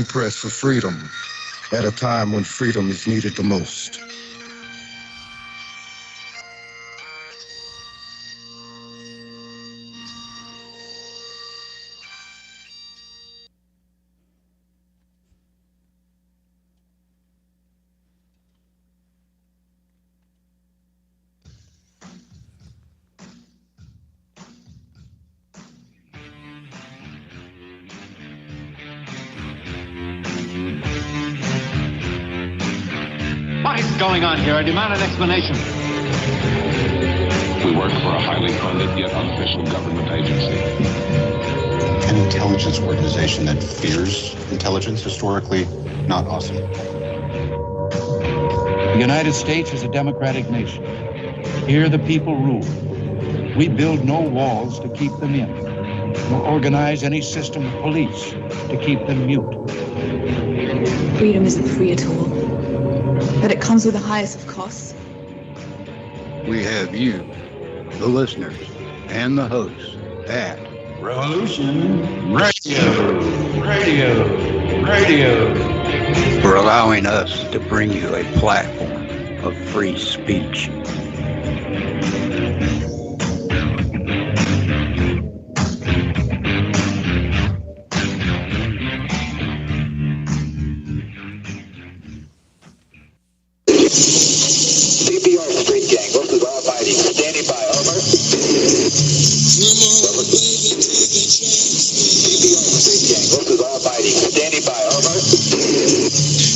press for freedom at a time when freedom is needed the most. What is going on here? I demand an explanation. We work for a highly funded yet unofficial government agency. An intelligence organization that fears intelligence, historically not awesome. The United States is a democratic nation. Here the people rule. We build no walls to keep them in, nor organize any system of police to keep them mute. Freedom isn't free at all, but it comes with the highest of costs. We have you, the listeners, and the hosts at Revolution Radio for allowing us to bring you a platform of free speech.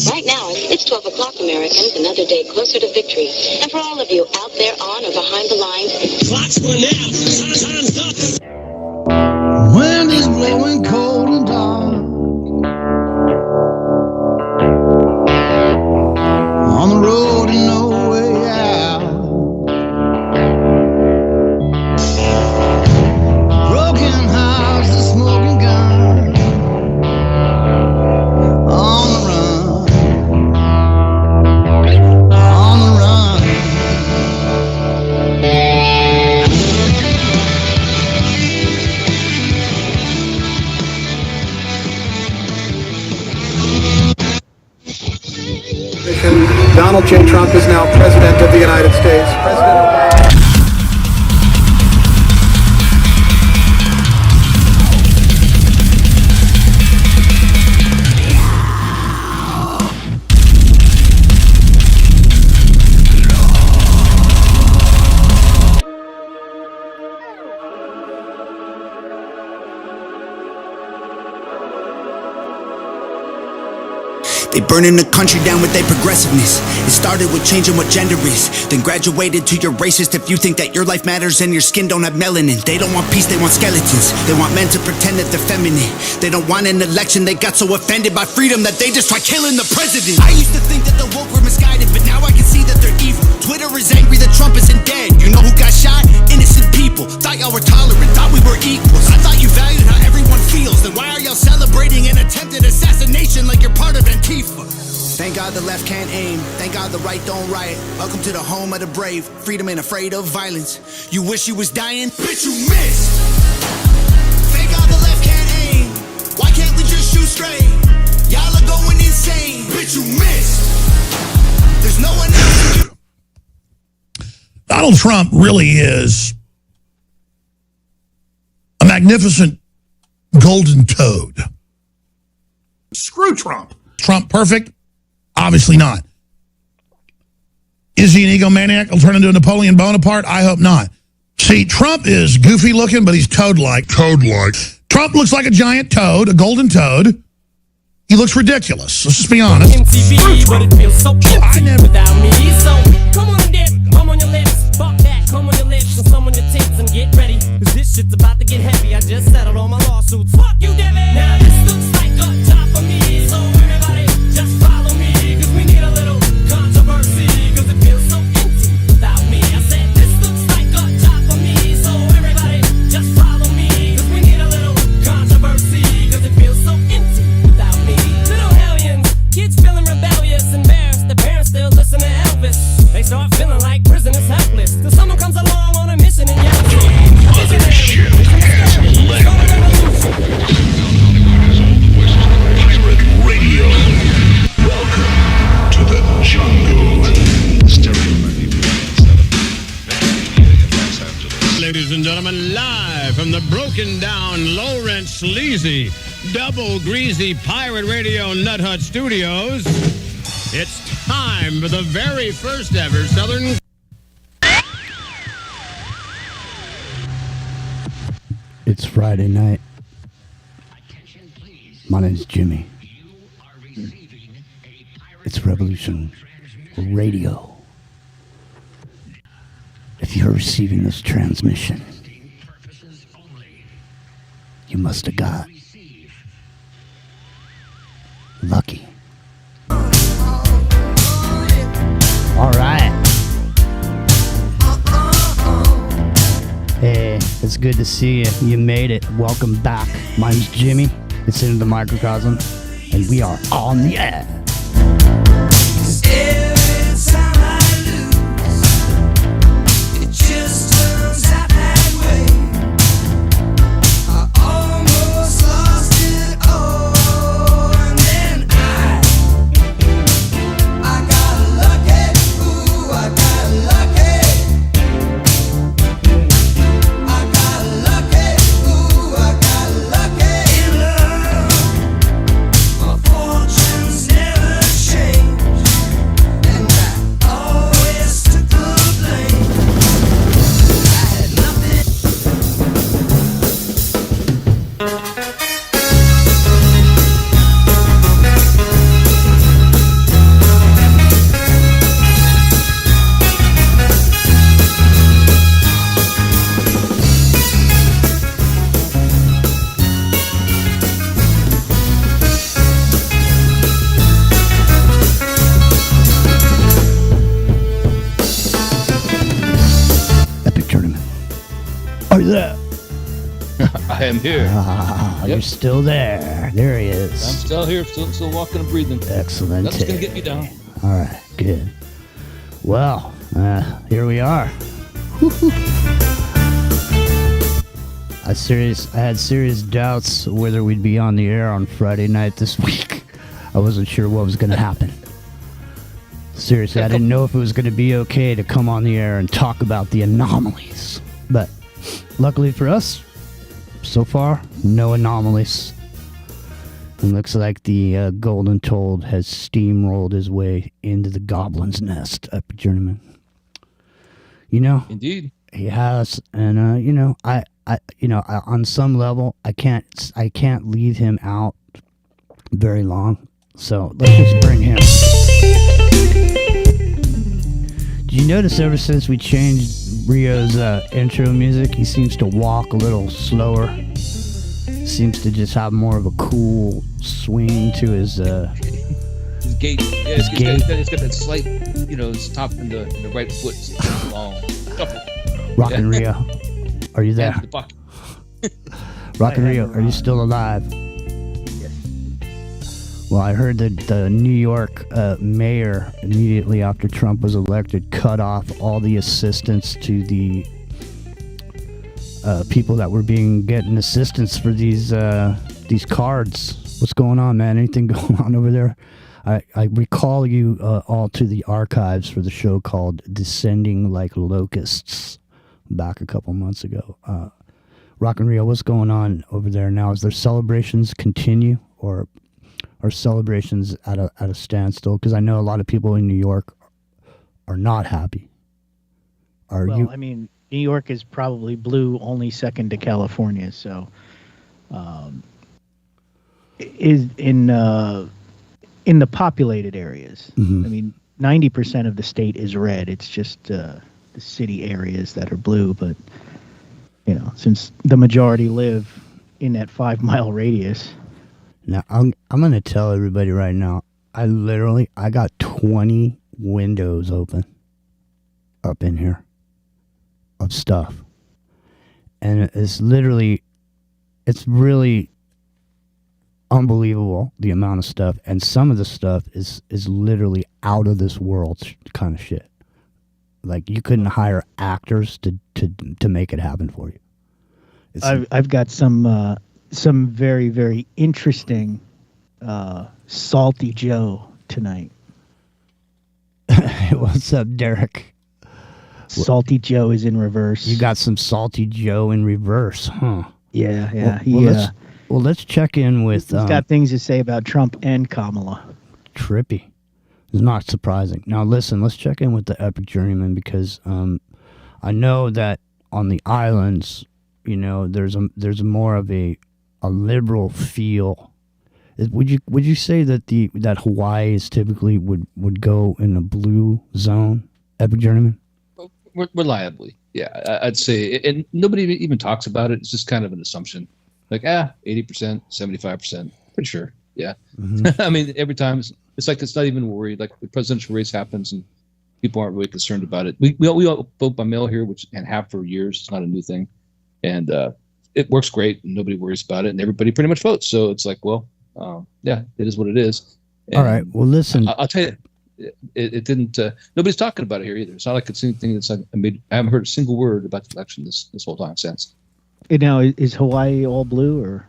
Right now, it's 12 o'clock, Americans, another day closer to victory. And for all of you out there on or behind the lines, clock's run out. Time's up. Wind is blowing cold and dark. On the road and no way out. Broken house, the smoking gun. On the run. On the run. Donald J. Trump is now President of the United States. They burning the country down with their progressiveness. It started with changing what gender is, then graduated to you're racist if you think that your life matters and your skin don't have melanin. They don't want peace, they want skeletons. They want men to pretend that they're feminine. They don't want an election, they got so offended by freedom that they just try killing the president. I used to think that the woke were misguided, but now I can see that they're evil. Twitter is angry that Trump isn't dead. You know who got shot? Innocent people. Thought y'all were tolerant, thought we were equals. I thought you valued how everyone feels. Then why are y'all celebrating an attempted assassination like you're part of Antifa? Thank God the left can't aim. Thank God the right don't riot. Welcome to the home of the brave. Freedom ain't afraid of violence. You wish you was dying? Bitch, you missed. Thank God the left can't aim. Why can't we just shoot straight? Y'all are going insane. Bitch, you missed. There's no one else. Donald Trump really is a magnificent golden toad. Screw Trump. Trump perfect? Obviously not. Is he an egomaniac? He'll turn into a Napoleon Bonaparte? I hope not. See, Trump is goofy looking, but he's toad-like. Toad-like. Trump looks like a giant toad, a golden toad. He looks ridiculous. Let's just be honest. MTV, but it feels so empty without me. So come on and dip, come on your lips, fuck that, come on your lips, and some on your tits, and get ready, cause this shit's about to get heavy. I just settled all my lawsuits. Fuck you, Devin. Now this looks like a job for me, so everybody just follow me, cause we need a little controversy, cause it feels so empty without me. I said this looks like a job for me, so everybody just follow me, cause we need a little controversy, cause it feels so empty without me. Little hellions, kids feeling rebellious, embarrassed, the parents still listen to Elvis. They start feeling like prisoners helpless, till someone comes along on a mission and yells, Mothership has landed. sleazy, double greasy pirate radio Nut Hut Studios, it's time for the very first ever Southern... It's Friday night. My name's Jimmy. It's Revolution Radio. If you're receiving this transmission, you must have got lucky. All right. Hey, it's good to see you. You made it. Welcome back. My name's Jimmy. It's Into the Microcosm, and we are on the air. I am here. Yep. You're still there. There he is. I'm still here, still walking and breathing. Excellent. Nothing's going to get me down. All right, good. Well, here we are. I had serious doubts whether we'd be on the air on Friday night this week. I wasn't sure what was going to happen. Seriously, I didn't know if it was going to be okay to come on the air and talk about the anomalies. But luckily for us, so far, no anomalies. It looks like the Golden Toad has steamrolled his way into the goblin's nest up at Journeyman. You know, indeed, he has, and I on some level, I can't leave him out very long. So let's just bring him. Did you notice ever since we changed Rio's intro music, he seems to walk a little slower? Seems to just have more of a cool swing to his gait. Yeah, his gait. It's got that slight, stop in the right foot. Long. Rockin' Rio, are you there? Rockin' Rio, are you still alive? Well, I heard that the New York mayor, immediately after Trump was elected, cut off all the assistance to the people that were getting assistance for these cards. What's going on, man? Anything going on over there? I recall you all to the archives for the show called Descending Like Locusts back a couple months ago. Rockin' Rio, what's going on over there now? Is there celebrations continue, or are celebrations at a standstill? Because I know a lot of people in New York are not happy. I mean, New York is probably blue, only second to California. So, is in the populated areas. Mm-hmm. I mean, 90% of the state is red. It's just the city areas that are blue. But since the majority live in that 5-mile radius. Now, I'm going to tell everybody right now, I got 20 windows open up in here of stuff. And it's really unbelievable, the amount of stuff. And some of the stuff is literally out of this world kind of shit. Like, you couldn't hire actors to make it happen for you. I've got some very, very interesting Salty Joe tonight. What's up, Derek? Salty Joe is in reverse. You got some Salty Joe in reverse, huh? Yeah. Well, let's check in with... He's got things to say about Trump and Kamala. Trippy. It's not surprising. Now, listen, let's check in with the Epic Journeyman because I know that on the islands, there's more of a liberal feel. Would you say that that Hawaii is typically would go in the blue zone, Epic Journeyman? Reliably, yeah, I'd say, and nobody even talks about it. It's just kind of an assumption, like 80%, 75%, pretty sure, yeah. Mm-hmm. I mean, every time it's like it's not even worried. Like the presidential race happens and people aren't really concerned about it. We all vote by mail here, and have for years. It's not a new thing, and it works great, and nobody worries about it, and everybody pretty much votes. So it's like, well, yeah, it is what it is. And all right. Well, listen, I'll tell you. It didn't. Nobody's talking about it here either. It's not like it's anything that's like. I haven't heard a single word about the election this whole time since. And now, is Hawaii all blue or?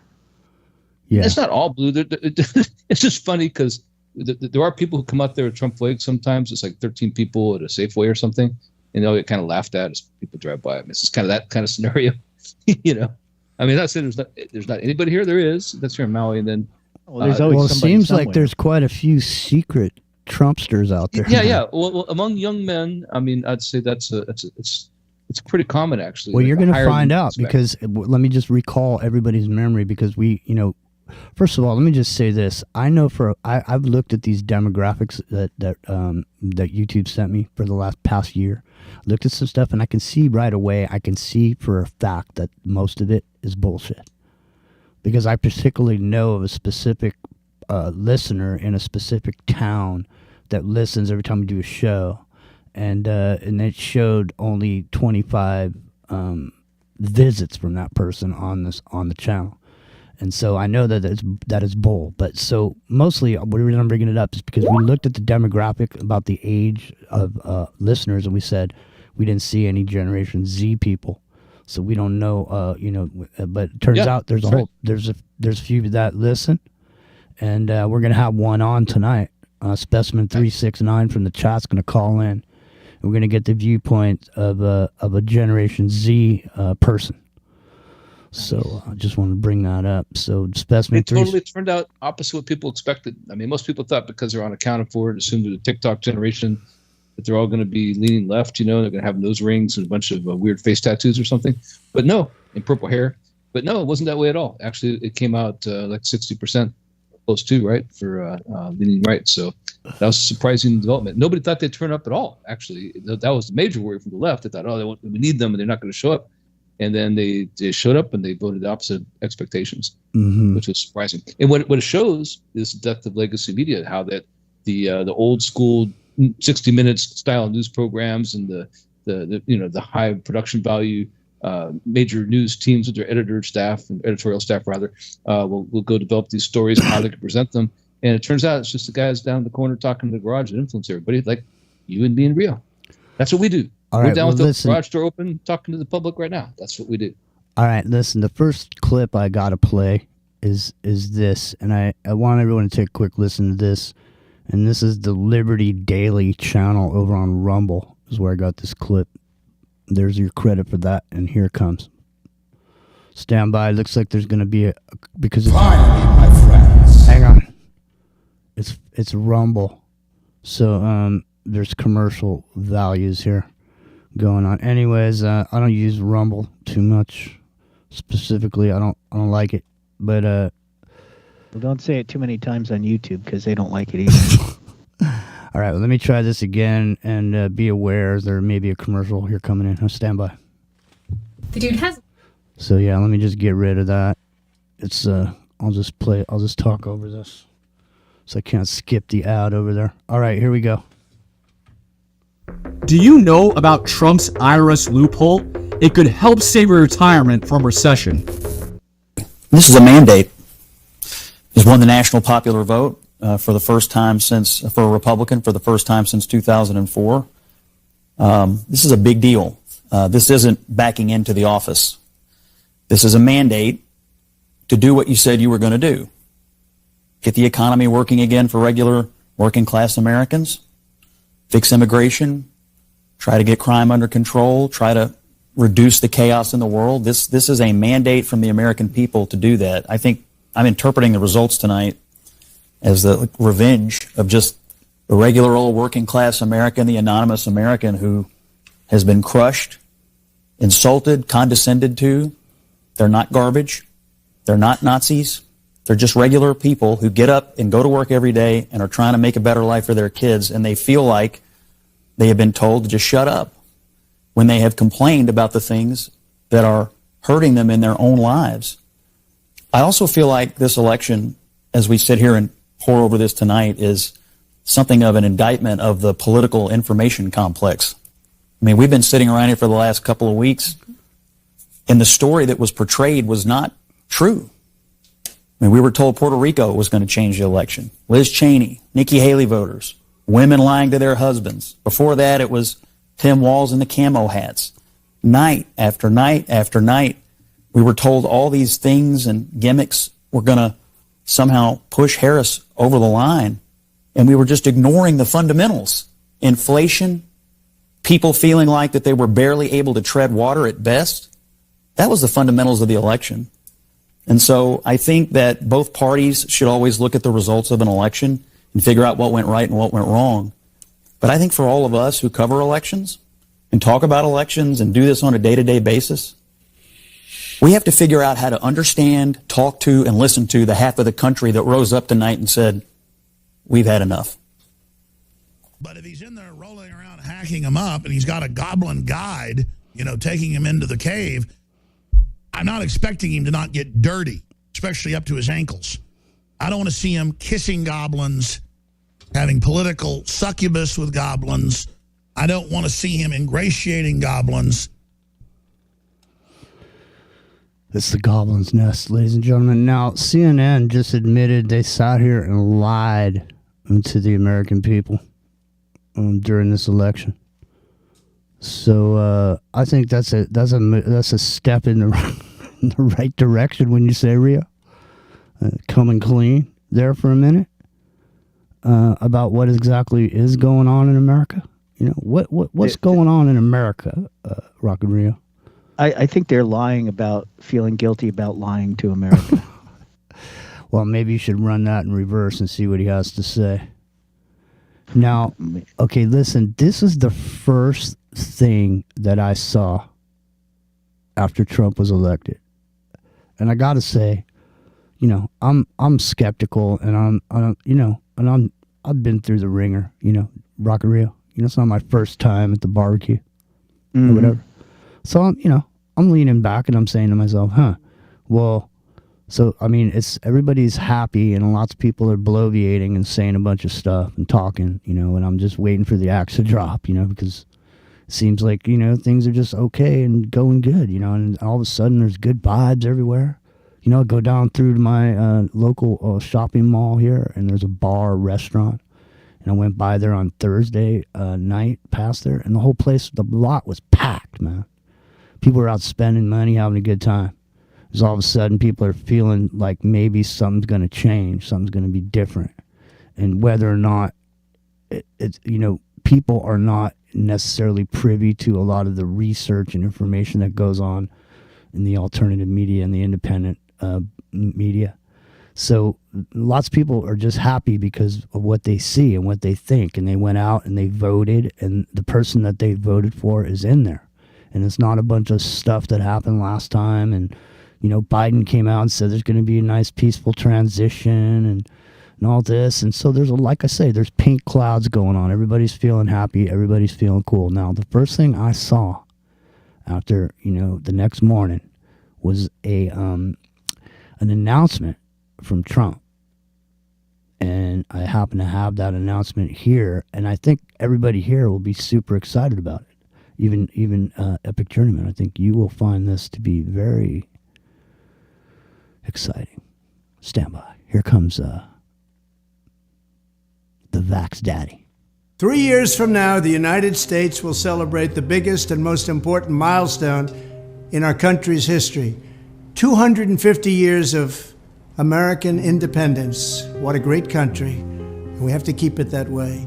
Yeah, it's not all blue. It's just funny because there are people who come out there with Trump flags. Sometimes it's like 13 people at a Safeway or something, and they'll get kind of laughed at as people drive by. I mean, it's kind of that kind of scenario, I mean, not saying there's not anybody here. There is. That's here in Maui, and then there's always it seems somewhere. Like there's quite a few secret Trumpsters out there. Yeah. Well, among young men, I mean, I'd say it's pretty common actually. Well, you're going to find out because let me just recall everybody's memory because first of all, let me just say this. I know I've looked at these demographics that YouTube sent me for the past year. Looked at some stuff and I can see right away. I can see for a fact that most of it is bullshit because I particularly know of a specific listener in a specific town that listens every time we do a show, and it showed only 25 visits from that person on the channel, and so I know that is bull. But so mostly, the reason I'm bringing it up is because we looked at the demographic about the age of listeners, and we said we didn't see any Generation Z people, so we don't know. But it turns out there's a few that listen. And we're going to have one on tonight. Specimen 369 from the chat's going to call in. We're going to get the viewpoint of a Generation Z person. So I just want to bring that up. So Specimen 3... It totally turned out opposite what people expected. I mean, most people thought because they're unaccounted for, it assumed they're the TikTok generation, that they're all going to be leaning left, they're going to have nose rings and a bunch of weird face tattoos or something. But no, and purple hair. But no, it wasn't that way at all. Actually, it came out like 60%. Close to, right, for leaning right. So that was a surprising development. Nobody thought they'd turn up at all, actually. That was the major worry from the left. They thought, we need them and they're not going to show up. And then they showed up and they voted the opposite expectations, which was surprising. And what it shows is the death of legacy media, how that the old school 60 Minutes style news programs and the high production value major news teams with their editorial staff will go develop these stories and how they can present them. And it turns out it's just the guys down the corner talking in the garage that influence everybody, like you and me and Rio. That's what we do. All We're right, down with the garage door open, talking to the public right now. That's what we do. All right, listen, the first clip I got to play is this, and I want everyone to take a quick listen to this. And this is the Liberty Daily channel over on Rumble is where I got this clip. There's your credit for that, and here it comes. Stand by. Looks like there's going to be because it's, finally, my friends. Hang on. It's Rumble, so there's commercial values here going on. Anyways, I don't use Rumble too much. Specifically, I don't like it, but well, don't say it too many times on YouTube because they don't like it either. All right, well, let me try this again, and be aware there may be a commercial here coming in. I'll stand by. The dude has... So, yeah, let me just get rid of that. It's, I'll just talk over this. So I can't skip the ad over there. All right, here we go. Do you know about Trump's IRS loophole? It could help save your retirement from recession. This is a mandate. It's won the national popular vote. For the first time for a Republican, for the first time since 2004. This is a big deal. This isn't backing into the office. This is a mandate to do what you said you were going to do. Get the economy working again for regular working class Americans, fix immigration, try to get crime under control, try to reduce the chaos in the world. This is a mandate from the American people to do that. I think I'm interpreting the results tonight as the revenge of just the regular old working class American, the anonymous American who has been crushed, insulted, condescended to. They're not garbage. They're not Nazis. They're just regular people who get up and go to work every day and are trying to make a better life for their kids, and they feel like they have been told to just shut up when they have complained about the things that are hurting them in their own lives. I also feel like this election, as we sit here and pour over this tonight, is something of an indictment of the political information complex. I mean, we've been sitting around here for the last couple of weeks, and the story that was portrayed was not true. I mean, we were told Puerto Rico was going to change the election. Liz Cheney, Nikki Haley voters, women lying to their husbands. Before that, it was Tim Walz and the camo hats. Night after night after night, we were told all these things and gimmicks were going to somehow push Harris over the line, and we were just ignoring the fundamentals. Inflation, people feeling like that they were barely able to tread water at best. That was the fundamentals of the election. And so I think that both parties should always look at the results of an election and figure out what went right and what went wrong. But I think for all of us who cover elections and talk about elections and do this on a day-to-day basis, we have to figure out how to understand, talk to, and listen to the half of the country that rose up tonight and said, we've had enough. But if he's in there rolling around hacking him up and he's got a goblin guide, you know, taking him into the cave, I'm not expecting him to not get dirty, especially up to his ankles. I don't want to see him kissing goblins, having political succubus with goblins. I don't want to see him ingratiating goblins. It's the goblin's nest, ladies and gentlemen. Now, CNN just admitted they sat here and lied to the American people during this election. So I think that's a step in the right direction when you say, Rio, coming clean there for a minute about what exactly is going on in America. You know, what's going on in America, Rock and Rio? I think they're lying about feeling guilty about lying to America. Well, maybe you should run that in reverse and see what he has to say. Now, okay, listen, this is the first thing that I saw after Trump was elected. And I got to say, you know, I'm skeptical, and I've been through the ringer, you know, Rock and Rio. You know, it's not my first time at the barbecue or whatever. So I'm leaning back and I'm saying to myself, well, so, I mean, everybody's happy and lots of people are bloviating and saying a bunch of stuff and talking, you know, and I'm just waiting for the axe to drop, you know, because it seems like, you know, things are just okay and going good, you know, and all of a sudden there's good vibes everywhere. You know, I go down through to my local shopping mall here, and there's a bar, restaurant, and I went by there on Thursday night, past there, and the whole place, the lot was packed, man. People are out spending money, having a good time. Because all of a sudden people are feeling like maybe something's going to change, something's going to be different. And whether or not, it's, you know, people are not necessarily privy to a lot of the research and information that goes on in the alternative media and the independent media. So lots of people are just happy because of what they see and what they think. And they went out and they voted, and the person that they voted for is in there. And it's not a bunch of stuff that happened last time. And, you know, Biden came out and said there's going to be a nice peaceful transition and all this. And so there's, like I say, there's pink clouds going on. Everybody's feeling happy. Everybody's feeling cool. Now, the first thing I saw after, you know, the next morning was an announcement from Trump. And I happen to have that announcement here. And I think everybody here will be super excited about it. Even Epic Journeyman, I think you will find this to be very exciting. Stand by. Here comes the Vax Daddy. 3 years from now, the United States will celebrate the biggest and most important milestone in our country's history. 250 years of American independence. What a great country. And we have to keep it that way.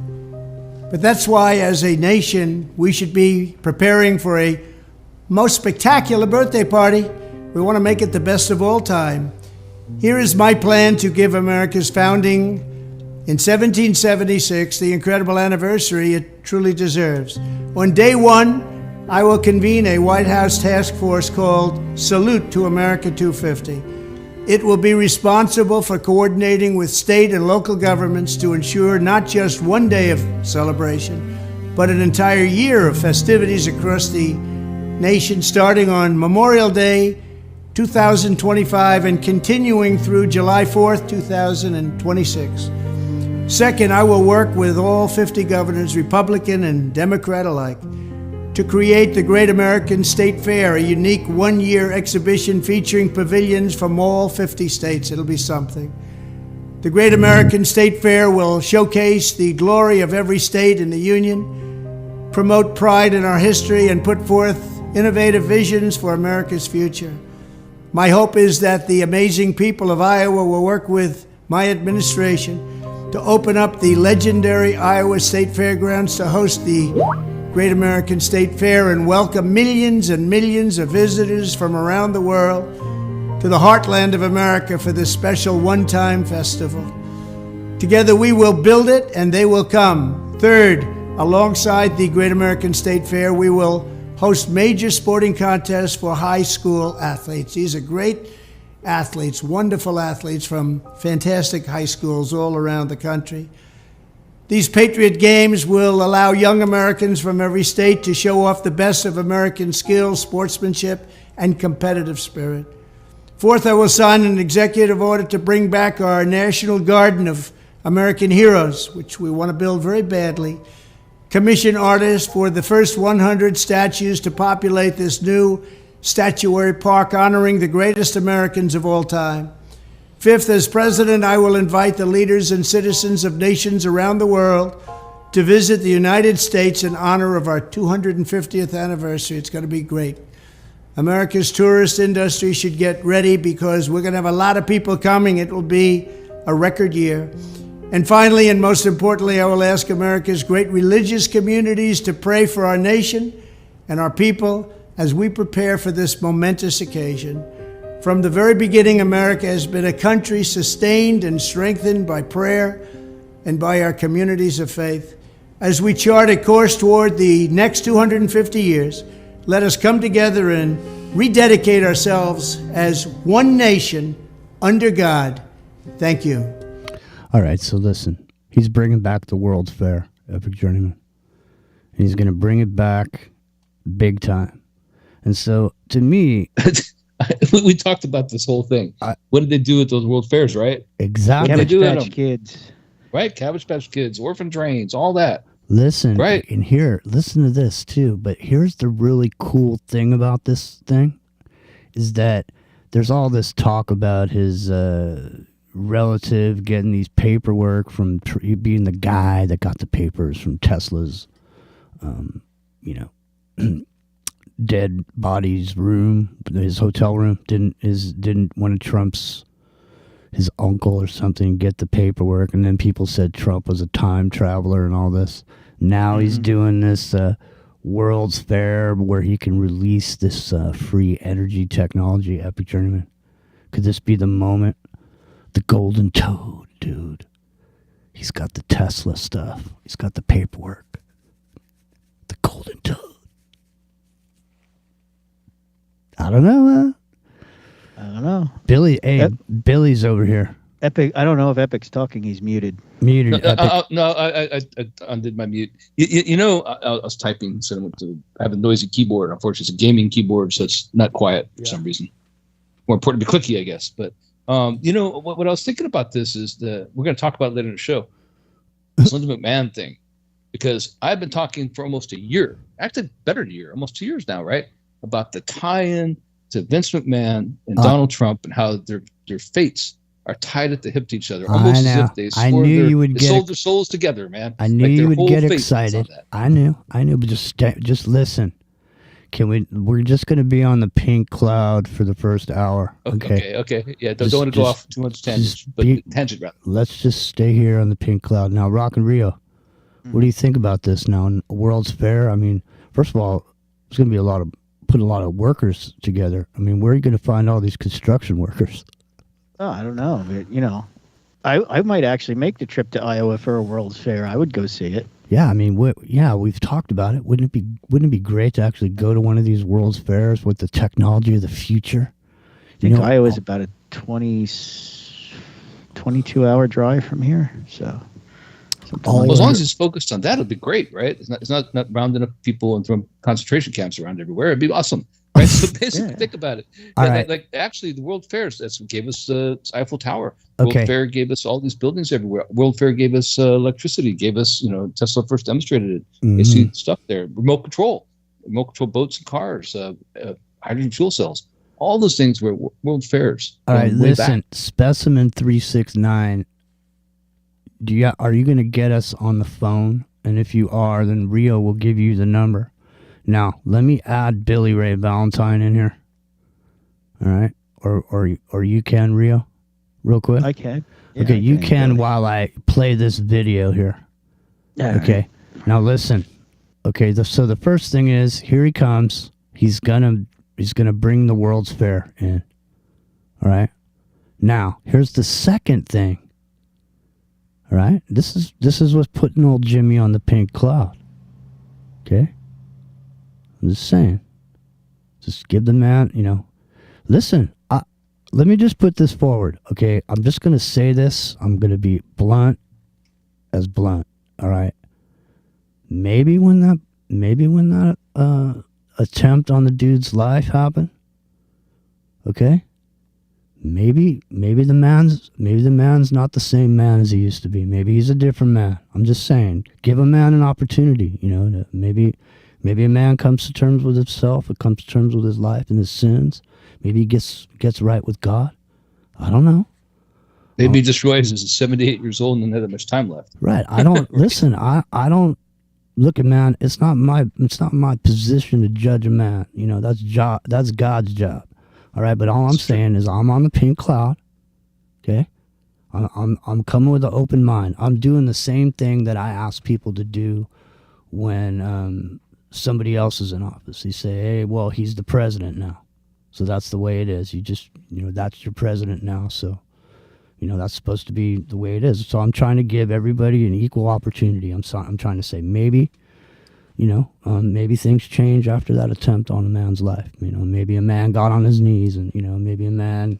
But that's why, as a nation, we should be preparing for a most spectacular birthday party. We want to make it the best of all time. Here is my plan to give America's founding in 1776 the incredible anniversary it truly deserves. On day one, I will convene a White House task force called Salute to America 250. It will be responsible for coordinating with state and local governments to ensure not just one day of celebration, but an entire year of festivities across the nation, starting on Memorial Day 2025 and continuing through July 4th, 2026. Second, I will work with all 50 governors, Republican and Democrat alike, to create the Great American State Fair, a unique one-year exhibition featuring pavilions from all 50 states. It'll be something. The Great American State Fair will showcase the glory of every state in the Union, promote pride in our history, and put forth innovative visions for America's future. My hope is that the amazing people of Iowa will work with my administration to open up the legendary Iowa State Fairgrounds to host the Great American State Fair and welcome millions and millions of visitors from around the world to the heartland of America for this special one-time festival. Together we will build it and they will come. Third, alongside the Great American State Fair, we will host major sporting contests for high school athletes. These are great athletes, wonderful athletes from fantastic high schools all around the country. These Patriot Games will allow young Americans from every state to show off the best of American skills, sportsmanship, and competitive spirit. Fourth, I will sign an executive order to bring back our National Garden of American Heroes, which we want to build very badly, commission artists for the first 100 statues to populate this new statuary park honoring the greatest Americans of all time. Fifth, as president, I will invite the leaders and citizens of nations around the world to visit the United States in honor of our 250th anniversary. It's going to be great. America's tourist industry should get ready because we're going to have a lot of people coming. It will be a record year. And finally, and most importantly, I will ask America's great religious communities to pray for our nation and our people as we prepare for this momentous occasion. From the very beginning, America has been a country sustained and strengthened by prayer and by our communities of faith. As we chart a course toward the next 250 years, let us come together and rededicate ourselves as one nation under God. Thank you. All right, so listen. He's bringing back the World's Fair, Epic Journeyman. And he's going to bring it back big time. And so, to me... we talked about this whole thing. What did they do at those World Fairs, right? Exactly. Cabbage Patch Kids. Right? Cabbage Patch Kids, orphan trains, all that. Listen, right. And here, listen to this, too. But here's the really cool thing about this thing, is that there's all this talk about his relative getting these paperwork from being the guy that got the papers from Tesla's, dead body's room, his hotel room. Didn't one of Trump's, his uncle or something, get the paperwork, and then people said Trump was a time traveler and all this. Now he's doing this World's Fair where he can release this free energy technology, Epic Journeyman. Could this be the moment? The golden toad, dude. He's got the Tesla stuff. He's got the paperwork. The golden toad. I don't know. I don't know. Billy, Billy's over here. Epic. I don't know if Epic's talking. He's muted. Muted. No, I undid my mute. I was typing, so I have a noisy keyboard. Unfortunately, it's a gaming keyboard, so it's not quiet for some reason. More important to be clicky, I guess. But what I was thinking about this is we're going to talk about it later in the show. This Linda McMahon thing, because I've been talking for almost a year, actually better than a year, almost 2 years now, right? About the tie-in to Vince McMahon and Donald Trump and how their fates are tied at the hip to each other, almost as if they sold their souls together, man. I knew you would get excited. I knew, but just listen. We're just going to be on the pink cloud for the first hour. Okay. Yeah, don't want to go off too much tangent, rather. Let's just stay here on the pink cloud. Now, Rock and Rio, what do you think about this now? World's Fair, I mean, first of all, there's going to be put a lot of workers together. I mean, where are you going to find all these construction workers? Oh, I don't know, but I might actually make the trip to Iowa for a World's Fair. I would go see it. Yeah, I mean, we've talked about it. Wouldn't it be great to actually go to one of these World's Fairs with the technology of the future? I think Iowa's about a 22-hour drive from here, so. Well, as long as it's focused on that, it'll be great, right? It's not rounding up people and throwing concentration camps around everywhere. It'd be awesome, right? So basically, think about it. Like actually, the World Fairs gave us the Eiffel Tower. World Fair gave us all these buildings everywhere. World Fair gave us electricity. Gave us, Tesla first demonstrated it. You see stuff there. Remote control boats and cars, hydrogen fuel cells. All those things were World Fairs. All right, listen, Specimen 369. Are you going to get us on the phone? And if you are, then Rio will give you the number. Now, let me add Billy Ray Valentine in here. All right? Or you can, Rio, real quick? I can. Yeah, okay, you can while I play this video here. Yeah. Okay. Now, listen. Okay, so the first thing is, here he comes. He's gonna bring the World's Fair in. All right? Now, here's the second thing. All right, this is what's putting old Jimmy on the pink cloud. Okay, I'm just saying. Just give the man, Listen, let me just put this forward. Okay, I'm just gonna say this. I'm gonna be blunt as blunt. All right. Maybe when that attempt on the dude's life happened. Okay. Maybe the man's not the same man as he used to be. Maybe he's a different man. I'm just saying, give a man an opportunity, to maybe a man comes to terms with himself, or comes to terms with his life and his sins. Maybe he gets right with God. I don't know. Maybe he just realizes he's 78 years old and doesn't have that much time left. Right. I don't listen. I don't look at man. It's not my position to judge a man. That's God's job. All right, but all I'm saying is I'm on the pink cloud. Okay, I'm coming with an open mind. I'm doing the same thing that I ask people to do when somebody else is in office. They say, "Hey, well, he's the president now, so that's the way it is. You just, that's your president now. So, that's supposed to be the way it is." So I'm trying to give everybody an equal opportunity. I'm trying to say maybe. Maybe things change after that attempt on a man's life. Maybe a man got on his knees and, maybe a man,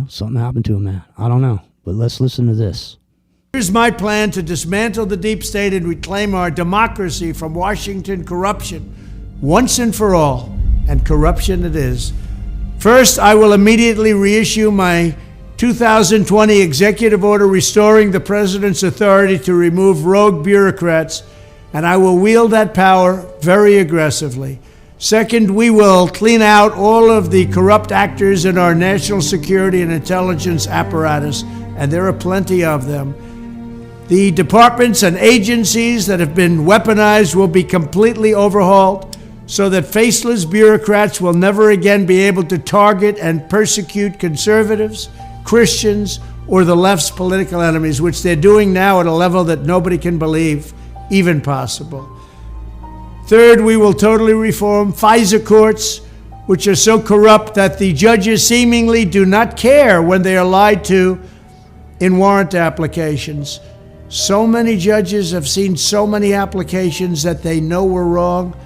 something happened to a man. I don't know. But let's listen to this. Here's my plan to dismantle the deep state and reclaim our democracy from Washington corruption once and for all. And corruption it is. First, I will immediately reissue my 2020 executive order restoring the president's authority to remove rogue bureaucrats, and I will wield that power very aggressively. Second, we will clean out all of the corrupt actors in our national security and intelligence apparatus, and there are plenty of them. The departments and agencies that have been weaponized will be completely overhauled so that faceless bureaucrats will never again be able to target and persecute conservatives, Christians, or the left's political enemies, which they're doing now at a level that nobody can believe even possible. Third, we will totally reform FISA courts, which are so corrupt that the judges seemingly do not care when they are lied to in warrant applications. So many judges have seen so many applications that they know were wrong,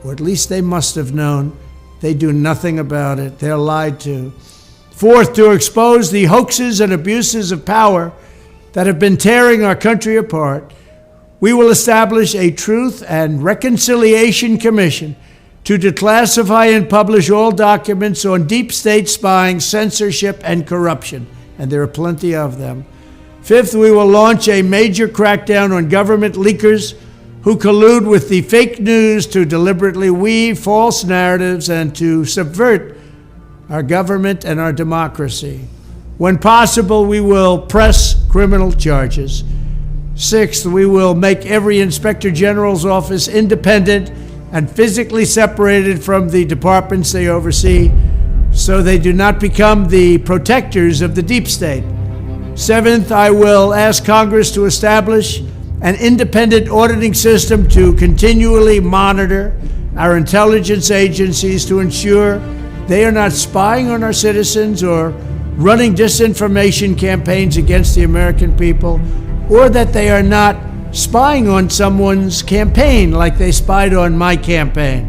or at least they must have known. They do nothing about it. They're lied to. Fourth, to expose the hoaxes and abuses of power that have been tearing our country apart, we will establish a Truth and Reconciliation Commission to declassify and publish all documents on deep state spying, censorship, and corruption, and there are plenty of them. Fifth, we will launch a major crackdown on government leakers who collude with the fake news to deliberately weave false narratives and to subvert our government and our democracy. When possible, we will press criminal charges. Sixth, we will make every Inspector General's office independent and physically separated from the departments they oversee so they do not become the protectors of the deep state. Seventh, I will ask Congress to establish an independent auditing system to continually monitor our intelligence agencies to ensure they are not spying on our citizens or running disinformation campaigns against the American people, or that they are not spying on someone's campaign like they spied on my campaign.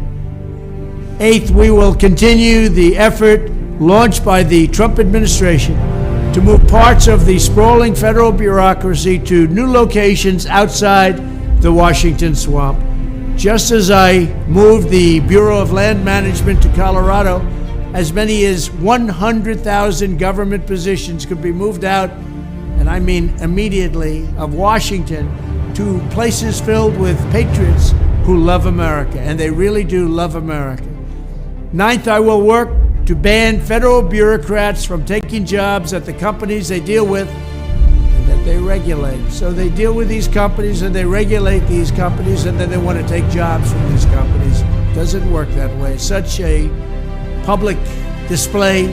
Eighth, we will continue the effort launched by the Trump administration to move parts of the sprawling federal bureaucracy to new locations outside the Washington swamp. Just as I moved the Bureau of Land Management to Colorado, as many as 100,000 government positions could be moved out, and I mean immediately, of Washington to places filled with patriots who love America, and they really do love America. Ninth, I will work to ban federal bureaucrats from taking jobs at the companies they deal with and that they regulate. So they deal with these companies and they regulate these companies, and then they want to take jobs from these companies. Doesn't work that way. Such a public display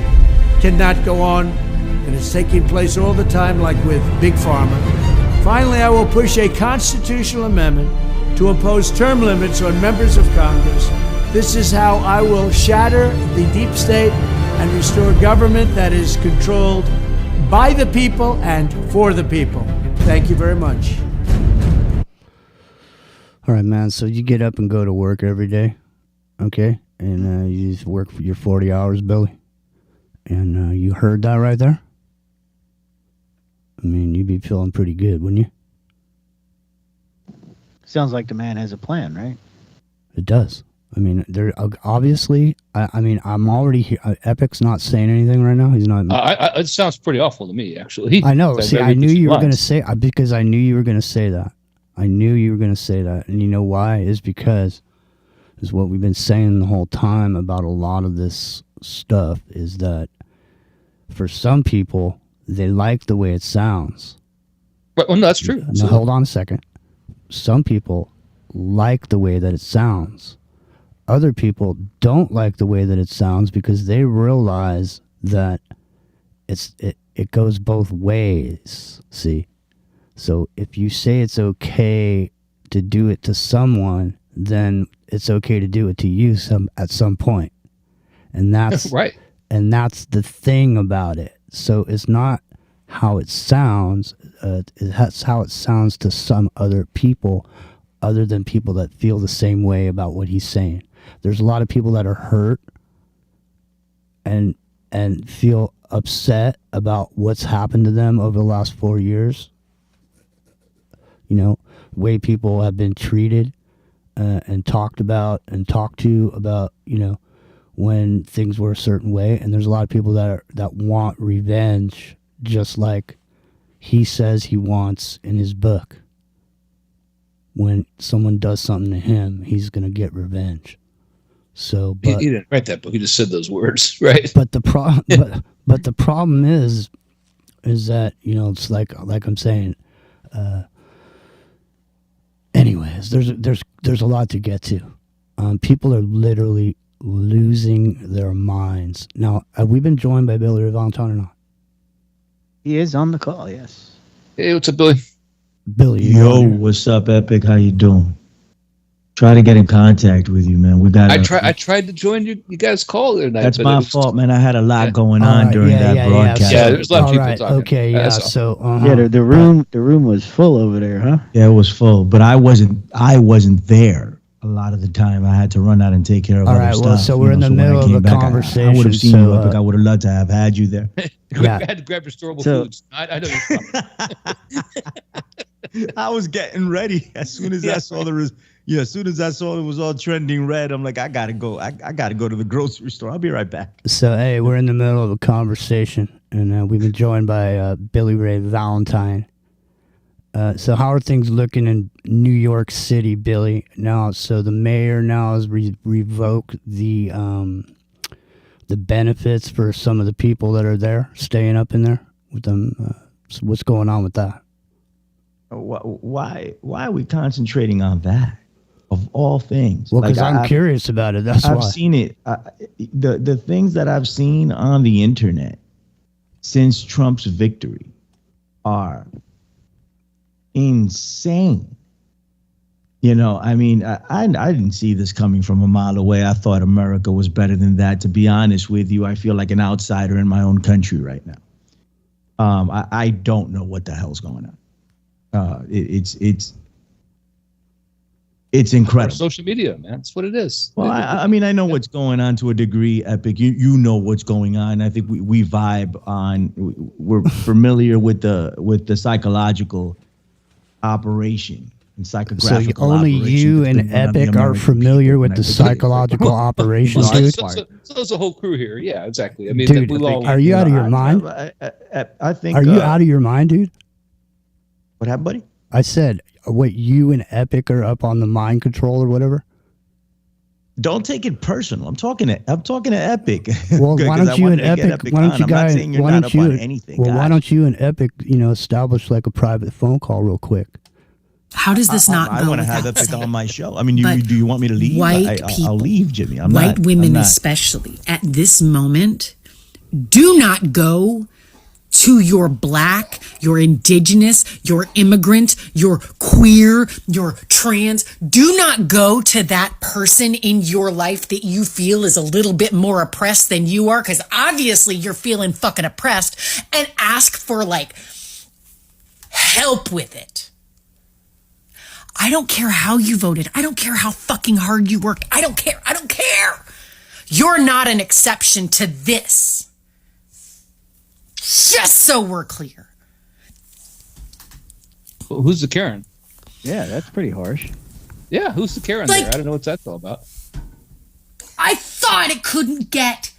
cannot go on, and it's taking place all the time, like with Big Pharma. Finally, I will push a constitutional amendment to impose term limits on members of Congress. This is how I will shatter the deep state and restore government that is controlled by the people and for the people. Thank you very much. All right, man. So you get up and go to work every day, okay? And you just work for your 40 hours, Billy. And you heard that right there? I mean, you'd be feeling pretty good, wouldn't you? Sounds like the man has a plan, right? It does. I mean, there obviously. I mean, I'm already here. Epic's not saying anything right now. He's not. It sounds pretty awful to me, actually. I know. See, I knew you were going to say because I knew you were going to say that. I knew you were going to say that, and you know why? Is because is what we've been saying the whole time about a lot of this stuff is that for some people they like the way it sounds. Well, no, that's true. Now, hold on a second. Some people like the way that it sounds. Other people don't like the way that it sounds because they realize that it goes both ways. See? So if you say it's okay to do it to someone, then it's okay to do it to you at some point. And that's right. And that's the thing about it. So it's not how it sounds. It's how it sounds to some other people other than people that feel the same way about what he's saying. There's a lot of people that are hurt and feel upset about what's happened to them over the last 4 years. You know, the way people have been treated and talked about and talked to about, you know, when things were a certain way. And there's a lot of people that want revenge, just like he says he wants in his book. When someone does something to him, he's going to get revenge. So, but, he didn't write that book. He just said those words, right? But the problem, but the problem is that, you know, it's like I'm saying. Anyways, there's a lot to get to. People are literally losing their minds. Now, have we been joined by Billy Ray Valentine or not? He is on the call, yes. Hey, what's up, Billy? Billy, yo, what's up, Epic? How you doing? Try to get in contact with you, man. I tried to join you guys' call the other night. That's my fault, man. I had a lot going on during that broadcast. Yeah, there was a lot of people talking. Okay, yeah. So the room was full over there, huh? Yeah, it was full, but I wasn't there a lot of the time. I had to run out and take care of other stuff. Well, so we're in the middle of a conversation. I would have seen you, Epic. I would have loved to have had you there. I had to grab your storable foods. I know you're I was getting ready as soon as I saw as soon as I saw it was all trending red. I'm like, I gotta go. I gotta go to the grocery store. I'll be right back. So hey, we're in the middle of a conversation, and we've been joined by Billy Ray Valentine. So how are things looking in New York City, Billy? Now, so the mayor now has revoked the benefits for some of the people that are there, staying up in there with them. So what's going on with that? Why are we concentrating on that? Of all things. Well, because I'm curious about it. That's why. I've seen it. The things that I've seen on the internet since Trump's victory are insane. You know, I mean, I didn't see this coming from a mile away. I thought America was better than that. To be honest with you, I feel like an outsider in my own country right now. I don't know what the hell's going on. It's incredible. Social media, man. That's what it is. Well, I mean, I know what's going on to a degree, Epic. You know what's going on. I think we vibe on. We're familiar with the psychological operation. So only you and Epic are familiar with the psychological operations, dude? So there's a whole crew here. Yeah, exactly. I mean, dude, are you out of your mind? I think. Are you out of your mind, dude? What happened, buddy? I said, wait, you and Epic are up on the mind control or whatever? Don't take it personal. I'm talking to Epic. Well, why don't you and Epic? Why don't you guys? Why don't you? Well, why don't you and Epic, establish like a private phone call real quick? How does this not go? I want to have Epic on my show. I mean, do you want me to leave? White people, I'll leave, Jimmy. White women especially, at this moment, do not go to your black, your indigenous, your immigrant, your queer, your trans. Do not go to that person in your life that you feel is a little bit more oppressed than you are, because obviously you're feeling fucking oppressed, and ask for help with it. I don't care how you voted. I don't care how fucking hard you worked. I don't care. I don't care. You're not an exception to this. Just so we're clear. Well, who's the Karen? Yeah, that's pretty harsh. Yeah, who's the Karen there? I don't know what that's all about. I thought it couldn't get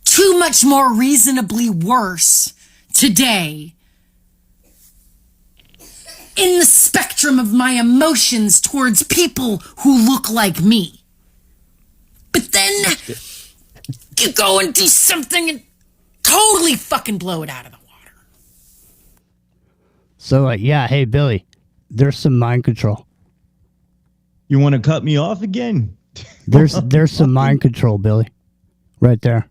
too much more reasonably worse today in the spectrum of my emotions towards people who look like me. But then you go and do something and totally fucking blow it out of the water. So, hey, Billy, there's some mind control. You want to cut me off again? There's some mind control, Billy, right there.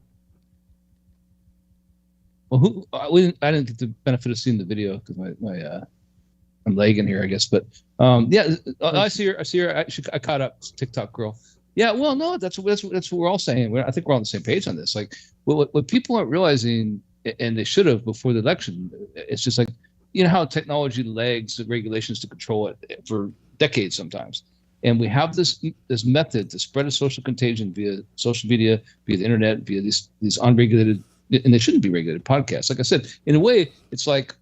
Well, I didn't get the benefit of seeing the video because I'm lagging here, I guess. But yeah, I see her. I caught up, TikTok girl. Yeah, well, no, that's what we're all saying. I think we're on the same page on this. Like, what people aren't realizing, and they should have before the election, it's just like, you know how technology lags the regulations to control it for decades sometimes. And we have this method to spread a social contagion via social media, via the internet, via these unregulated, and they shouldn't be regulated, podcasts. Like I said, in a way, it's like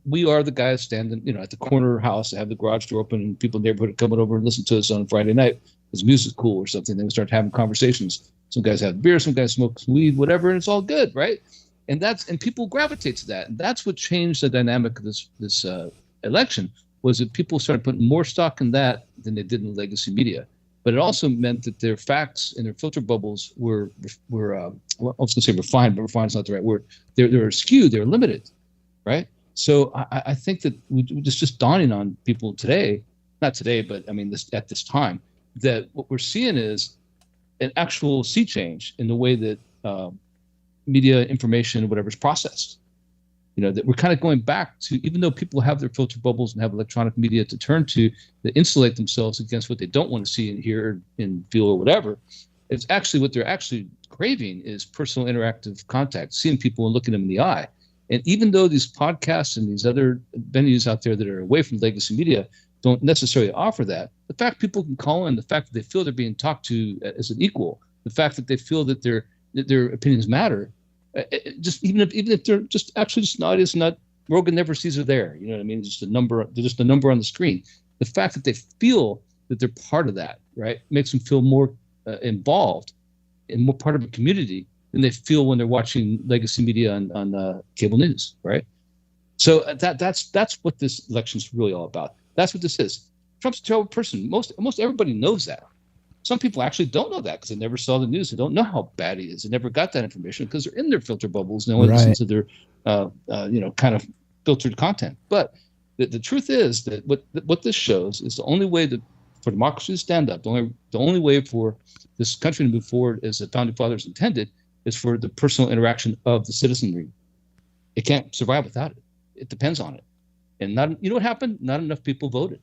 we are the guys standing, at the corner house that have the garage door open, and people in the neighborhood are coming over and listen to us on Friday night because music's cool or something. Then we start having conversations. Some guys have beer, some guys smoke some weed, whatever, and it's all good, right? And people gravitate to that. And that's what changed the dynamic of this election, was that people started putting more stock in that than they did in the legacy media. But it also meant that their facts and their filter bubbles were I was going to say refined, but refined is not the right word. They're skewed, they're limited, right? So I think that it's just dawning on people today, not today, but I mean at this time, that what we're seeing is an actual sea change in the way that media information, whatever, is processed. That we're kind of going back to, even though people have their filter bubbles and have electronic media to turn to insulate themselves against what they don't want to see and hear and feel or whatever, it's actually what they're actually craving is personal interactive contact, seeing people and looking them in the eye. And even though these podcasts and these other venues out there that are away from legacy media don't necessarily offer that, the fact people can call in, the fact that they feel they're being talked to as an equal, the fact that they feel that their opinions matter, just even if they're just an audience, not Rogan never sees her there. You know what I mean? Just a number. They're just a number on the screen. The fact that they feel that they're part of that, right, makes them feel more involved and more part of a community than they feel when they're watching legacy media on cable news, right? So that's what this election's really all about. That's what this is. Trump's a terrible person. Most everybody knows that. Some people actually don't know that because they never saw the news. They don't know how bad he is. They never got that information because they're in their filter bubbles. No one listens to their, kind of filtered content. But the truth is that what this shows is the only way for democracy to stand up, the only way for this country to move forward as the founding fathers intended, is for the personal interaction of the citizenry. It can't survive without it. It depends on it. And you know what happened? Not enough people voted.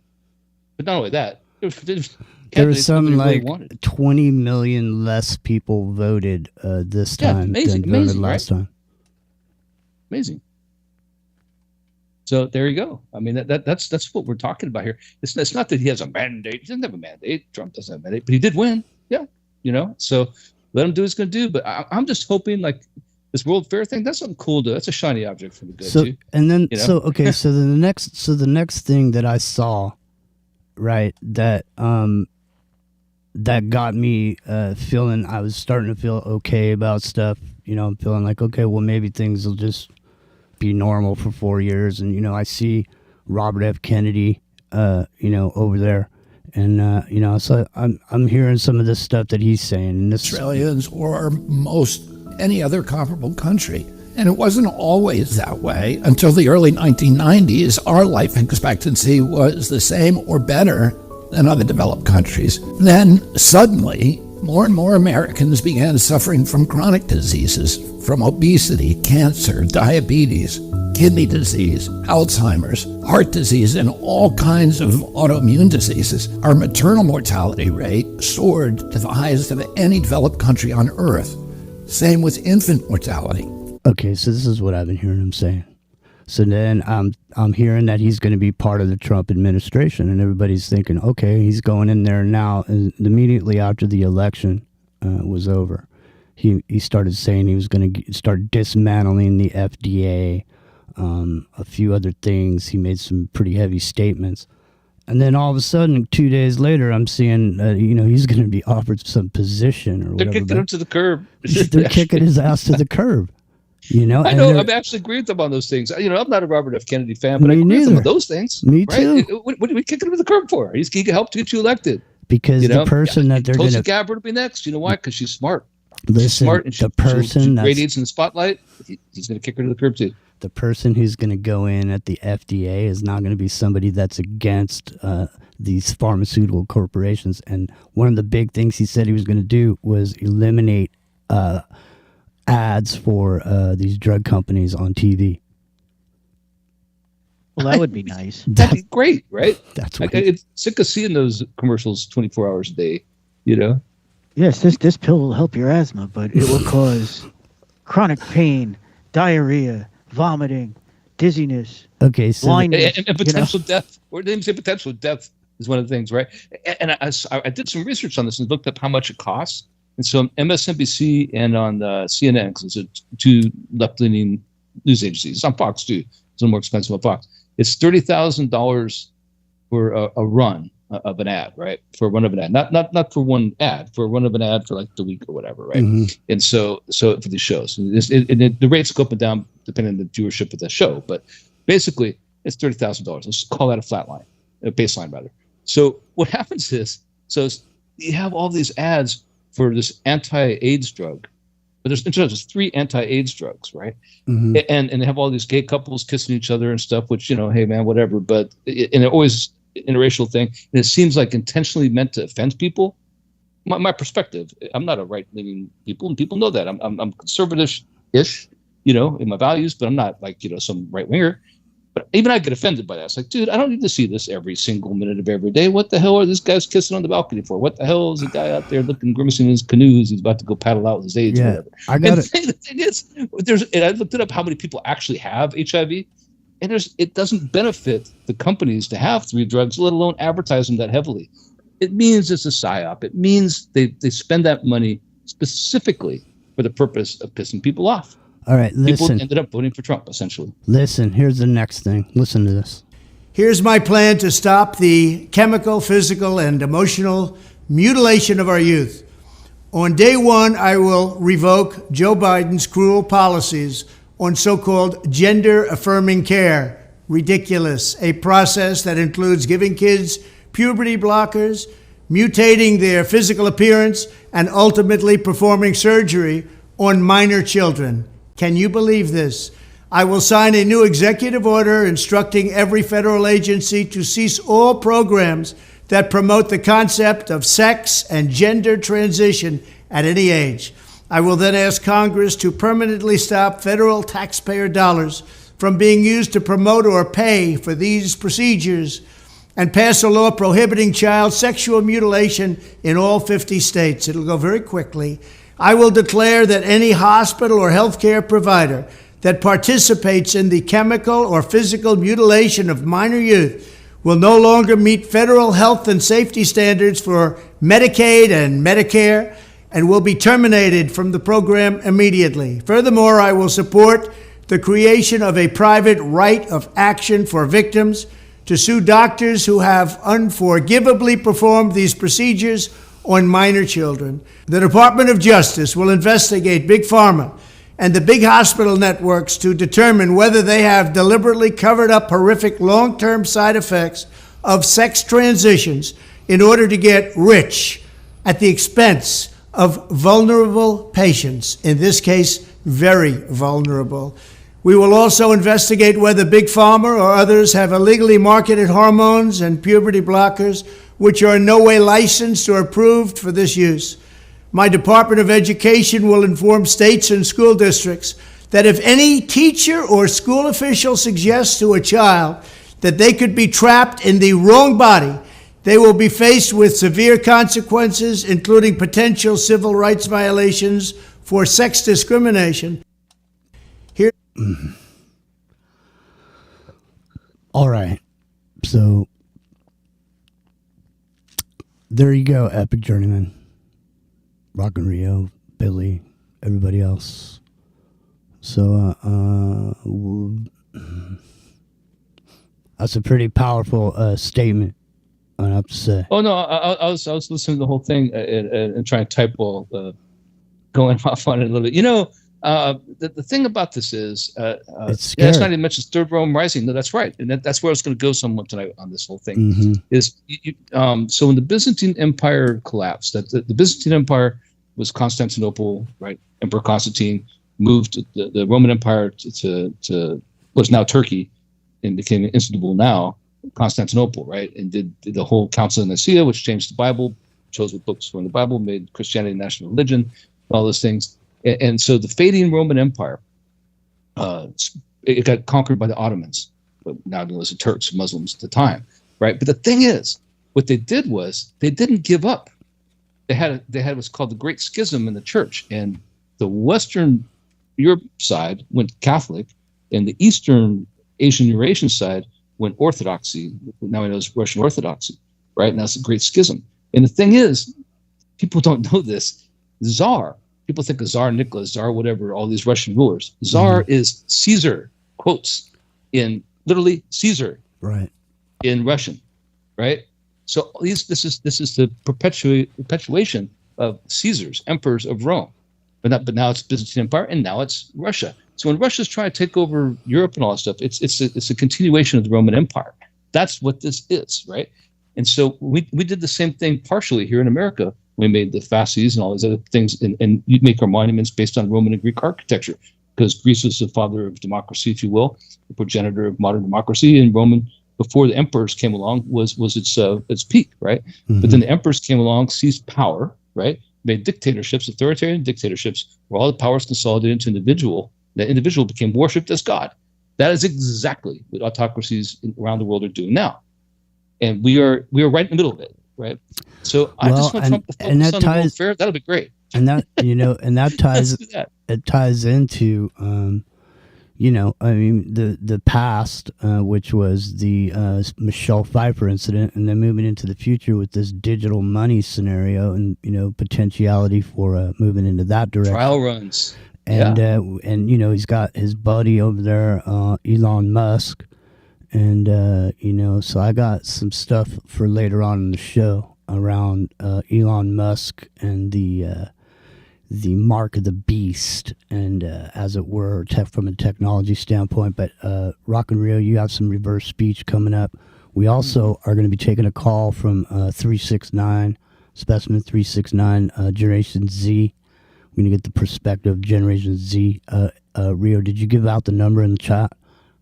But not only that, There was something like 20 million less people voted this time than voted last time. Amazing. So there you go. I mean, that's what we're talking about here. It's not that he has a mandate. He doesn't have a mandate. Trump doesn't have a mandate, but he did win. Yeah, So let him do what he's going to do. But I'm just hoping, like, this World Fair thing, that's something cool. That's a shiny object for the good too. And then, so the next thing that I saw, right, that got me feeling, I was starting to feel okay about stuff. I'm feeling like, okay, well, maybe things will just be normal for 4 years. And, I see Robert F. Kennedy, over there. And, so I'm hearing some of this stuff that he's saying. And Australians or most any other comparable country. And it wasn't always that way. Until the early 1990s, our life expectancy was the same or better than other developed countries. Then, suddenly, more and more Americans began suffering from chronic diseases, from obesity, cancer, diabetes, kidney disease, Alzheimer's, heart disease, and all kinds of autoimmune diseases. Our maternal mortality rate soared to the highest of any developed country on Earth. Same with infant mortality. Okay, so this is what I've been hearing him say. So then I'm hearing that he's going to be part of the Trump administration, and everybody's thinking, okay, he's going in there now. And immediately after the election was over, he started saying he was going to start dismantling the FDA, a few other things. He made some pretty heavy statements. And then all of a sudden, 2 days later, I'm seeing, he's going to be offered some position or whatever. They're kicking him to the curb. They're kicking his ass to the curb. I know. I actually agree with them on those things. I'm not a Robert F. Kennedy fan, but I agree with them on those things. Me right? too. What are we kicking him to the curb for? He can help to get you elected. Because the person that they're going to... Tulsi Gabbard will be next. You know why? Because she's smart. Listen, she's smart and the person that radiates in the spotlight, he's going to kick her to the curb too. The person who's going to go in at the FDA is not going to be somebody that's against these pharmaceutical corporations. And one of the big things he said he was going to do was eliminate ads for these drug companies on TV. Well, that would be nice. That'd be great, right? That's what it's sick of seeing those commercials 24 hours a day, Yes, this pill will help your asthma, but it will cause chronic pain, diarrhea, vomiting, dizziness, blindness, and potential death. Or they didn't say potential death is one of the things, right? And I did some research on this and looked up how much it costs. And so on MSNBC and on CNN, because it's two left-leaning news agencies. It's on Fox too. It's a little more expensive on Fox. It's $30,000 for a run of an ad, right? For a run of an ad, not for one ad, for a run of an ad for like the week or whatever, right? Mm-hmm. And so for these shows, the rates go up and down depending on the viewership of the show, but basically it's $30,000. Let's call that a baseline rather. So what happens is, you have all these ads for this anti-AIDS drug, but there's 3 anti-AIDS drugs, right? Mm-hmm. And they have all these gay couples kissing each other and stuff, which hey man, whatever. But and it always interracial thing, and it seems like intentionally meant to offend people. My perspective, I'm not a right-leaning people, and people know that. I'm conservative-ish, in my values, but I'm not like some right-winger. But even I get offended by that. It's like, dude, I don't need to see this every single minute of every day. What the hell are these guys kissing on the balcony for? What the hell is the guy out there looking grimacing in his canoes? He's about to go paddle out with his AIDS or whatever. The thing is, and I looked it up how many people actually have HIV. And it doesn't benefit the companies to have 3 drugs, let alone advertise them that heavily. It means it's a psyop. It means they spend that money specifically for the purpose of pissing people off. All right, listen. People ended up voting for Trump, essentially. Listen, here's the next thing. Listen to this. Here's my plan to stop the chemical, physical, and emotional mutilation of our youth. On day 1, I will revoke Joe Biden's cruel policies on so-called gender-affirming care. Ridiculous. A process that includes giving kids puberty blockers, mutating their physical appearance, and ultimately performing surgery on minor children. Can you believe this? I will sign a new executive order instructing every federal agency to cease all programs that promote the concept of sex and gender transition at any age. I will then ask Congress to permanently stop federal taxpayer dollars from being used to promote or pay for these procedures. and pass a law prohibiting child sexual mutilation in all 50 states. It'll go very quickly. I will declare that any hospital or healthcare provider that participates in the chemical or physical mutilation of minor youth will no longer meet federal health and safety standards for Medicaid and Medicare and will be terminated from the program immediately. Furthermore, I will support the creation of a private right of action for victims to sue doctors who have unforgivably performed these procedures on minor children. The Department of Justice will investigate Big Pharma and the big hospital networks to determine whether they have deliberately covered up horrific long-term side effects of sex transitions in order to get rich at the expense of vulnerable patients, in this case, very vulnerable. We will also investigate whether Big Pharma or others have illegally marketed hormones and puberty blockers which are in no way licensed or approved for this use. My Department of Education will inform states and school districts that if any teacher or school official suggests to a child that they could be trapped in the wrong body, they will be faced with severe consequences, including potential civil rights violations for sex discrimination. Here. All right. So there you go, Epic Journeyman. Rock and Rio, Billy, everybody else. So that's a pretty powerful statement, I have to say. Oh no, I was listening to the whole thing and trying to type while going off on it a little bit. You know, the thing about this is, it's scary. That's not even mentioned Third Rome Rising. No, that's right, and that's where I was going to go somewhat tonight on this whole thing. Mm-hmm. Is so when the Byzantine Empire collapsed, that the Byzantine Empire was Constantinople, right? Emperor Constantine moved the Roman Empire to what's now Turkey, and became Istanbul now, Constantinople, right? And did the whole Council of Nicaea, which changed the Bible, chose what books were in the Bible, made Christianity a national religion, all those things. And so the fading Roman Empire, it got conquered by the Ottomans, but now known as the Turks, Muslims at the time, right? But the thing is, what they did was they didn't give up. They had what's called the Great Schism in the church, and the Western Europe side went Catholic, and the Eastern Asian Eurasian side went Orthodoxy. Now we know it's Russian Orthodoxy, right? Now it's the Great Schism. And the thing is, people don't know this. Tsar, people think of Tsar Nicholas, Tsar whatever, all these Russian rulers. Tsar is Caesar, quotes, in literally Caesar, right, in Russian, right? So this is the perpetuation of Caesars, emperors of Rome, but now it's Byzantine Empire, and now it's Russia. So when Russia's trying to take over Europe and all that stuff, it's a continuation of the Roman Empire. That's what this is, right? And so we did the same thing partially here in America. We made the fasces and all these other things, and you make our monuments based on Roman and Greek architecture, because Greece was the father of democracy, if you will, the progenitor of modern democracy, and Roman, before the emperors came along, was its peak, right? Mm-hmm. But then the emperors came along, seized power, right? Made dictatorships, authoritarian dictatorships, where all the powers consolidated into individual. That individual became worshipped as God. That is exactly what autocracies around the world are doing now, and we are right in the middle of it, right? So I just want Trump to focus on the World Fair. That'll be great. And that and that ties it ties into the past, which was the Michelle Pfeiffer incident, and then moving into the future with this digital money scenario, and potentiality for moving into that direction. Trial runs. And he's got his buddy over there, Elon Musk, and so I got some stuff for later on in the show around Elon Musk and the mark of the beast, and as it were, from a technology standpoint. But Rock and Rio, you have some reverse speech coming up. We also are going to be taking a call from 369 Specimen 369 Generation Z. We're going to get the perspective of Generation Z. Rio, did you give out the number in the chat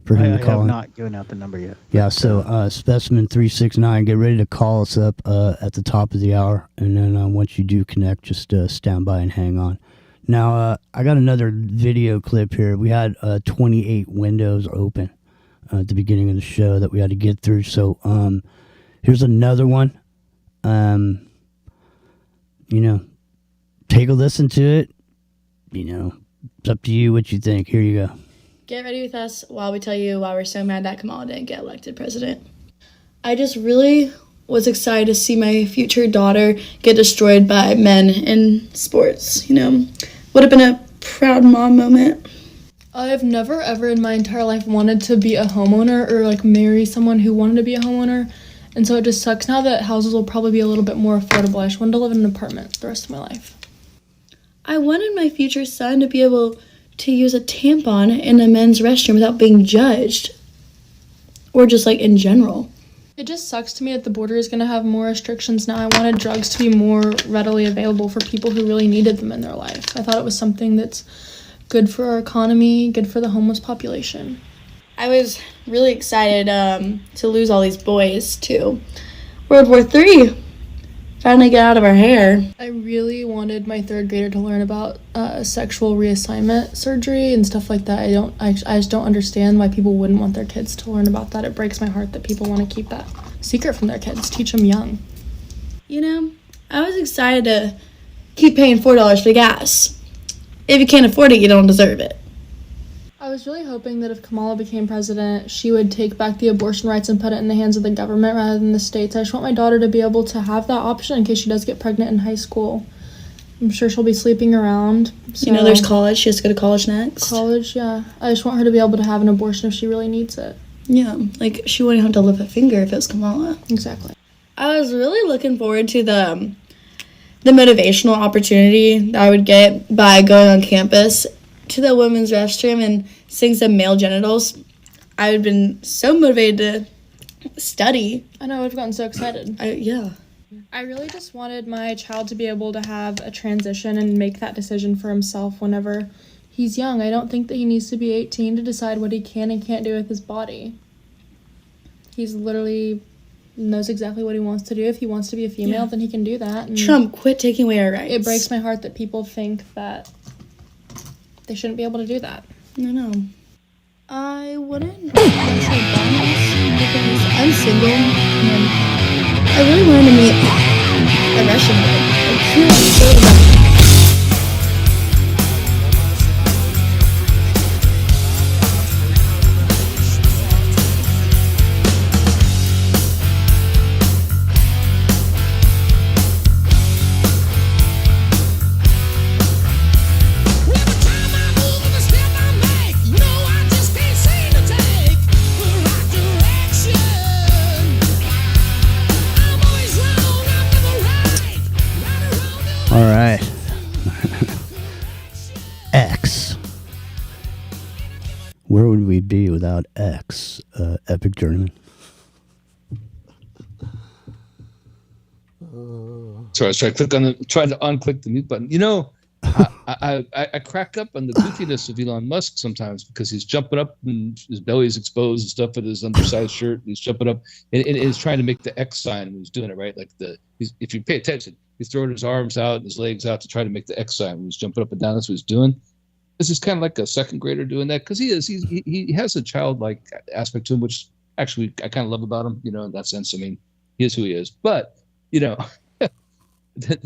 for him to call? I have not given out the number yet. Yeah, so Specimen 369, get ready to call us up at the top of the hour. And then once you do connect, just stand by and hang on. Now, I got another video clip here. We had 28 windows open at the beginning of the show that we had to get through. So Here's another one. Take a listen to it. It's up to you what you think. Here you go. Get ready with us while we tell you why we're so mad that Kamala didn't get elected president. I just really was excited to see my future daughter get destroyed by men in sports. Would have been a proud mom moment. I've never ever in my entire life wanted to be a homeowner or marry someone who wanted to be a homeowner. And so it just sucks now that houses will probably be a little bit more affordable. I just wanted to live in an apartment the rest of my life. I wanted my future son to be able to use a tampon in a men's restroom without being judged. Or just in general. It just sucks to me that the border is going to have more restrictions now. I wanted drugs to be more readily available for people who really needed them in their life. I thought it was something that's good for our economy, good for the homeless population. I was really excited to lose all these boys to World War III. Finally get out of our hair. I really wanted my third grader to learn about sexual reassignment surgery and stuff like that. I just don't understand why people wouldn't want their kids to learn about that. It breaks my heart that people want to keep that secret from their kids. Teach them young. I was excited to keep paying $4 for gas. If you can't afford it, you don't deserve it. I was really hoping that if Kamala became president, she would take back the abortion rights and put it in the hands of the government rather than the states. I just want my daughter to be able to have that option in case she does get pregnant in high school. I'm sure she'll be sleeping around. So. There's college. She has to go to college next. College, yeah. I just want her to be able to have an abortion if she really needs it. Yeah, she wouldn't have to lift a finger if it was Kamala. Exactly. I was really looking forward to the motivational opportunity that I would get by going on campus to the women's restroom and seeing some male genitals. I would have been so motivated to study. I know, I've gotten so excited. Yeah. I really just wanted my child to be able to have a transition and make that decision for himself whenever he's young. I don't think that he needs to be 18 to decide what he can and can't do with his body. He's literally knows exactly what he wants to do. If he wants to be a female, then he can do that. And Trump, quit taking away our rights. It breaks my heart that people think that they shouldn't be able to do that. No. I wouldn't necessarily buy this because I'm single and I really wanted to meet a Russian guy. I can't say that. All right. X. Where would we be without X? Epic Journeyman. So I was trying to unclick the mute button. I crack up on the goofiness of Elon Musk sometimes because he's jumping up and his belly is exposed and stuff with his undersized shirt. He's jumping up and he's trying to make the X sign when he's doing it, right? If you pay attention, he's throwing his arms out and his legs out to try to make the X sign when he's jumping up and down. That's what he's doing. This is kind of like a second grader doing that because he has a childlike aspect to him, which actually I kind of love about him, in that sense. I mean, he is who he is. But,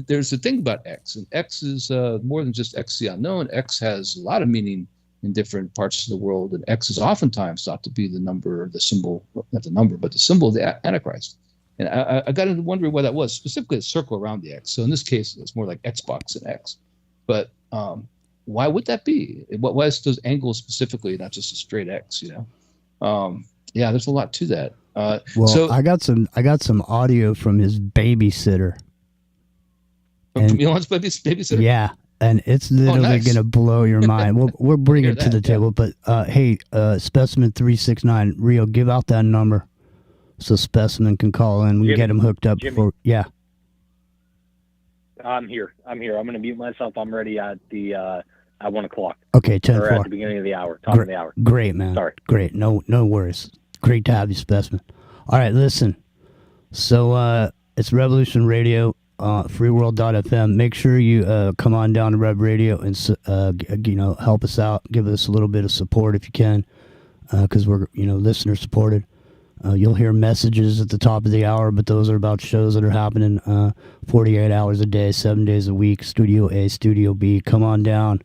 there's a thing about X, and X is more than just X the unknown. X has a lot of meaning in different parts of the world, and X is oftentimes thought to be the number, the symbol, not the number, but the symbol of the Antichrist. And I got into wondering why that was, specifically a circle around the X. So in this case, it's more like Xbox and X. But why would that be? Why is those angles specifically, not just a straight X? Yeah, there's a lot to that. So I got some audio from his babysitter. From Elon's babysitter? Yeah, and it's literally going to blow your mind. We'll bring it to the table. But hey, Specimen 369, Rio, give out that number so Specimen can call in. We can get him hooked up. Yeah. I'm here. I'm going to mute myself. I'm ready at 1 o'clock. Okay, 10 or at the beginning of the hour. Top of the hour. Great, man. Sorry. Great. No worries. Great to have you, Specimen. All right, listen. So it's Revolution Radio. freeworld.fm. Make sure you come on down to Rev Radio and help us out. Give us a little bit of support if you can, because we're listener supported. You'll hear messages at the top of the hour, but those are about shows that are happening 48 hours a day, 7 days a week. Studio A, Studio B. Come on down.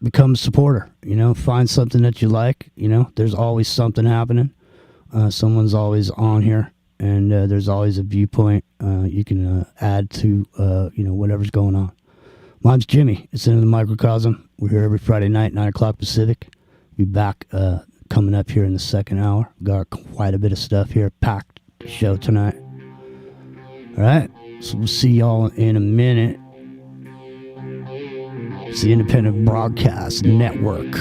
Become a supporter. Find something that you like. There's always something happening. Someone's always on here, and there's always a viewpoint you can add to whatever's going on. Mine's Jimmy. It's Into the Microcosm. We're here every Friday night, 9 o'clock Pacific. We'll be back coming up here in the second hour. Got quite a bit of stuff here. Packed show tonight. All right. So we'll see y'all in a minute. It's the Independent Broadcast Network.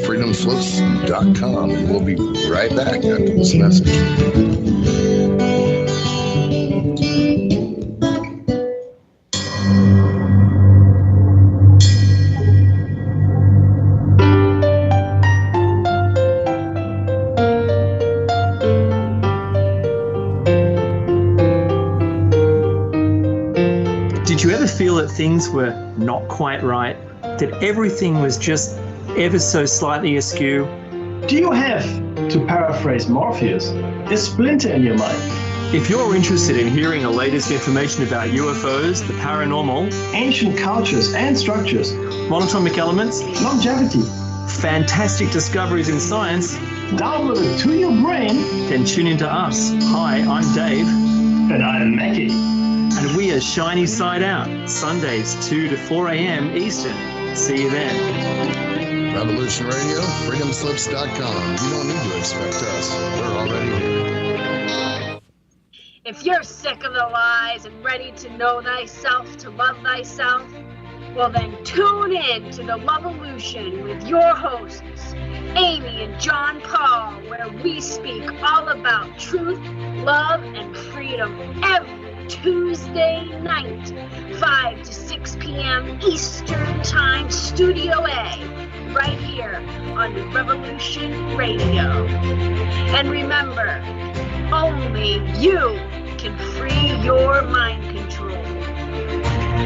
freedomslips.com, and we'll be right back after this message. Did you ever feel that things were not quite right? That everything was just ever so slightly askew? Do you have, to paraphrase Morpheus, a splinter in your mind? If you're interested in hearing the latest information about UFOs, the paranormal, ancient cultures and structures, monatomic elements, longevity, fantastic discoveries in science, download it to your brain, then tune into us. Hi, I'm Dave. And I'm Mackie. And we are Shiny Side Out, Sundays 2 to 4 a.m. Eastern. See you then. Revolution Radio, freedomslips.com. You don't need to expect us. We're already here. If you're sick of the lies and ready to know thyself, to love thyself, well then tune in to the Loveolution with your hosts, Amy and John Paul, where we speak all about truth, love, and freedom every Tuesday night, 5 to 6 p.m. Eastern Time, Studio A, right here on Revolution Radio. And remember, only you can free your mind control.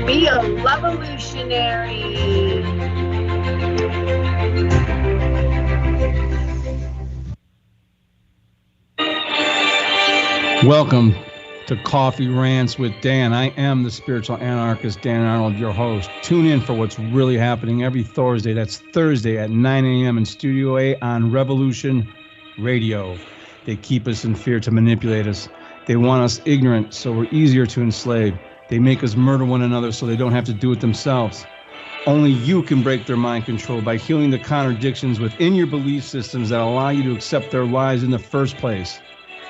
Be a Loveolutionary. Welcome to Coffee Rants with Dan. I am the spiritual anarchist, Dan Arnold, your host. Tune in for what's really happening every Thursday. That's Thursday at 9 a.m. in Studio A on Revolution Radio. They keep us in fear to manipulate us. They want us ignorant so we're easier to enslave. They make us murder one another so they don't have to do it themselves. Only you can break their mind control by healing the contradictions within your belief systems that allow you to accept their lies in the first place.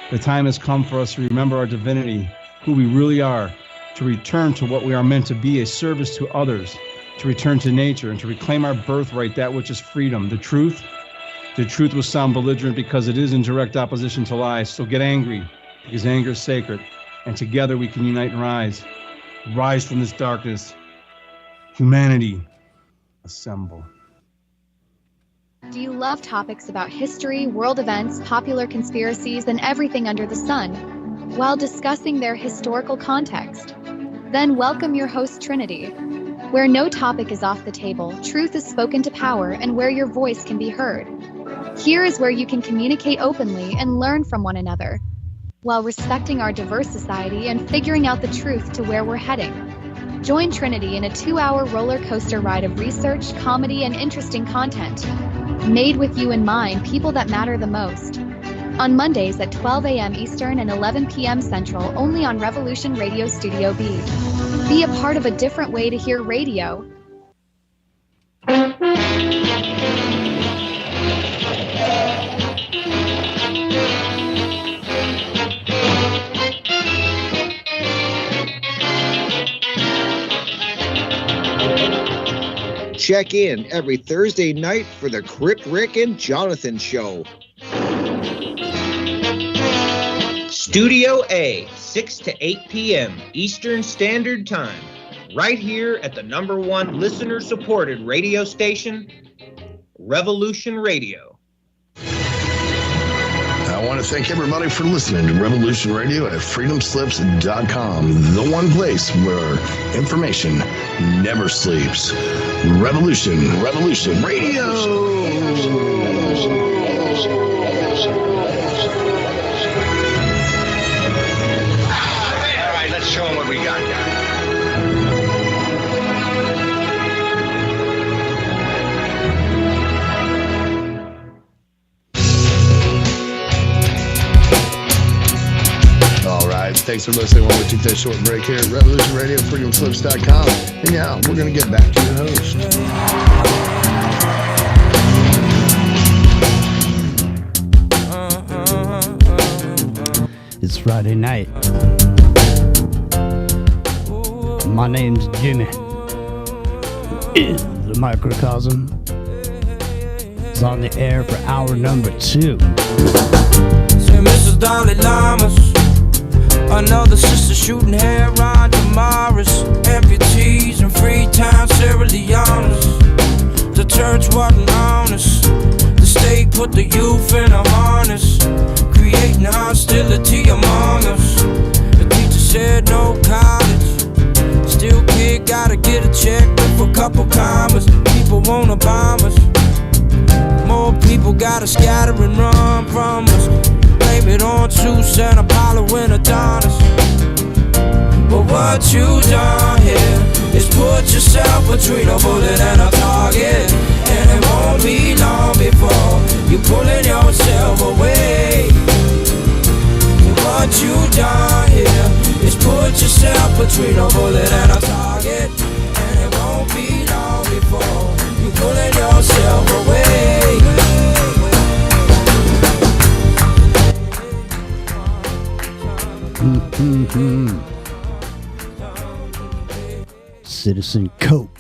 The time has come for us to remember our divinity, who we really are, to return to what we are meant to be, a service to others, to return to nature and to reclaim our birthright, that which is freedom. The truth will sound belligerent because it is in direct opposition to lies. So get angry, because anger is sacred, and together we can unite and rise. Rise from this darkness. Humanity, assemble. Do you love topics about history, world events, popular conspiracies, and everything under the sun, while discussing their historical context? Then welcome your host, Trinity, where no topic is off the table, truth is spoken to power, and where your voice can be heard. Here is where you can communicate openly and learn from one another, while respecting our diverse society and figuring out the truth to where we're heading. Join Trinity in a 2-hour roller coaster ride of research, comedy, and interesting content, made with you in mind, people that matter the most. On Mondays at 12 a.m. Eastern and 11 p.m. Central, only on Revolution Radio Studio B. Be a part of a different way to hear radio. Check in every Thursday night for the Crypt Rick and Jonathan Show. Studio A, 6 to 8 p.m. Eastern Standard Time, right here at the #1 listener-supported radio station, Revolution Radio. I want to thank everybody for listening to Revolution Radio at freedomslips.com, the one place where information never sleeps. Revolution Radio. All right, let's show them what we got, guys. Thanks for listening while we take that short break here at Revolution Radio, freedomslips.com. And yeah, we're going to get back to the host. It's Friday night. My name's Jimmy. The microcosm is on the air for hour number 2. Say, Mrs. Dalai Lamas. Another sister shooting heroin tomorrows. Amputees and free time Sierra Leone's. The church wasn't honest. The state put the youth in a harness, creating hostility among us. The teacher said no college. Still kid gotta get a check with a couple commas. People wanna bomb us. More people gotta scatter and run from us. Blame it on Zeus and Apollo and Adonis. But what you done here is put yourself between a bullet and a target. And it won't be long before you're pulling yourself away. But what you done here is put yourself between a bullet and a target. And it won't be long before you're pulling yourself away. Citizen Cope.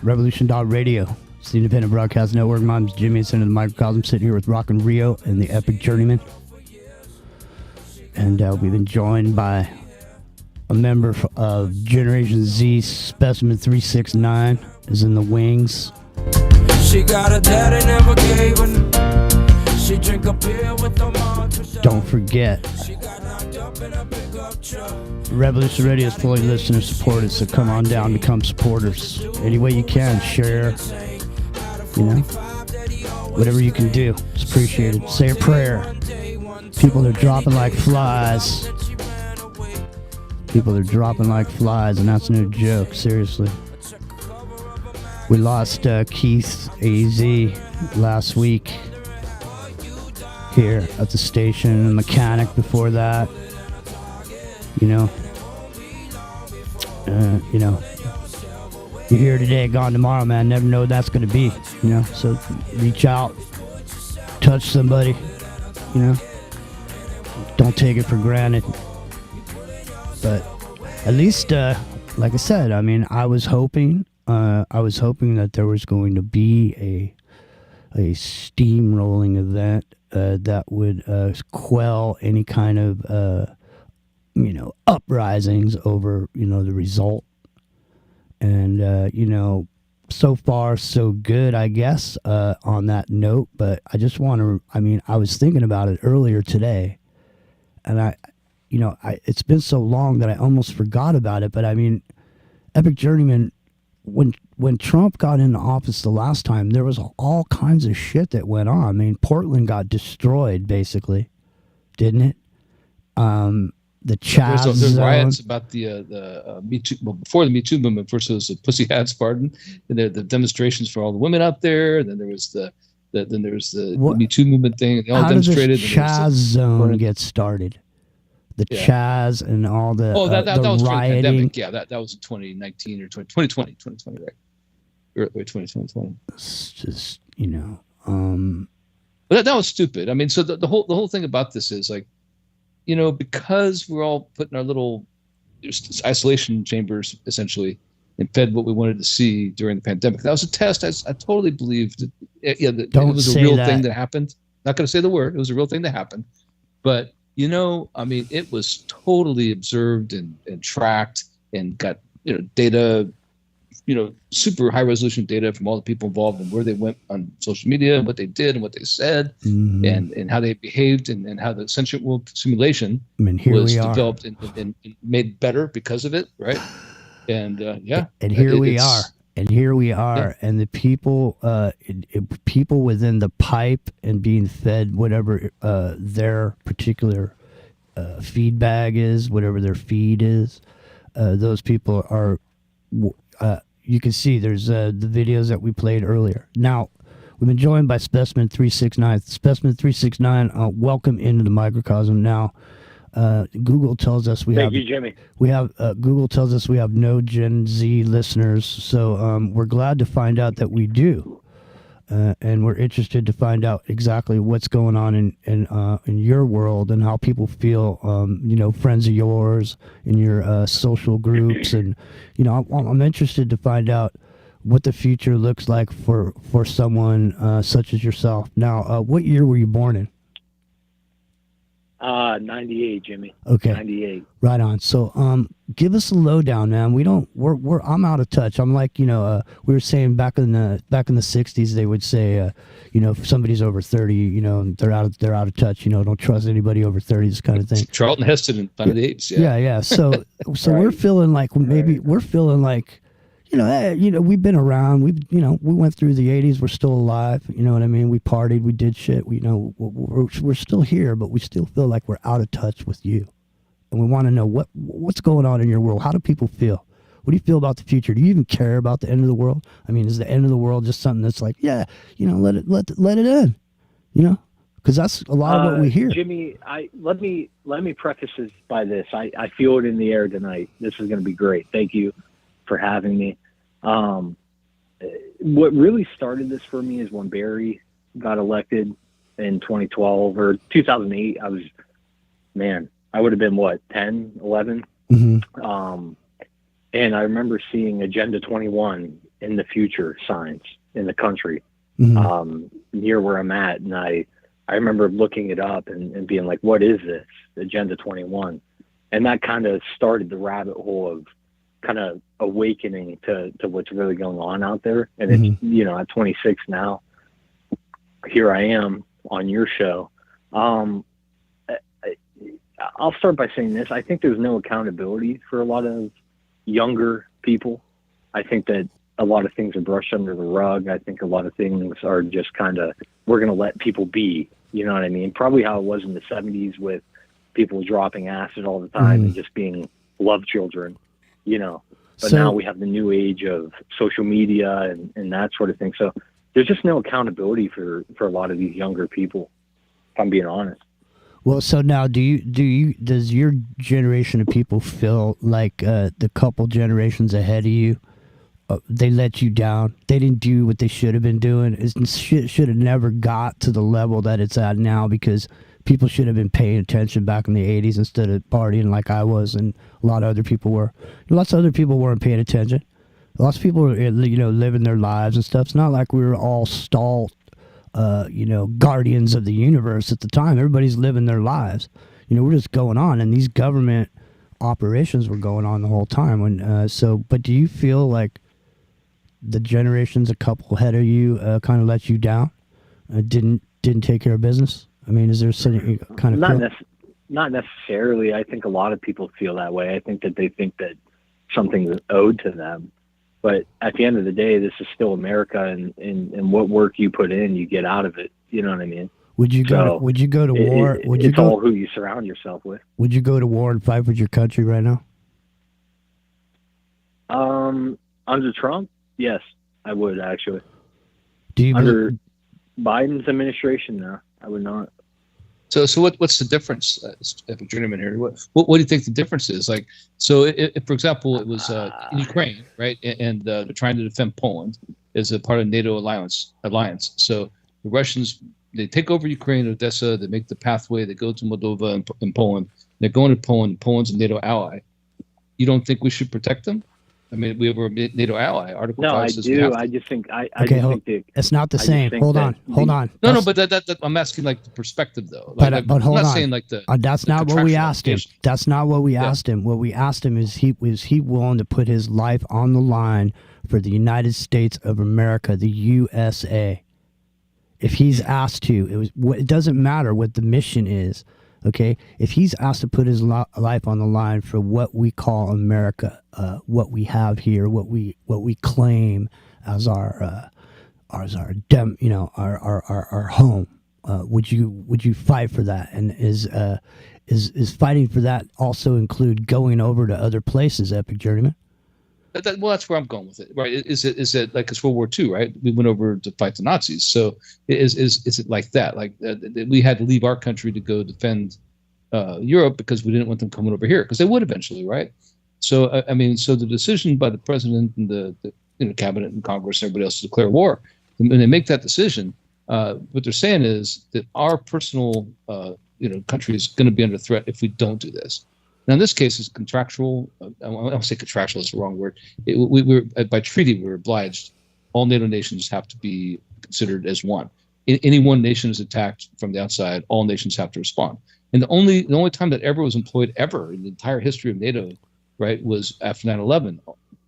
Revolution.radio. It's the independent broadcast network. My name's Jimmy. It's into the microcosm. Sitting here with Rockin' Rio and the Epic Journeyman. And we've been joined by a member of Generation Z, Specimen 369, is in the wings. She got a daddy never gave her. She drink a beer with the mom. Don't forget, Revolution Radio is fully listener supported, so come on down, become supporters. Any way you can, share, whatever you can do, it's appreciated. Say a prayer. People are dropping like flies. People are dropping like flies, and that's no joke, seriously. We lost Keith AZ last week. here at the station, a mechanic before that. You know, you're here today, gone tomorrow, man. Never know what that's going to be, you know. So reach out, touch somebody, you know. Don't take it for granted. But at least, like I said, I mean, I was hoping that there was going to be a steamrolling event that would quell any kind of uprisings over, the result. And, so far so good, I guess, on that note. But I just want to, I was thinking about it earlier today, and it's been so long that I almost forgot about it. But Epic Journeyman, when Trump got into office the last time, there was all kinds of shit that went on. Portland got destroyed, basically, didn't it? The Chaz There's zone. riots about the Me Too. Well, before the Me Too movement, first there was the Pussy Hats pardon, and the demonstrations for all the women out there. And then there was the Me Too movement thing. And they all demonstrated. How did the Chaz zone get started? The Chaz and all the that was rioting. pandemic. Yeah, that was 2019 or 2020, right? Early 2020. It's just But that was stupid. So the whole thing about this is like, because we're all put in our little isolation chambers, essentially, and fed what we wanted to see during the pandemic. That was a test. I totally believed it was a real thing that happened. Not going to say the word. It was a real thing that happened. But, it was totally observed and tracked and got, data, super high resolution data from all the people involved and where they went on social media and what they did and what they said and how they behaved and how the sentient world simulation was developed and made better because of it, right? And and here we are, and the people people within the pipe and being fed whatever their particular feedback is, whatever their feed is, those people are you can see there's the videos that we played earlier. Now, we've been joined by Specimen 369. Specimen 369, welcome into the microcosm. Now, Google tells us Thank you, Jimmy. Google tells us we have no Gen Z listeners, so we're glad to find out that we do. And we're interested to find out exactly what's going on in your world and how people feel, friends of yours in your social groups. And, I'm interested to find out what the future looks like for someone such as yourself. Now, what year were you born in? 98, Jimmy. Okay. 98. Right on. So, give us a lowdown, man. I'm out of touch. I'm like, we were saying back in the 60s, they would say, if somebody's over 30, they're out of touch, don't trust anybody over 30, this kind of thing. Charlton Heston and Planet Apes. Yeah. So right. We're feeling like we've been around. We went through the 80s. We're still alive. You know what I mean? We partied. We did shit. We're still here, but we still feel like we're out of touch with you. And we want to know what's going on in your world. How do people feel? What do you feel about the future? Do you even care about the end of the world? Is the end of the world just something that's like, let it in, because that's a lot of what we hear. Jimmy, let me preface this by this. I feel it in the air tonight. This is going to be great. Thank you for having me. What really started this for me is when Barry got elected in 2012 or 2008. I would have been 10, 11. Mm-hmm. And I remember seeing Agenda 21 in the future signs in the country, near where I'm at. And I remember looking it up and being like, what is this Agenda 21? And that kind of started the rabbit hole of kind of awakening to what's really going on out there. And it's, at 26 now, here I am on your show. I'll start by saying this. I think there's no accountability for a lot of younger people. I think that a lot of things are brushed under the rug. I think a lot of things are just kind of, we're going to let people be, you know what I mean? Probably how it was in the 70s with people dropping acid all the time and just being love children, But now we have the new age of social media and that sort of thing. So there's just no accountability for a lot of these younger people. if I'm being honest. Well, so now does your generation of people feel like the couple generations ahead of you, they let you down? They didn't do what they should have been doing. Shit should have never got to the level that it's at now, because people should have been paying attention back in the 80s instead of partying like I was, and a lot of other people were. Lots of other people weren't paying attention. Lots of people were, living their lives and stuff. It's not like we were all stalled, guardians of the universe at the time. Everybody's living their lives. We're just going on, and these government operations were going on the whole time. But do you feel like the generations a couple ahead of you kind of let you down? Didn't take care of business? I mean, is there something kind of not necessarily. I think a lot of people feel that way. I think that they think that something is owed to them. But at the end of the day, this is still America, and what work you put in, you get out of it. You know what I mean? Would you go to war? It's all who you surround yourself with. Would you go to war and fight for your country right now? Under Trump, yes, I would actually. Under Biden's administration, no, I would not. So what's the difference, Epic Journeyman here? What do you think the difference is? Like, so if for example, it was in Ukraine, right, and they're trying to defend Poland as a part of NATO alliance. So the Russians, they take over Ukraine, Odessa, they make the pathway, they go to Moldova and Poland. They're going to Poland. Poland's a NATO ally. You don't think we should protect them? I mean, we were a NATO ally. Article 5 says we have to. I just think it's not the same. Hold on. No, but that I'm asking like the perspective though. But hold on. I'm not saying like the. That's not what we asked him. That's not what we asked him. What we asked him is he willing to put his life on the line for the United States of America, the USA. If he's asked to, it doesn't matter what the mission is. Okay, if he's asked to put his life on the line for what we call America, what we have here, what we claim as our home, would you fight for that? And is fighting for that also include going over to other places, Epic Journeyman? Well, that's where I'm going with it, right? Is it like it's World War II, right? We went over to fight the Nazis, so is it like that? Like we had to leave our country to go defend Europe because we didn't want them coming over here, because they would eventually, right? So I mean, so the decision by the president and the cabinet and Congress and everybody else to declare war, and they make that decision. What they're saying is that our personal country is going to be under threat if we don't do this. Now, in this case, it's contractual. I don't say contractual is the wrong word. We by treaty, we're obliged. All NATO nations have to be considered as one. Any one nation is attacked from the outside, all nations have to respond. And the only time that ever was employed ever in the entire history of NATO, right, was after 9/11.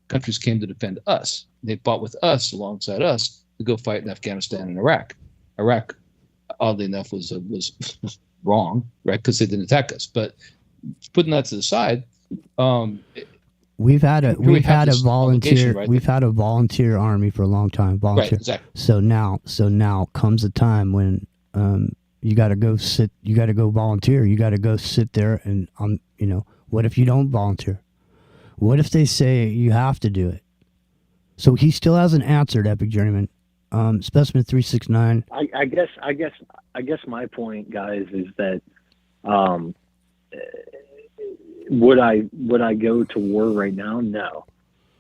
Countries came to defend us. They fought with us alongside us to go fight in Afghanistan and Iraq. Iraq, oddly enough, was wrong, right, because they didn't attack us, but putting that to the side, we've had a volunteer right, we've had a volunteer army for a long time. Volunteer. Right, exactly. So now comes a time when you got to go volunteer. You got to go sit there and what if you don't volunteer? What if they say you have to do it? So he still hasn't answered, Epic Journeyman. Specimen 369. I guess my point, guys, is that would I go to war right now? No.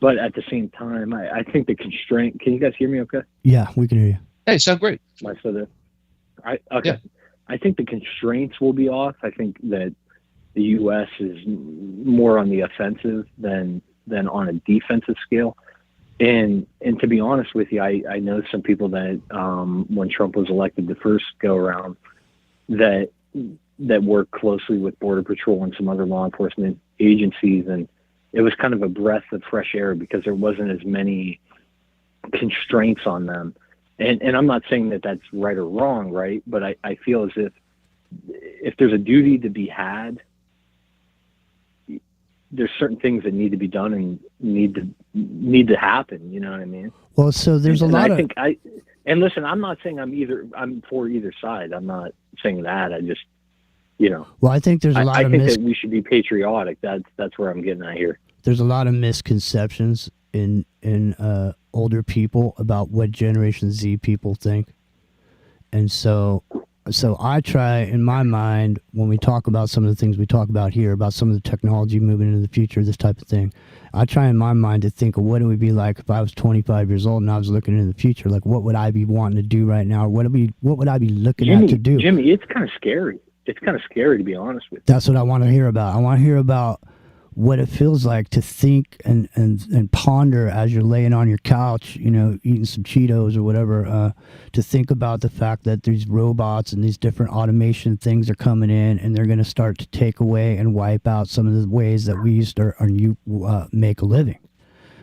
But at the same time, I think the constraint. Can you guys hear me okay? Yeah, we can hear you. Hey, sound great. Am I still there? Okay. Yeah. I think the constraints will be off. I think that the U.S. is more on the offensive than on a defensive scale. And to be honest with you, I know some people that when Trump was elected the first go around that work closely with Border Patrol and some other law enforcement agencies, and it was kind of a breath of fresh air because there wasn't as many constraints on them. And I'm not saying that that's right or wrong, right? But I feel as if there's a duty to be had, there's certain things that need to be done and need to happen. You know what I mean? Well, so there's a lot of. And listen, I'm not saying I'm for either side. I'm not saying that. I just, Well, I think there's a lot of. I think that we should be patriotic. That's where I'm getting at here. There's a lot of misconceptions in older people about what Generation Z people think, and so so I try in my mind when we talk about some of the things we talk about here, about some of the technology moving into the future, this type of thing. I try in my mind to think of what it would be like if I was 25 years old and I was looking into the future. Like, what would I be wanting to do right now? What would I be looking at to do? Jimmy, it's kind of scary. It's kind of scary, to be honest with you. That's what I want to hear about. I want to hear about what it feels like to think and ponder as you're laying on your couch, eating some Cheetos or whatever, to think about the fact that these robots and these different automation things are coming in, and they're going to start to take away and wipe out some of the ways that we used to make a living.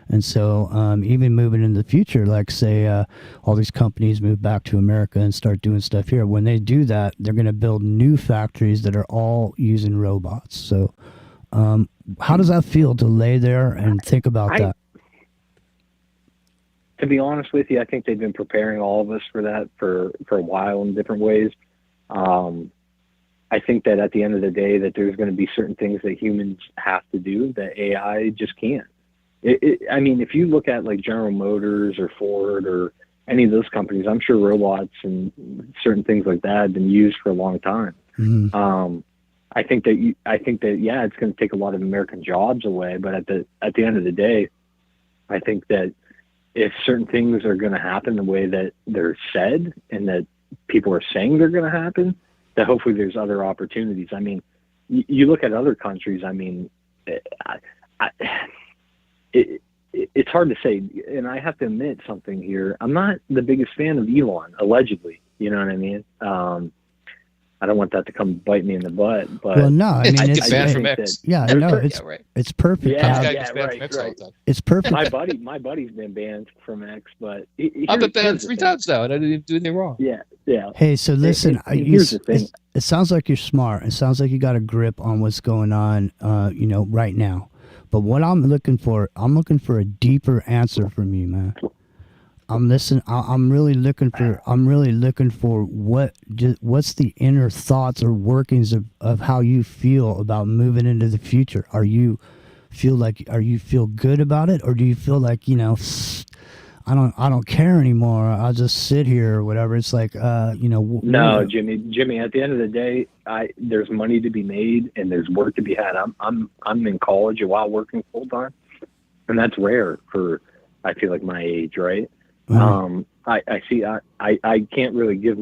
And so even moving into the future, like say all these companies move back to America and start doing stuff here. When they do that, they're going to build new factories that are all using robots. So how does that feel to lay there and think about that? To be honest with you, I think they've been preparing all of us for that for a while in different ways. I think that at the end of the day that there's going to be certain things that humans have to do that AI just can't. I mean, if you look at like General Motors or Ford or any of those companies, I'm sure robots and certain things like that have been used for a long time. Mm-hmm. I think that yeah, it's going to take a lot of American jobs away, but at the end of the day, I think that if certain things are going to happen the way that they're said and that people are saying they're going to happen, that hopefully there's other opportunities. I mean, you look at other countries. I mean, it's hard to say, and I have to admit something here. I'm not the biggest fan of Elon, allegedly. You know what I mean? I don't want that to come bite me in the butt. But well, no, I mean, it's banned from X. It's perfect. Right. It's perfect. My buddy's been banned from X, but I've been banned 3 times now, and I didn't do anything wrong. Yeah. Hey, so listen, here's the thing. It sounds like you're smart. It sounds like you got a grip on what's going on, right now. But what I'm looking for a deeper answer from you, man. I'm really looking for what's the inner thoughts or workings of how you feel about moving into the future. Are you feel good about it, or do you feel like, I don't care anymore, I'll just sit here or whatever? It's like no, Jimmy, at the end of the day, there's money to be made and there's work to be had. I'm in college while working full time, and that's rare for, I feel like, my age, right? I see. I can't really give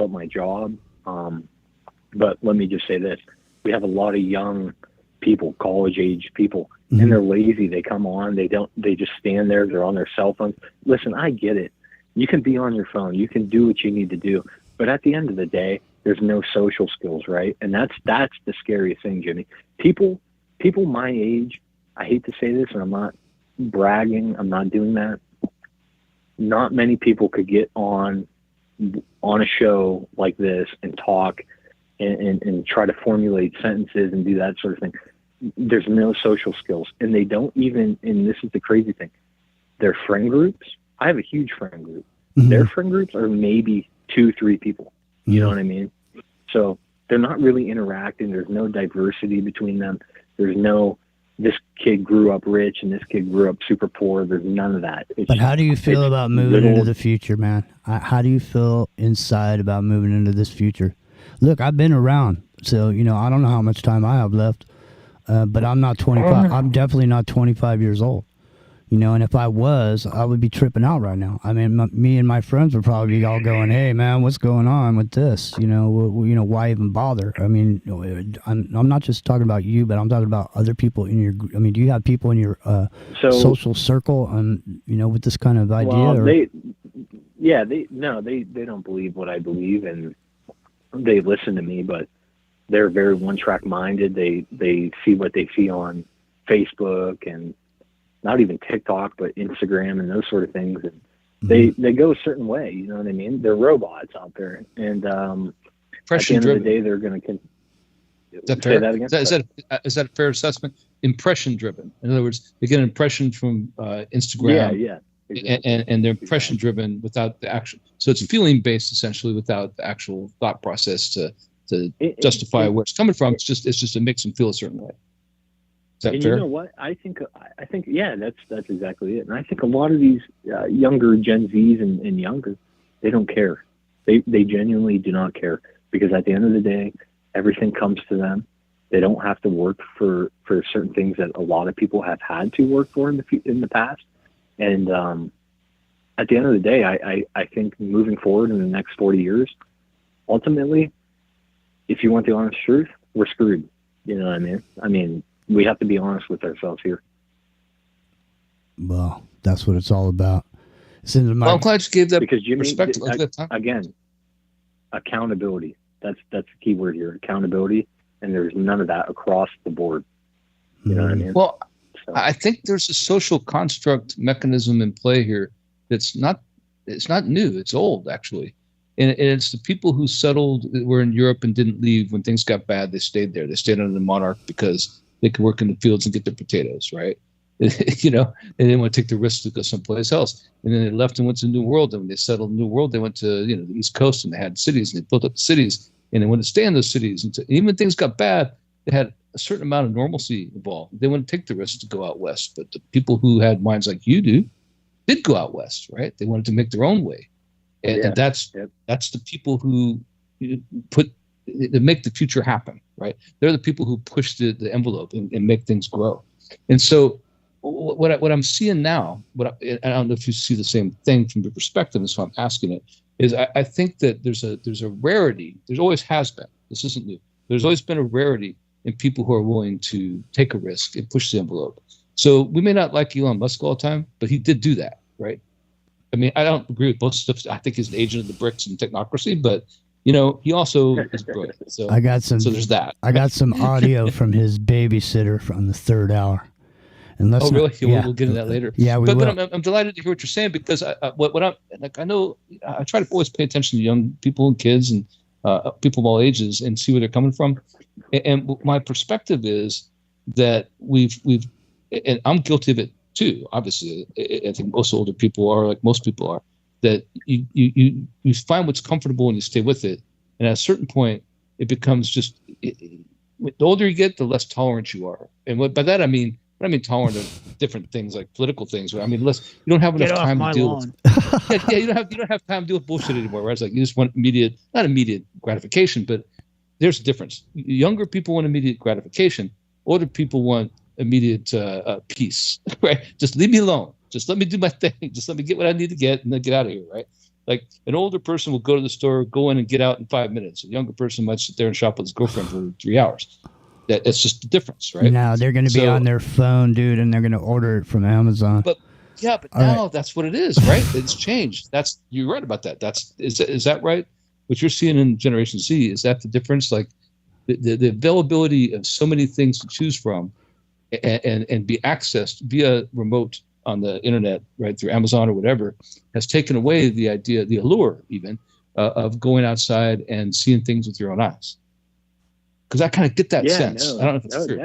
up my job. But let me just say this: we have a lot of young people, college age people, and they're lazy. They come on. They just stand there. They're on their cell phones. Listen, I get it. You can be on your phone. You can do what you need to do. But at the end of the day, there's no social skills, right? And that's the scariest thing, Jimmy. People my age. I hate to say this, and I'm not bragging. I'm not doing that. Not many people could get on a show like this and talk and try to formulate sentences and do that sort of thing. There's no social skills, and they don't even, and this is the crazy thing, their friend groups, I have a huge friend group. Mm-hmm. Their friend groups are maybe 2-3 people. You know what I mean? So they're not really interacting. There's no diversity between them. There's no, this kid grew up rich and this kid grew up super poor. There's none of that. But how do you feel about moving into the future, man? How do you feel inside about moving into this future? Look, I've been around, so, I don't know how much time I have left, but I'm not 25. I'm definitely not 25 years old, and if I was, I would be tripping out right now. I mean, me and my friends would probably be all going, hey, man, what's going on with this? Why even bother? I mean, I'm not just talking about you, but I'm talking about other people in your, I mean, do you have people in your social circle with this kind of idea? Well, they don't believe what I believe, and they listen to me, but they're very one-track minded. They see what they see on Facebook and not even TikTok, but Instagram and those sort of things. And they go a certain way, you know what I mean? They're robots out there. And at the end of the day, they're going to Is that fair? That again? Is that a fair assessment? Impression driven. In other words, they get an impression from Instagram. Yeah. Exactly. And they're impression driven without the action. So it's feeling based essentially without the actual thought process to justify where it's coming from. It's just to make them feel a certain way. Is that fair? You know what? I think yeah, that's exactly it. And I think a lot of these younger Gen Zs and younger, they don't care. They genuinely do not care. because at the end of the day, everything comes to them. They don't have to work for certain things that a lot of people have had to work for in the past. And at the end of the day, I think moving forward in the next 40 years, ultimately, if you want the honest truth, we're screwed. You know what I mean? I mean, we have to be honest with ourselves here. Well, that's what it's all about. Well, I'm glad you gave that because Jimmy, perspective. Again, accountability. That's the key word here, accountability. And there's none of that across the board. You know what I mean? Well, I think there's a social construct mechanism in play here it's not new. It's old, actually. And it's the people who settled, were in Europe and didn't leave when things got bad. They stayed there. They stayed under the monarch because they could work in the fields and get their potatoes, right? You know, they didn't want to take the risk to go someplace else. And then they left and went to the New World. And when they settled in the New World, they went to, you know, the East Coast, and they had cities, and they built up the cities, and they wanted to stay in those cities. And even when things got bad, they had a certain amount of normalcy involved. They wouldn't take the risk to go out west. But the people who had minds like you do did go out west, right? They wanted to make their own way. And that's the people who make the future happen, right? They're the people who push the envelope and make things grow. And so what I'm seeing now, I don't know if you see the same thing from your perspective, and so I'm asking it, is I think that there's a rarity. There's always has been. This isn't new. There's always been a rarity in people who are willing to take a risk and push the envelope. So we may not like Elon Musk all the time, but he did do that, right? I mean, I don't agree with both stuff. I think he's an agent of the bricks and technocracy, but you know, he also is brilliant. So So there's that. I got some audio from his babysitter from the third hour. And let's really? We'll get into that later. Yeah, we will. But I'm delighted to hear what you're saying, because what I'm like, I know I try to always pay attention to young people and kids and people of all ages and see where they're coming from. And my perspective is that we've and I'm guilty of it too. Obviously, I think most older people are, like most people are, that you find what's comfortable and you stay with it. And at a certain point, it becomes just the older you get, the less tolerant you are. And by that I mean tolerant of different things, like political things. I mean, you don't have enough time to deal with. You don't have time to deal with bullshit anymore. Right? It's like you just want not immediate gratification, but there's a difference. Younger people want immediate gratification. Older people want immediate peace. Right? Just leave me alone. Just let me do my thing. Just let me get what I need to get and then get out of here. Right? Like an older person will go to the store, go in and get out in 5 minutes. A younger person might sit there and shop with his girlfriend for 3 hours. That's just the difference, right? No, they're going to be on their phone, dude, and they're going to order it from Amazon. But now that's what it is, right? It's changed. You're right about that. Is that right? What you're seeing in Generation Z, is that the difference? Like the availability of so many things to choose from and be accessed via remote on the internet, right, through Amazon or whatever, has taken away the idea, the allure even, of going outside and seeing things with your own eyes. Because I kind of get that sense. I don't know if it's true.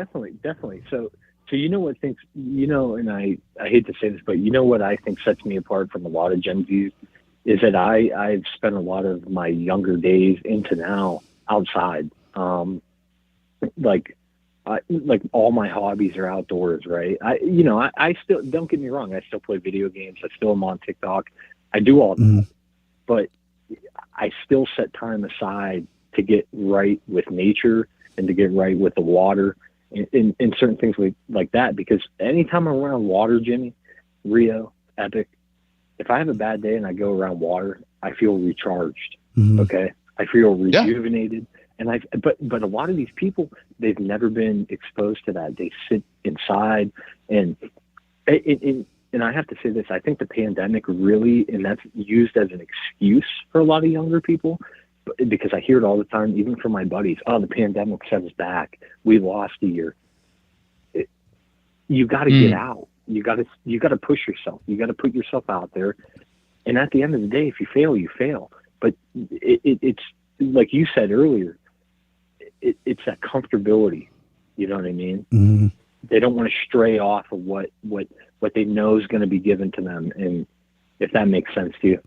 Definitely. So you know what things, you know, and I hate to say this, but you know what I think sets me apart from a lot of Gen Zs is that I've spent a lot of my younger days into now outside. Like all my hobbies are outdoors, right? I still, don't get me wrong, I still play video games. I still am on TikTok. I do all that, but I still set time aside to get right with nature and to get right with the water and certain things like that. Because anytime I'm around water, Jimmy, Rio, Epic, if I have a bad day and I go around water, I feel recharged. Okay. I feel rejuvenated. And but a lot of these people, they've never been exposed to that. They sit inside and I have to say this, I think the pandemic really, and that's used as an excuse for a lot of younger people, because I hear it all the time, even from my buddies. Oh, the pandemic set us back. We lost a year. You got to get out. You got to push yourself. You got to put yourself out there. And at the end of the day, if you fail, you fail. But it's like you said earlier. It's that comfortability. You know what I mean? Mm-hmm. They don't want to stray off of what they know is going to be given to them. And if that makes sense to you.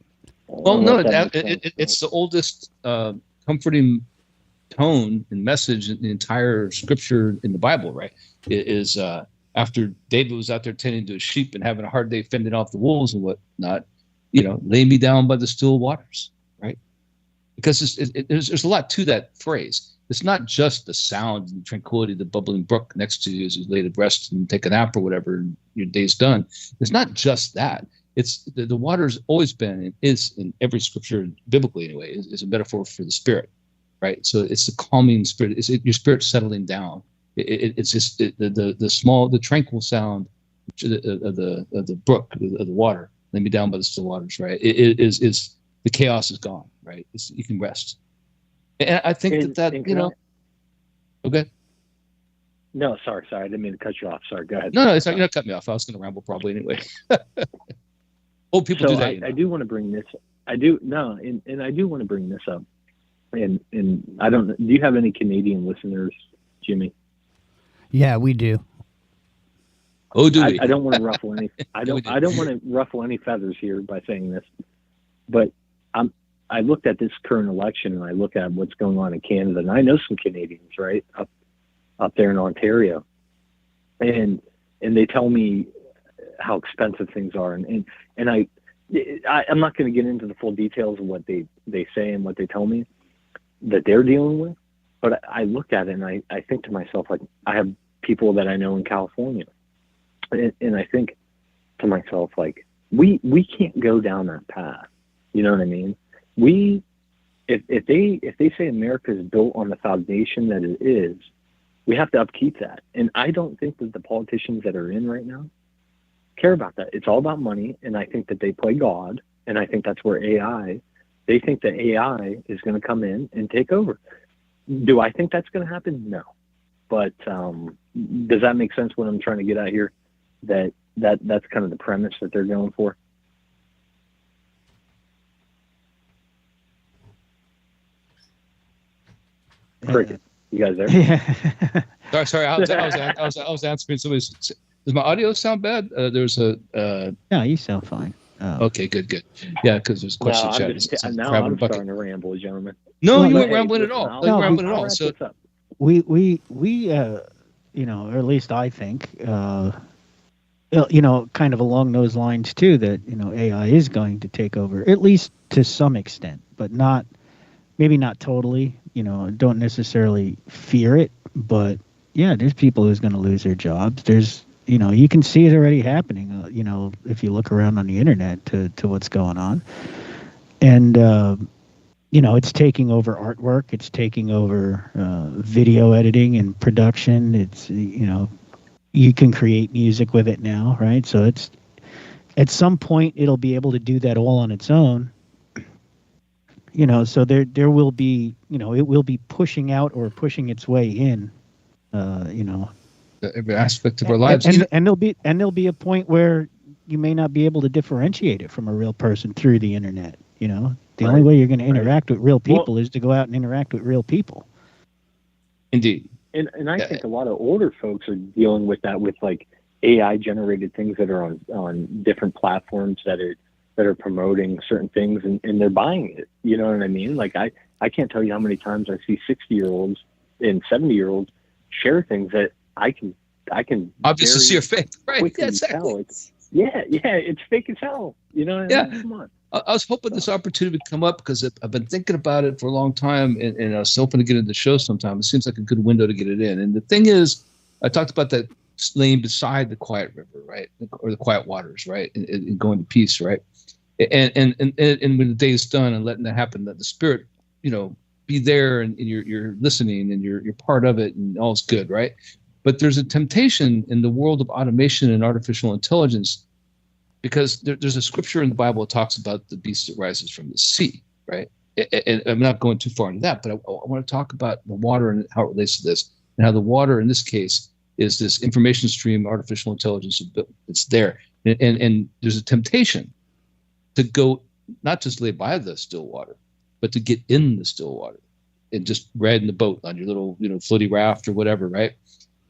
Well, no, it's the oldest comforting tone and message in the entire scripture in the Bible, right? It is after David was out there tending to his sheep and having a hard day fending off the wolves and whatnot, lay me down by the still waters, right? because there's a lot to that phrase. It's not just the sound and tranquility of the bubbling brook next to you as you lay to rest and take a nap or whatever, and your day's done. It's not just that. It's the water's always been and is in every scripture, biblically anyway, is a metaphor for the spirit, right? So it's the calming spirit. It's your spirit settling down. It's just the tranquil sound of the brook, of the water, lay me down by the still waters, right? It is the chaos is gone, right? You can rest. And I think that okay. No, sorry. I didn't mean to cut you off. Sorry, go ahead. No, it's not. You're not cutting me off. I was going to ramble probably anyway. Old people do that. I do want to bring this. I do want to bring this up. And I don't. Do you have any Canadian listeners, Jimmy? Yeah, we do. Oh, do we? I don't want to ruffle any. I don't want to ruffle any feathers here by saying this, but I looked at this current election and I look at what's going on in Canada, and I know some Canadians, right, up there in Ontario, and they tell me how expensive things are, and I'm not going to get into the full details of what they say and what they tell me that they're dealing with, but I look at it and I think to myself, like, I have people that I know in California, and I think to myself, like, we can't go down that path. You know what I mean? If they say America is built on the foundation that it is, we have to upkeep that. And I don't think that the politicians that are in right now care about that. It's all about money, and I think that they play God, and I think that's where they think that AI is going to come in and take over. Do I think that's going to happen? No. But does that make sense what I'm trying to get at here? That's kind of the premise that they're going for. Cricket. You guys there? Yeah. Sorry. I was answering somebody's. Does my audio sound bad? There's a. No, you sound fine. Okay, good. Yeah, because there's questions. Now I'm starting to ramble, gentlemen. No, you weren't rambling at all. You weren't rambling at all. So we or at least I think, kind of along those lines too, that AI is going to take over, at least to some extent, but maybe not totally. Don't necessarily fear it, but yeah, there's people who's going to lose their jobs. There's, you can see it already happening, if you look around on the internet to what's going on. And, it's taking over artwork. It's taking over video editing and production. It's, you can create music with it now, right? So it's, at some point, it'll be able to do that all on its own. So there will be, it will be pushing out or pushing its way in, every aspect of our lives. And there'll be a point where you may not be able to differentiate it from a real person through the internet. The only way you're going to interact with real people is to go out and interact with real people. Indeed. And I think a lot of older folks are dealing with that, with like AI generated things that are on different platforms that are promoting certain things, and they're buying it. You know what I mean? Like I can't tell you how many times I see 60-year-olds and 70-year-olds share things that I can obviously see are fake, right? Yeah, exactly. It's fake as hell. You know what I mean? Come on. I was hoping this opportunity would come up because I've been thinking about it for a long time, and I was hoping to get into the show sometime. It seems like a good window to get it in. And the thing is, I talked about that laying beside the quiet river, right, or the quiet waters, right, and going to peace, right. And when the day is done and letting that happen, that the spirit, be there and you're listening and you're part of it and all's good, right? But there's a temptation in the world of automation and artificial intelligence, because there's a scripture in the Bible that talks about the beast that rises from the sea, right? And I'm not going too far into that, but I want to talk about the water and how it relates to this, and how the water in this case is this information stream, artificial intelligence. It's there, and there's a temptation to go, not just lay by the still water, but to get in the still water and just ride in the boat on your little, floaty raft or whatever, right?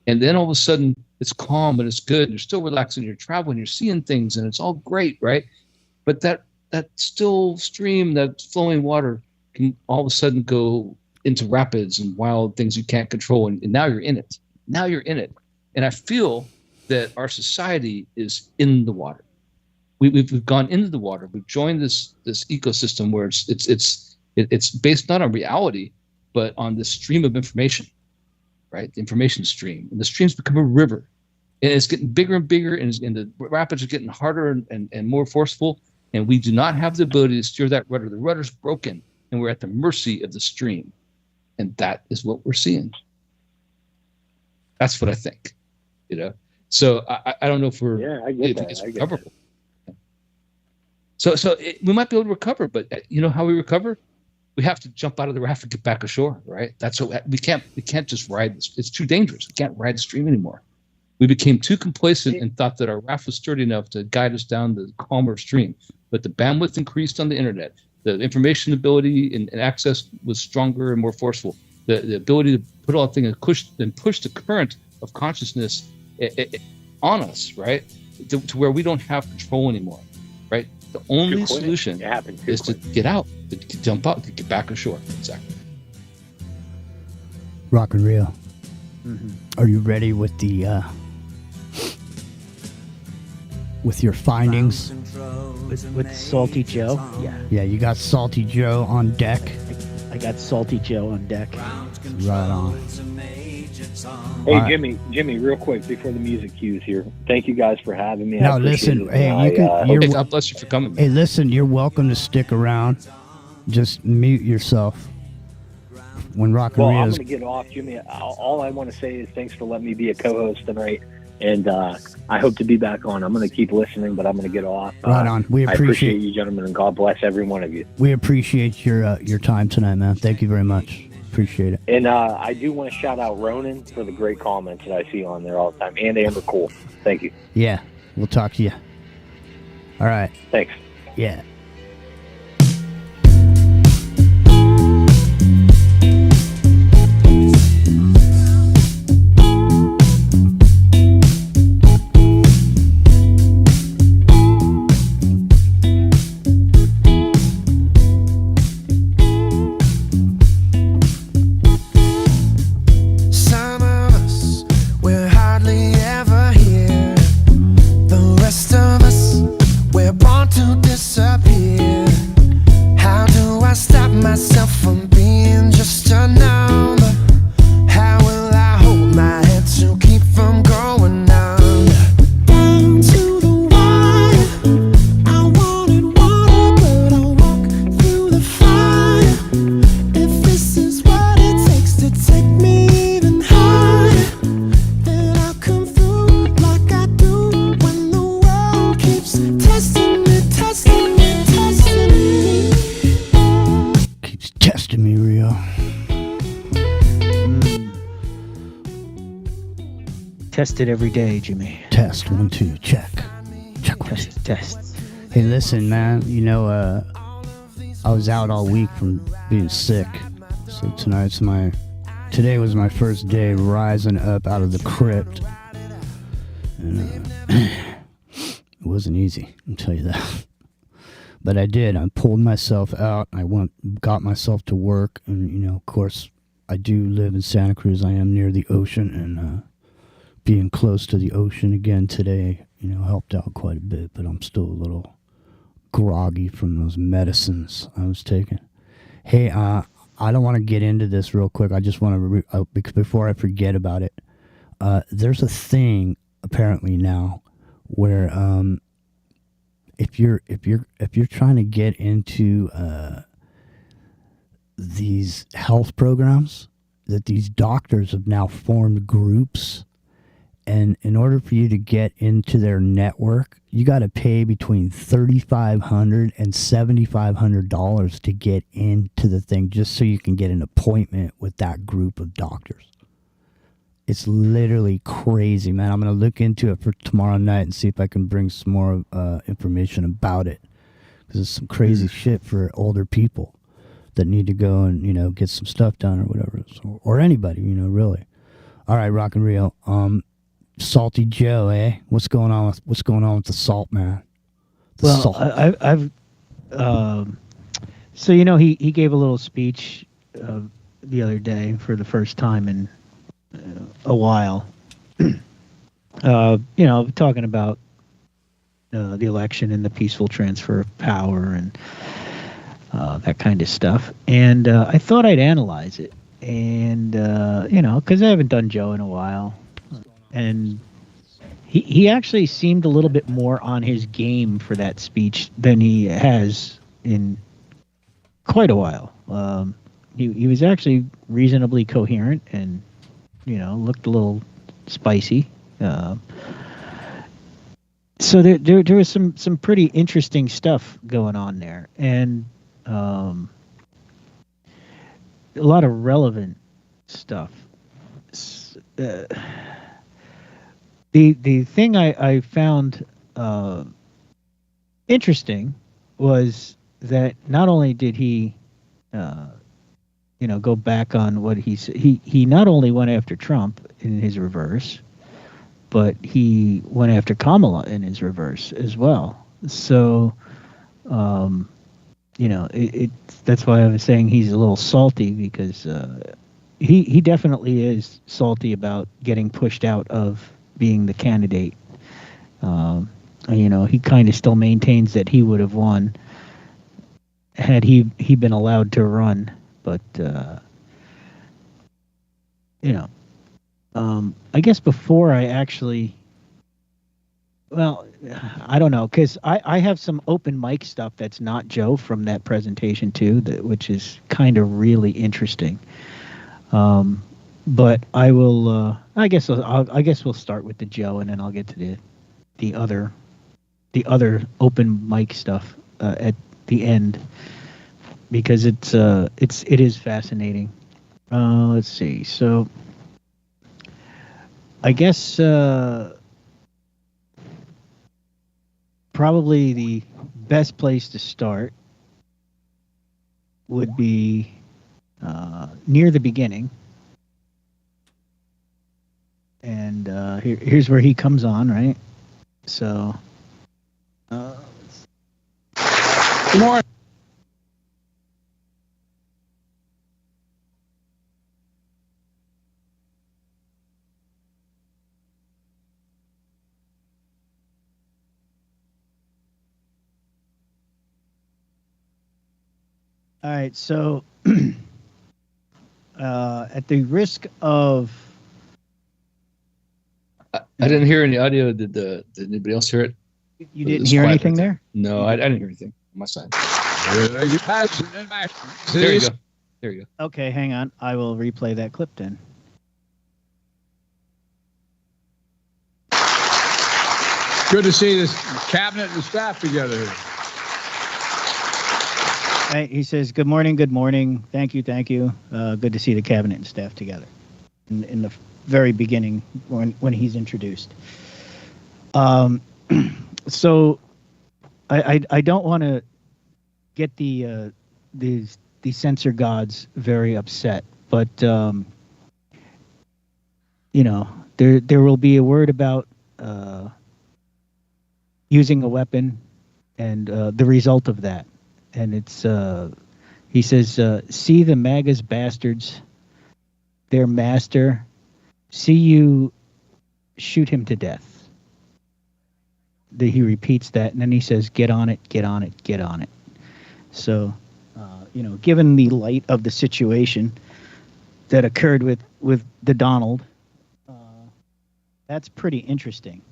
And then all of a sudden it's calm and it's good. You're still relaxing. You're traveling. You're seeing things, and it's all great, right? But that still stream, that flowing water, can all of a sudden go into rapids and wild things you can't control, and now you're in it. Now you're in it, and I feel that our society is in the water. We've gone into the water. We've joined this ecosystem where it's It's based not on reality, but on the stream of information, right? The information stream. And the stream's become a river. And it's getting bigger and bigger, and the rapids are getting harder and more forceful. And we do not have the ability to steer that rudder. The rudder's broken, and we're at the mercy of the stream. And that is what we're seeing. That's what I think, So I don't know if we're it's recoverable. So we might be able to recover, but you know how we recover? We have to jump out of the raft and get back ashore, right? That's what we can't just ride this. It's too dangerous. We can't ride the stream anymore. We became too complacent and thought that our raft was sturdy enough to guide us down the calmer stream. But the bandwidth increased on the internet. The information ability and access was stronger and more forceful. The ability to put all things and push the current of consciousness on us, right? To where we don't have control anymore, right? The only solution is to get out, to jump out, to get back ashore. Exactly. Rock and Rio. Mm-hmm. Are you ready with the with your findings? With Salty Joe? Yeah. Yeah, you got Salty Joe on deck. I got Salty Joe on deck. Right on. Hey, Jimmy, real quick before the music cues here. Thank you guys for having me. Now listen, God bless you for coming. Hey, listen, you're welcome to stick around. Just mute yourself when Rock and Rio's. I'm going to get off, Jimmy. All I want to say is thanks for letting me be a co-host tonight, and I hope to be back on. I'm going to keep listening, but I'm going to get off. Right on. I appreciate you, gentlemen, and God bless every one of you. We appreciate your time tonight, man. Thank you very much. Appreciate it. And I do want to shout out Ronan for the great comments that I see on there all the time, and Amber Cole. Thank you. Yeah, we'll talk to you. All right. Thanks. Yeah. Test it every day, Jimmy. Test 1 2 check. Check 1 2. Test. Hey, listen, man. I was out all week from being sick, so today was my first day rising up out of the crypt, and it wasn't easy. I'll tell you that. But I did. I pulled myself out. I got myself to work, and of course, I do live in Santa Cruz. I am near the ocean, and being close to the ocean again today, helped out quite a bit, but I'm still a little groggy from those medicines I was taking. Hey, I don't want to get into this real quick. I just want to, because before I forget about it, there's a thing apparently now where if you're trying to get into these health programs, that these doctors have now formed groups. And in order for you to get into their network, you got to pay between $3,500 and $7,500 to get into the thing, just so you can get an appointment with that group of doctors. It's literally crazy, man. I'm going to look into it for tomorrow night and see if I can bring some more information about it, because it's some crazy shit for older people that need to go and get some stuff done or whatever, or anybody, really. All right, Rock and Rio. Salty Joe, eh? What's going on with the salt, man? Salt. I've so he gave a little speech the other day for the first time in a while. Talking about the election and the peaceful transfer of power, and that kind of stuff. And I thought I'd analyze it, and because I haven't done Joe in a while, and he actually seemed a little bit more on his game for that speech than he has in quite a while. He was actually reasonably coherent and, looked a little spicy. So there was some pretty interesting stuff going on there, and a lot of relevant stuff. The thing I found interesting was that not only did he go back on what he not only went after Trump in his reverse, but he went after Kamala in his reverse as well. So, that's why I was saying he's a little salty, because he definitely is salty about getting pushed out of being the candidate. He kind of still maintains that he would have won had he been allowed to run, but I guess before I actually, I don't know, because I have some open mic stuff that's not Joe from that presentation too, which is kind of really interesting. But I will. I guess we'll start with the Joe, and then I'll get to the other open mic stuff at the end, because it is fascinating. Let's see. So I guess probably the best place to start would be near the beginning. And here's where he comes on, right? So, good morning. All right, so at the risk of... I didn't hear any audio. Did anybody else hear it? You didn't hear anything there? No, I didn't hear anything on my side. There you go. There you go. Okay, hang on. I will replay that clip then. Good to see this cabinet and staff together here. He says, good morning. Thank you. Good to see the cabinet and staff together in the very beginning when he's introduced. So I don't want to get the censor gods very upset, but there will be a word about using a weapon and the result of that. And it's he says, see the MAGA's bastards, their master, see you shoot him to death. He repeats that, and then he says, get on it. So, given the light of the situation that occurred with the Donald, that's pretty interesting.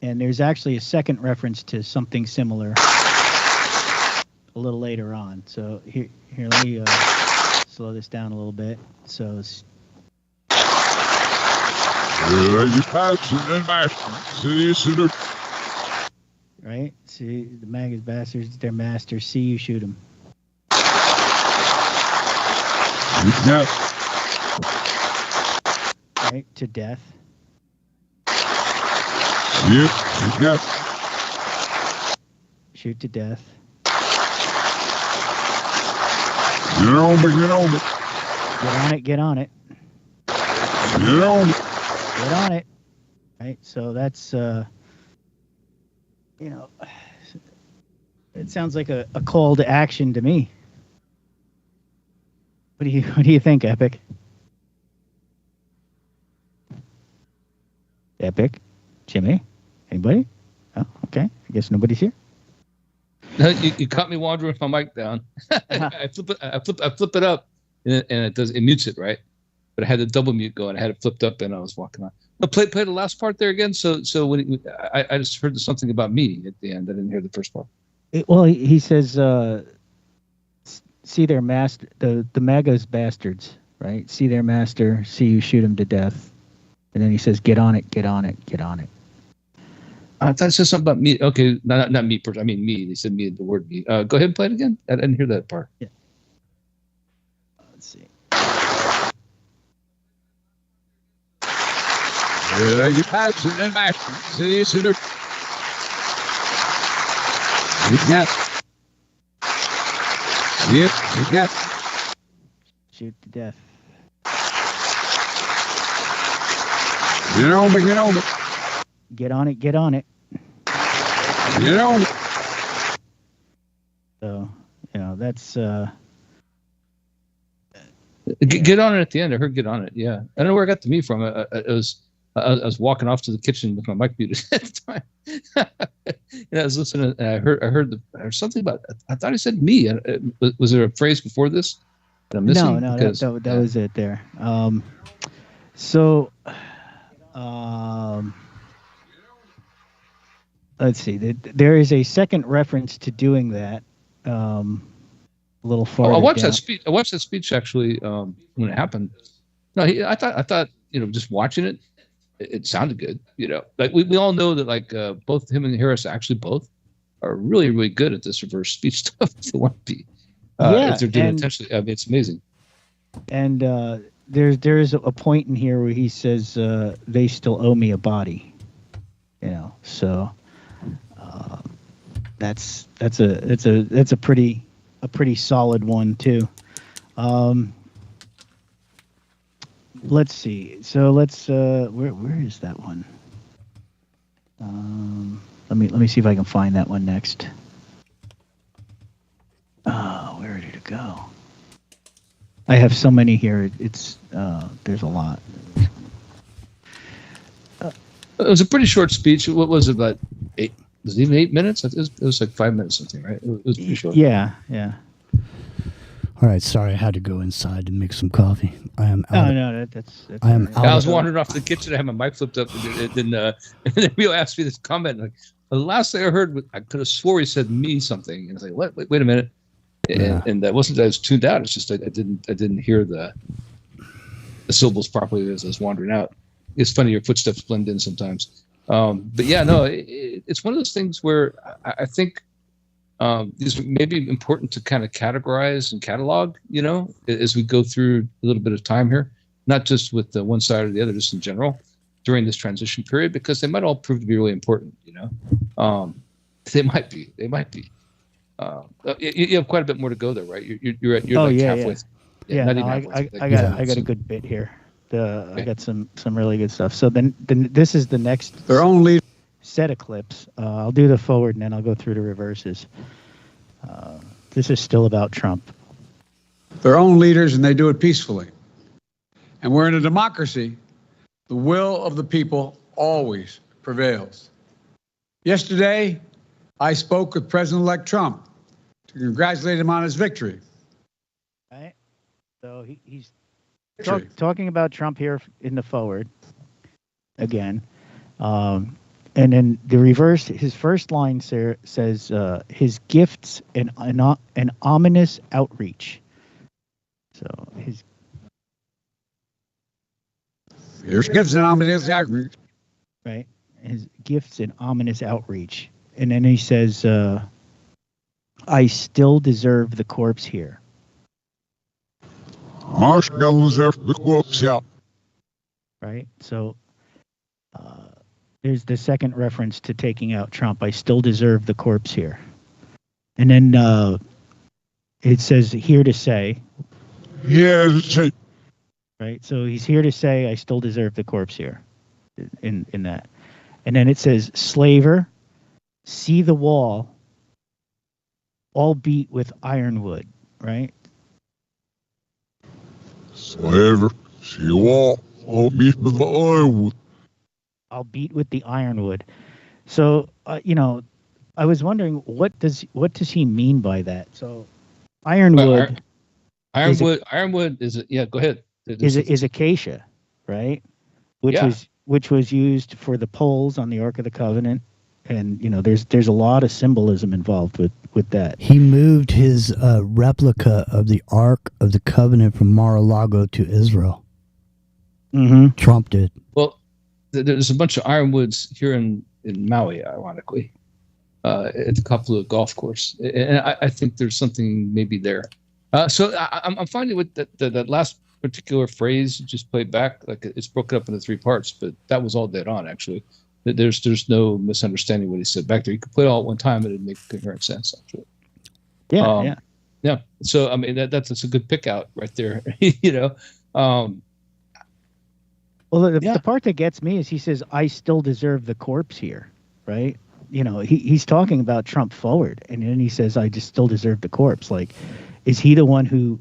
And there's actually a second reference to something similar a little later on. So here, let me slow this down a little bit. So right? See, the MAGA's bastards, their master, see you shoot him. Right? To death. Shoot to death. Get on it. Right? So that's, it sounds like a call to action to me. What do you think, Epic? Epic? Jimmy? Anybody? Oh, okay. I guess nobody's here. No, you caught me wandering with my mic down. I flip it up, and it mutes it, right? But I had the double mute going. I had it flipped up, and I was walking on. But play the last part there again. So when I just heard something about me at the end. I didn't hear the first part. He says, "See their master, the MAGA's bastards, right? See their master, see you shoot him to death." And then he says, "Get on it, get on it, get on it." I thought it said something about me. Okay, not me. I mean me. They said me. The word me. Go ahead and play it again. I didn't hear that part. Yeah. Let's see. You pass it and back. See, Senator. Yeah. Yeah. Shoot to death. Get on it. Get on it. Get on it. Get on it. Get on it. So, that's get on it at the end. I heard get on it. Yeah, I don't know where I got the me from. I was walking off to the kitchen with my mic muted at the time. I was listening, and I heard something about. I thought he said me. Was there a phrase before this that I'm missing? No, that was it there. Let's see. There is a second reference to doing that. A little farther. I watched that speech. I watched that speech actually when it happened. No, I thought just watching it, it sounded good. Like we all know that like both him and Harris actually both are really really good at this reverse speech stuff. If they want to be, if they're doing it intentionally, I mean, it's amazing. And there's a point in here where he says they still owe me a body. So that's a pretty solid one too. Let's see. So let's where is that one? Let me see if I can find that one next. Where did it go? I have so many here. It's there's a lot. It was a pretty short speech. What was it, about 8? Was it even 8 minutes? It was like 5 minutes something, right? It was pretty short. Yeah. All right, sorry, I had to go inside to make some coffee. I am out. That's I am out. I was wandering off to the kitchen. I had my mic flipped up, and then Rio asked me this comment. Like, the last thing I heard, I could have swore he said me something, and I was like, "What? Wait a minute!" And that wasn't that I was tuned out. It's just I didn't hear the syllables properly as I was wandering out. It's funny, your footsteps blend in sometimes. But yeah, no, it's one of those things where I think these may be important to kind of categorize and catalog, as we go through a little bit of time here, not just with the one side or the other, just in general during this transition period, because they might all prove to be really important, They might be. You have quite a bit more to go there, right? You're halfway. Yeah, I got a good bit here. I got some really good stuff. So then this is the next their own lead set of clips. I'll do the forward and then I'll go through the reverses. This is still about Trump. their own leaders, and they do it peacefully. And we're in a democracy. The will of the people always prevails. Yesterday, I spoke with President-elect Trump to congratulate him on his victory. Right. So he's talking about Trump here in the forward again. And then the reverse, his first line says, his gifts and an ominous outreach. So his gifts and ominous outreach. Right. His gifts and ominous outreach. And then he says, I still deserve the corpse here. I still deserve the corpse here. Right. So there's the second reference to taking out Trump. I still deserve the corpse here. And then it says here to say. Yes. Right. So he's here to say, I still deserve the corpse here in that. And then it says, slaver, see the wall, all beat with ironwood. Right. Slaver, see the wall, all beat with the ironwood. I'll beat with the ironwood. So, I was wondering what does he mean by that? So, ironwood. Ironwood is it? Yeah, go ahead. Is acacia, right? Which was used for the poles on the Ark of the Covenant, and there's a lot of symbolism involved with that. He moved his replica of the Ark of the Covenant from Mar-a-Lago to Israel. Mm-hmm. Trump did. Well, there's a bunch of ironwoods here in Maui, ironically, at the Kapalua golf course, and I think there's something maybe there. So I'm finding with that last particular phrase you just played back, like it's broken up into 3 parts, but that was all dead on, actually. There's no misunderstanding what he said back there. You could play it all at one time and it'd make coherent sense, actually. Yeah. So I mean that's a good pick out right there. Well, the part that gets me is he says, "I still deserve the corpse here," right? He's talking about Trump forward, and then he says, "I just still deserve the corpse." Like, is he the one who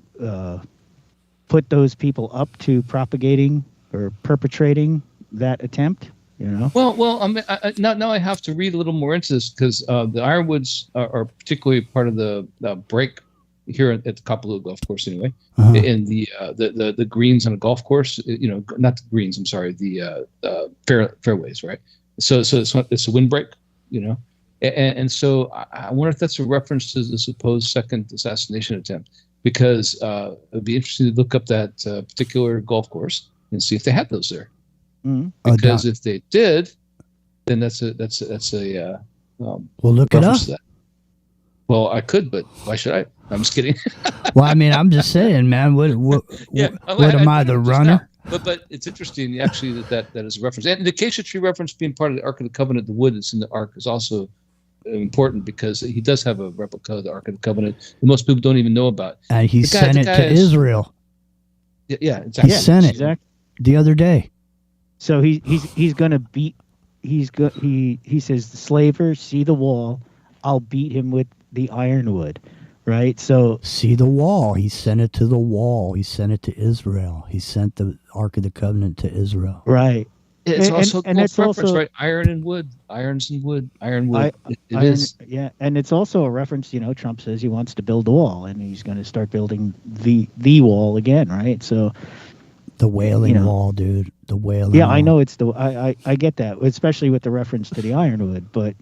put those people up to propagating or perpetrating that attempt? Well, I mean, now I have to read a little more into this because the ironwoods are particularly part of the break here at the Kapalua golf course, anyway. In the greens on a golf course, not the greens. I'm sorry, the fairways, right? So it's a windbreak, and so I wonder if that's a reference to the supposed second assassination attempt, because it'd be interesting to look up that particular golf course and see if they had those there. Mm-hmm. Because if they did, then that's a well, look it up. Well, I could, but why should I? I'm just kidding. Well, I mean, I'm just saying, man. What am I, the runner? But it's interesting, actually, that is a reference. And the acacia tree reference being part of the Ark of the Covenant, the wood that's in the Ark is also important because he does have a replica of the Ark of the Covenant that most people don't even know about. And he sent it to Israel. Yeah, exactly. He sent it the other day. So he's gonna beat. He says, "The slaver, see the wall. I'll beat him with the ironwood." Right. So see the wall. He sent it to the wall. He sent it to Israel. He sent the Ark of the Covenant to Israel. Right. It's also and it's reference, right? Iron and wood. Irons and wood. Ironwood. It is. Yeah, and it's also a reference. Trump says he wants to build a wall, and he's going to start building the wall again. Right. So. The Wailing Wall, dude. The Wailing Yeah, Wall. I know it's I get that, especially with the reference to the ironwood. But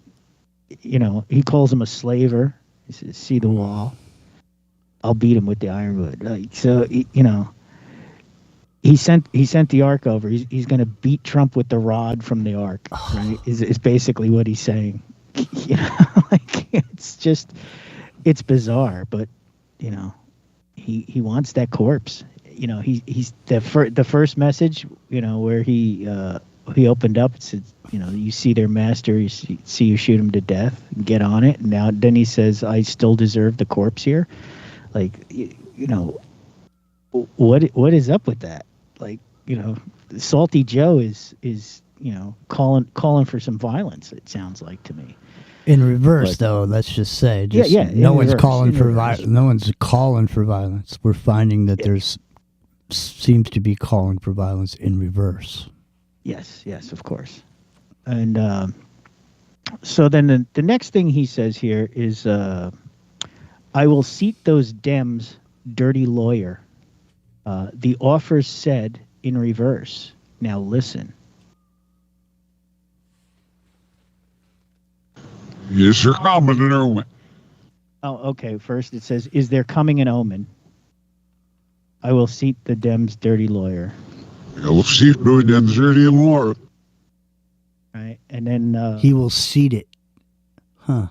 he calls him a slaver. He says, "See the wall. I'll beat him with the ironwood." So he sent the Ark over. He's going to beat Trump with the rod from the Ark. Right? Is basically what he's saying. It's bizarre, but he wants that corpse. He's the first message, where he opened up. It said, you see their master, you see you shoot him to death, and get on it. And then he says, "I still deserve the corpse here." Like, what is up with that? Like, Salty Joe is calling for some violence. It sounds like to me. In reverse, though, let's just say, no one's calling for violence. No one's calling for violence. We're finding that there's seems to be calling for violence in reverse. Yes, of course. And so then the next thing he says here is, "I will seat those Dems, dirty lawyer." The offer said in reverse. Now listen. Yes, there coming an omen. Oh, okay. First it says, "Is there coming an omen? I will seat the Dems' dirty lawyer." I will seat the Dems' dirty lawyer. Right, and then he will seat it, huh?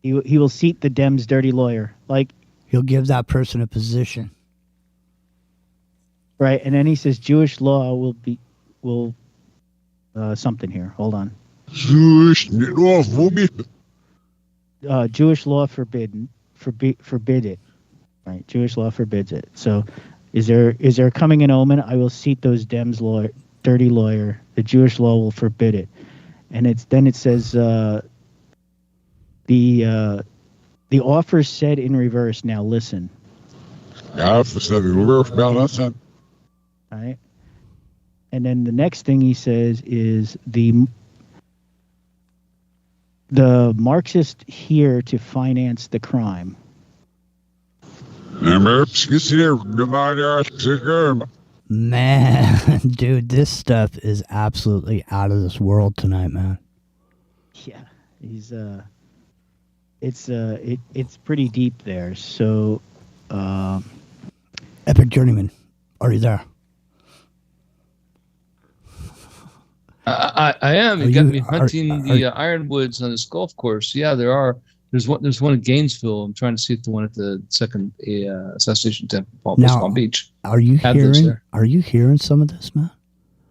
He will seat the Dems' dirty lawyer. Like, he'll give that person a position. Right, and then he says Jewish law will something here. Hold on. Jewish law forbidden. Jewish law forbid it. Right, Jewish law forbids it. So, is there coming an omen? I will seat those Dems' dirty lawyer. The Jewish law will forbid it. And it says the offer said in reverse. Now listen. Yeah, if it's in reverse, now listen. All right. And then the next thing he says is the the Marxist here to finance the crime. Man, dude, this stuff is absolutely out of this world tonight, man. Yeah, he's it's pretty deep there. So, Epic Journeyman, are you there? I am. You got me hunting the ironwoods on this golf course. Yeah, there are. There's one in Gainesville. I'm trying to see if the one at the second assassination attempt in Palm Beach. Are you hearing some of this, man?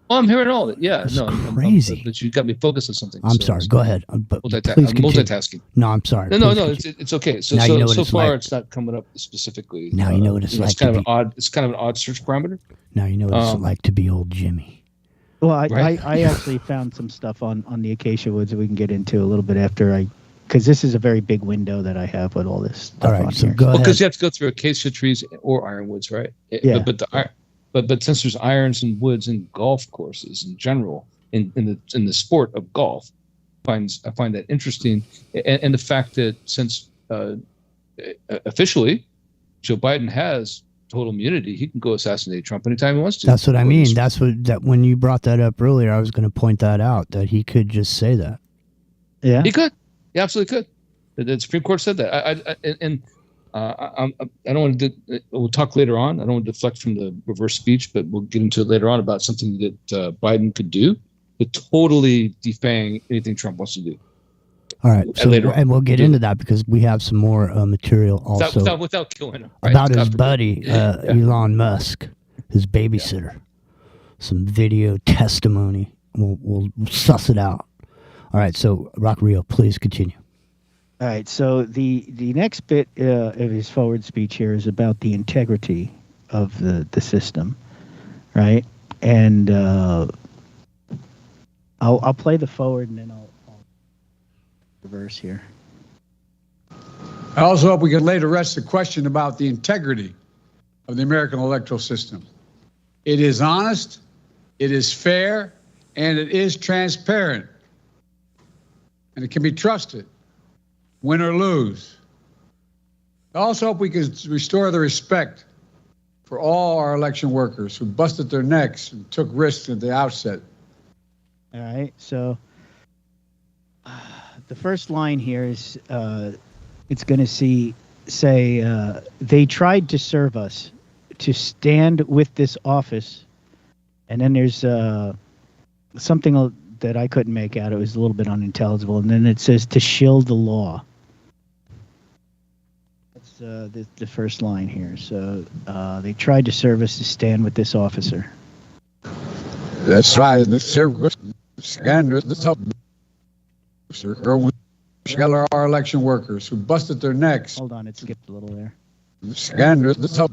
Oh, I'm hearing all of it. Yeah, That's no, crazy. but you got me focused on something. I'm sorry. Go ahead. But I'm multitasking. No, I'm sorry. No, it's okay. So Now you know what so it's far like. it's not coming up specifically. Now you know what it's like. It's kind of an odd. It's kind of an odd search parameter. Now you know what it's like to be old Jimmy. Well, I actually found some stuff on the Acacia Woods that we can get into a little bit after because this is a very big window that I have with all this stuff. All right, on so here. go ahead. Because you have to go through acacia trees or ironwoods, right? Yeah. But since there's irons and woods in golf courses in general, in the sport of golf, I find that interesting, and the fact that since officially Joe Biden has total immunity, he can go assassinate Trump anytime he wants to. That's what I mean. That's that when you brought that up earlier, I was going to point that out, that he could just say that. Yeah, he could. He absolutely could. The Supreme Court said that. I don't want to. We'll talk later on. I don't want to deflect from the reverse speech, but we'll get into it later on about something that Biden could do to totally defang anything Trump wants to do. All right, so and we'll get into that because we have some more material also without killing him, right? about his buddy Elon Musk, his babysitter. Some video testimony. We'll suss it out. All right, so Rock Rio, please continue. All right, so the next bit of his forward speech here is about the integrity of the system, right? And I'll play the forward and then I'll reverse here. I also hope we can lay to rest the question about the integrity of the American electoral system. It is honest, it is fair, and it is transparent. And it can be trusted, win or lose. I also hope we can restore the respect for all our election workers who busted their necks and took risks at the outset. All right, so the first line here is it's going to say they tried to serve us, to stand with this office, and then there's something that I couldn't make out. It was a little bit unintelligible, and then it says to shield the law. That's the first line here. So they tried to serve us, to stand with this officer. That's right. The service scandal. The top. Our election workers who busted their necks. Hold on, it skipped a little there. Scandal. The top.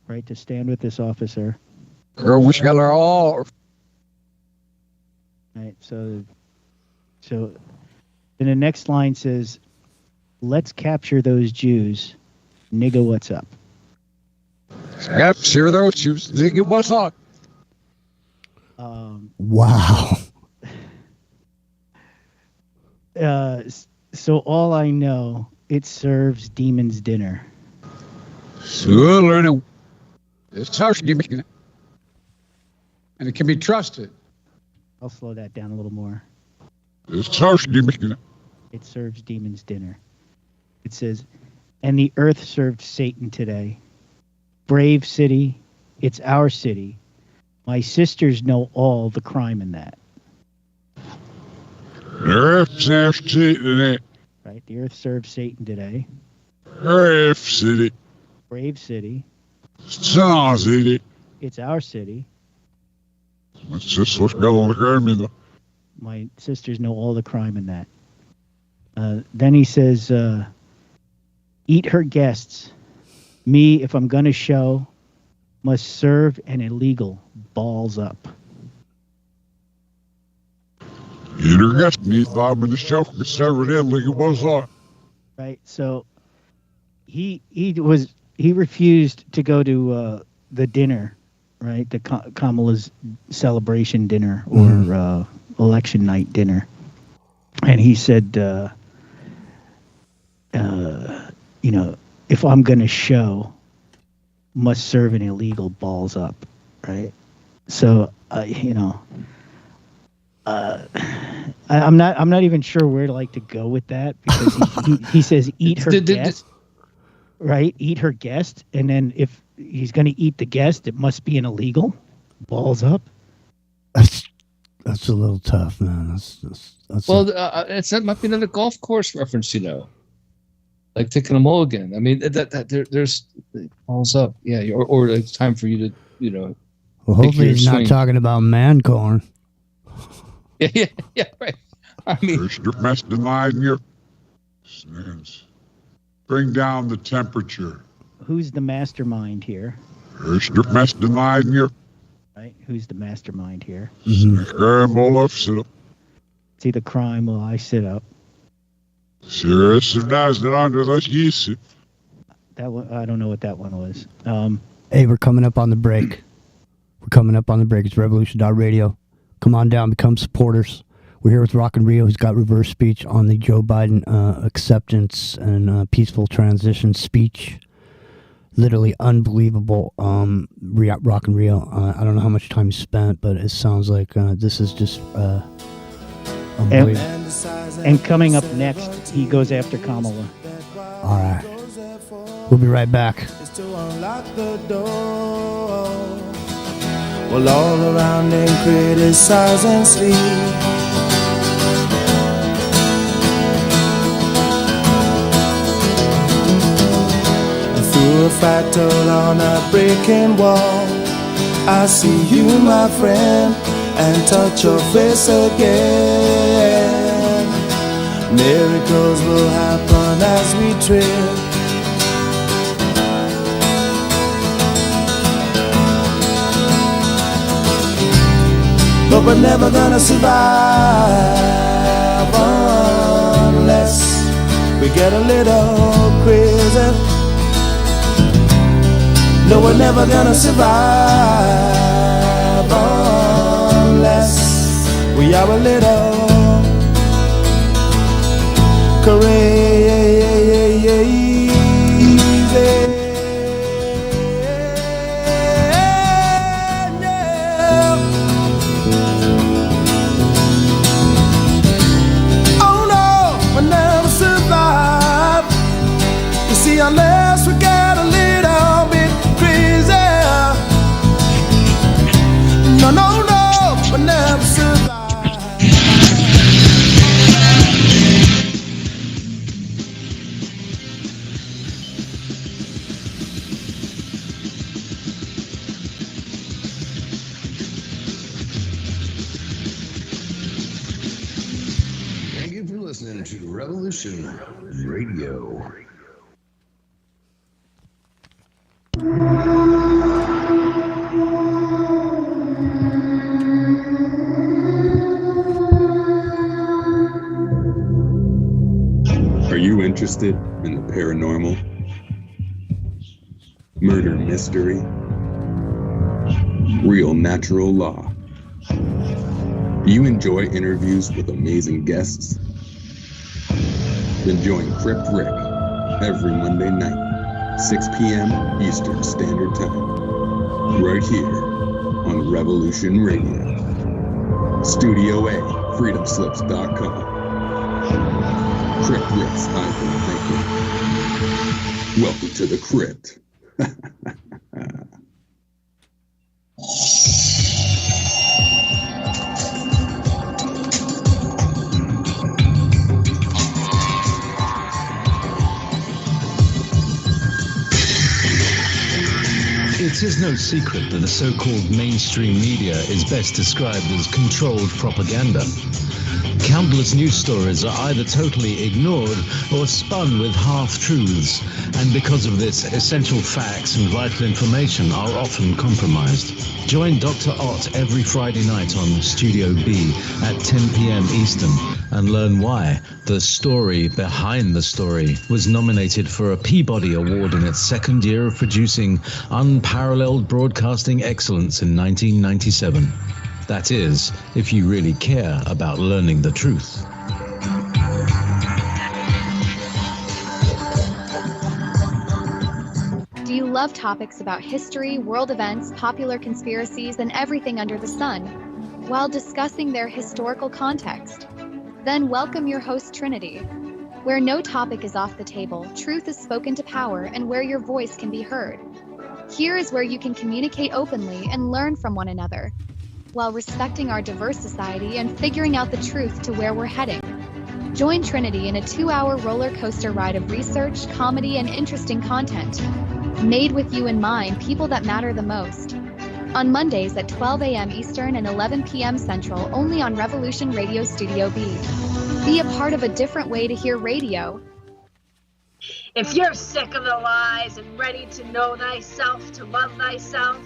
Right, to stand with this officer. All. Right, so then the next line says, "Let's capture those Jews, nigga. What's up?" Capture those Jews, nigga. What's up? Wow. So all I know, it serves demons dinner. So learning. It's harsh, and it can be trusted. I'll slow that down a little more. It's harsh, It serves demons dinner. It says, and the earth served Satan today. Brave city, it's our city. My sisters know all the crime in that. The earth serves Satan today. Right, the earth serves Satan today. Brave city. Brave city. It's our city. It's our city. My sisters know all the crime in that. My sisters know all the crime in that. Then he says, eat her guests. Me, if I'm going to show, must serve an illegal. Balls up. Eat her guests. Me, if I'm going to show, serve an illegal. Balls up. Right, so he refused to go to the dinner, right? The Kamala's celebration dinner or election night dinner. And he said, if I'm going to show, must serve an illegal, balls up, right? So, I'm not even sure where to go with that, because he says eat her guest, right? Eat her guest, and then if he's going to eat the guest, it must be an illegal, balls up. That's a little tough, man. That might be another golf course reference, like taking a mulligan. I mean, there's balls up, yeah, or it's time for you to, Well, hopefully he's not talking about man corn. Yeah, right. I mean, bring down the temperature. Who's the mastermind here? Right? Who's the mastermind here? Mm-hmm. See the crime while I sit up. That one, I don't know what that one was. Hey, we're coming up on the break. It's revolution.radio. Come on down, become supporters. We're here with Rockin' Rio, who's got reverse speech on the Joe Biden acceptance and peaceful transition speech. Literally unbelievable. Rockin' Rio. I don't know how much time he spent, but it sounds like this is just unbelievable. And coming up next, he goes after Kamala. All right. We'll be right back. Well, all around them criticize and sleep. And through a fractal on a breaking wall, I see you, my friend, and touch your face again. Miracles will happen as we trip. But we're never gonna survive unless we get a little crazy. No, we're never gonna survive unless we are a little crazy. Unless we get a little bit crazy. No, we'll never survive. Thank you for listening to Revolution Radio. Are you interested in the paranormal, murder mystery, real natural law? Do you enjoy interviews with amazing guests? Then join Crypt Rick every Monday night, 6 p.m. Eastern Standard Time, right here on Revolution Radio. Studio A, freedomslips.com. Crypt Rick's Hyper Thinking. Welcome to the Crypt. It is no secret that the so-called mainstream media is best described as controlled propaganda. Countless news stories are either totally ignored or spun with half-truths, and because of this, essential facts and vital information are often compromised. Join Dr. Ott every Friday night on Studio B at 10 p.m. Eastern and learn why The Story Behind the Story was nominated for a Peabody Award in its second year of producing unparalleled broadcasting excellence in 1997. That is, if you really care about learning the truth. you love topics about history, world events, popular conspiracies, and everything under the sun, while discussing their historical context? Then welcome your host, Trinity, where no topic is off the table, truth is spoken to power, and where your voice can be heard. Here is where you can communicate openly and learn from one another, while respecting our diverse society and figuring out the truth to where we're heading. Join Trinity in a 2-hour roller coaster ride of research, comedy, and interesting content, made with you in mind, people that matter the most. On Mondays at 12 a.m. Eastern and 11 p.m. Central, only on Revolution Radio Studio B. Be a part of a different way to hear radio. If you're sick of the lies and ready to know thyself, to love thyself,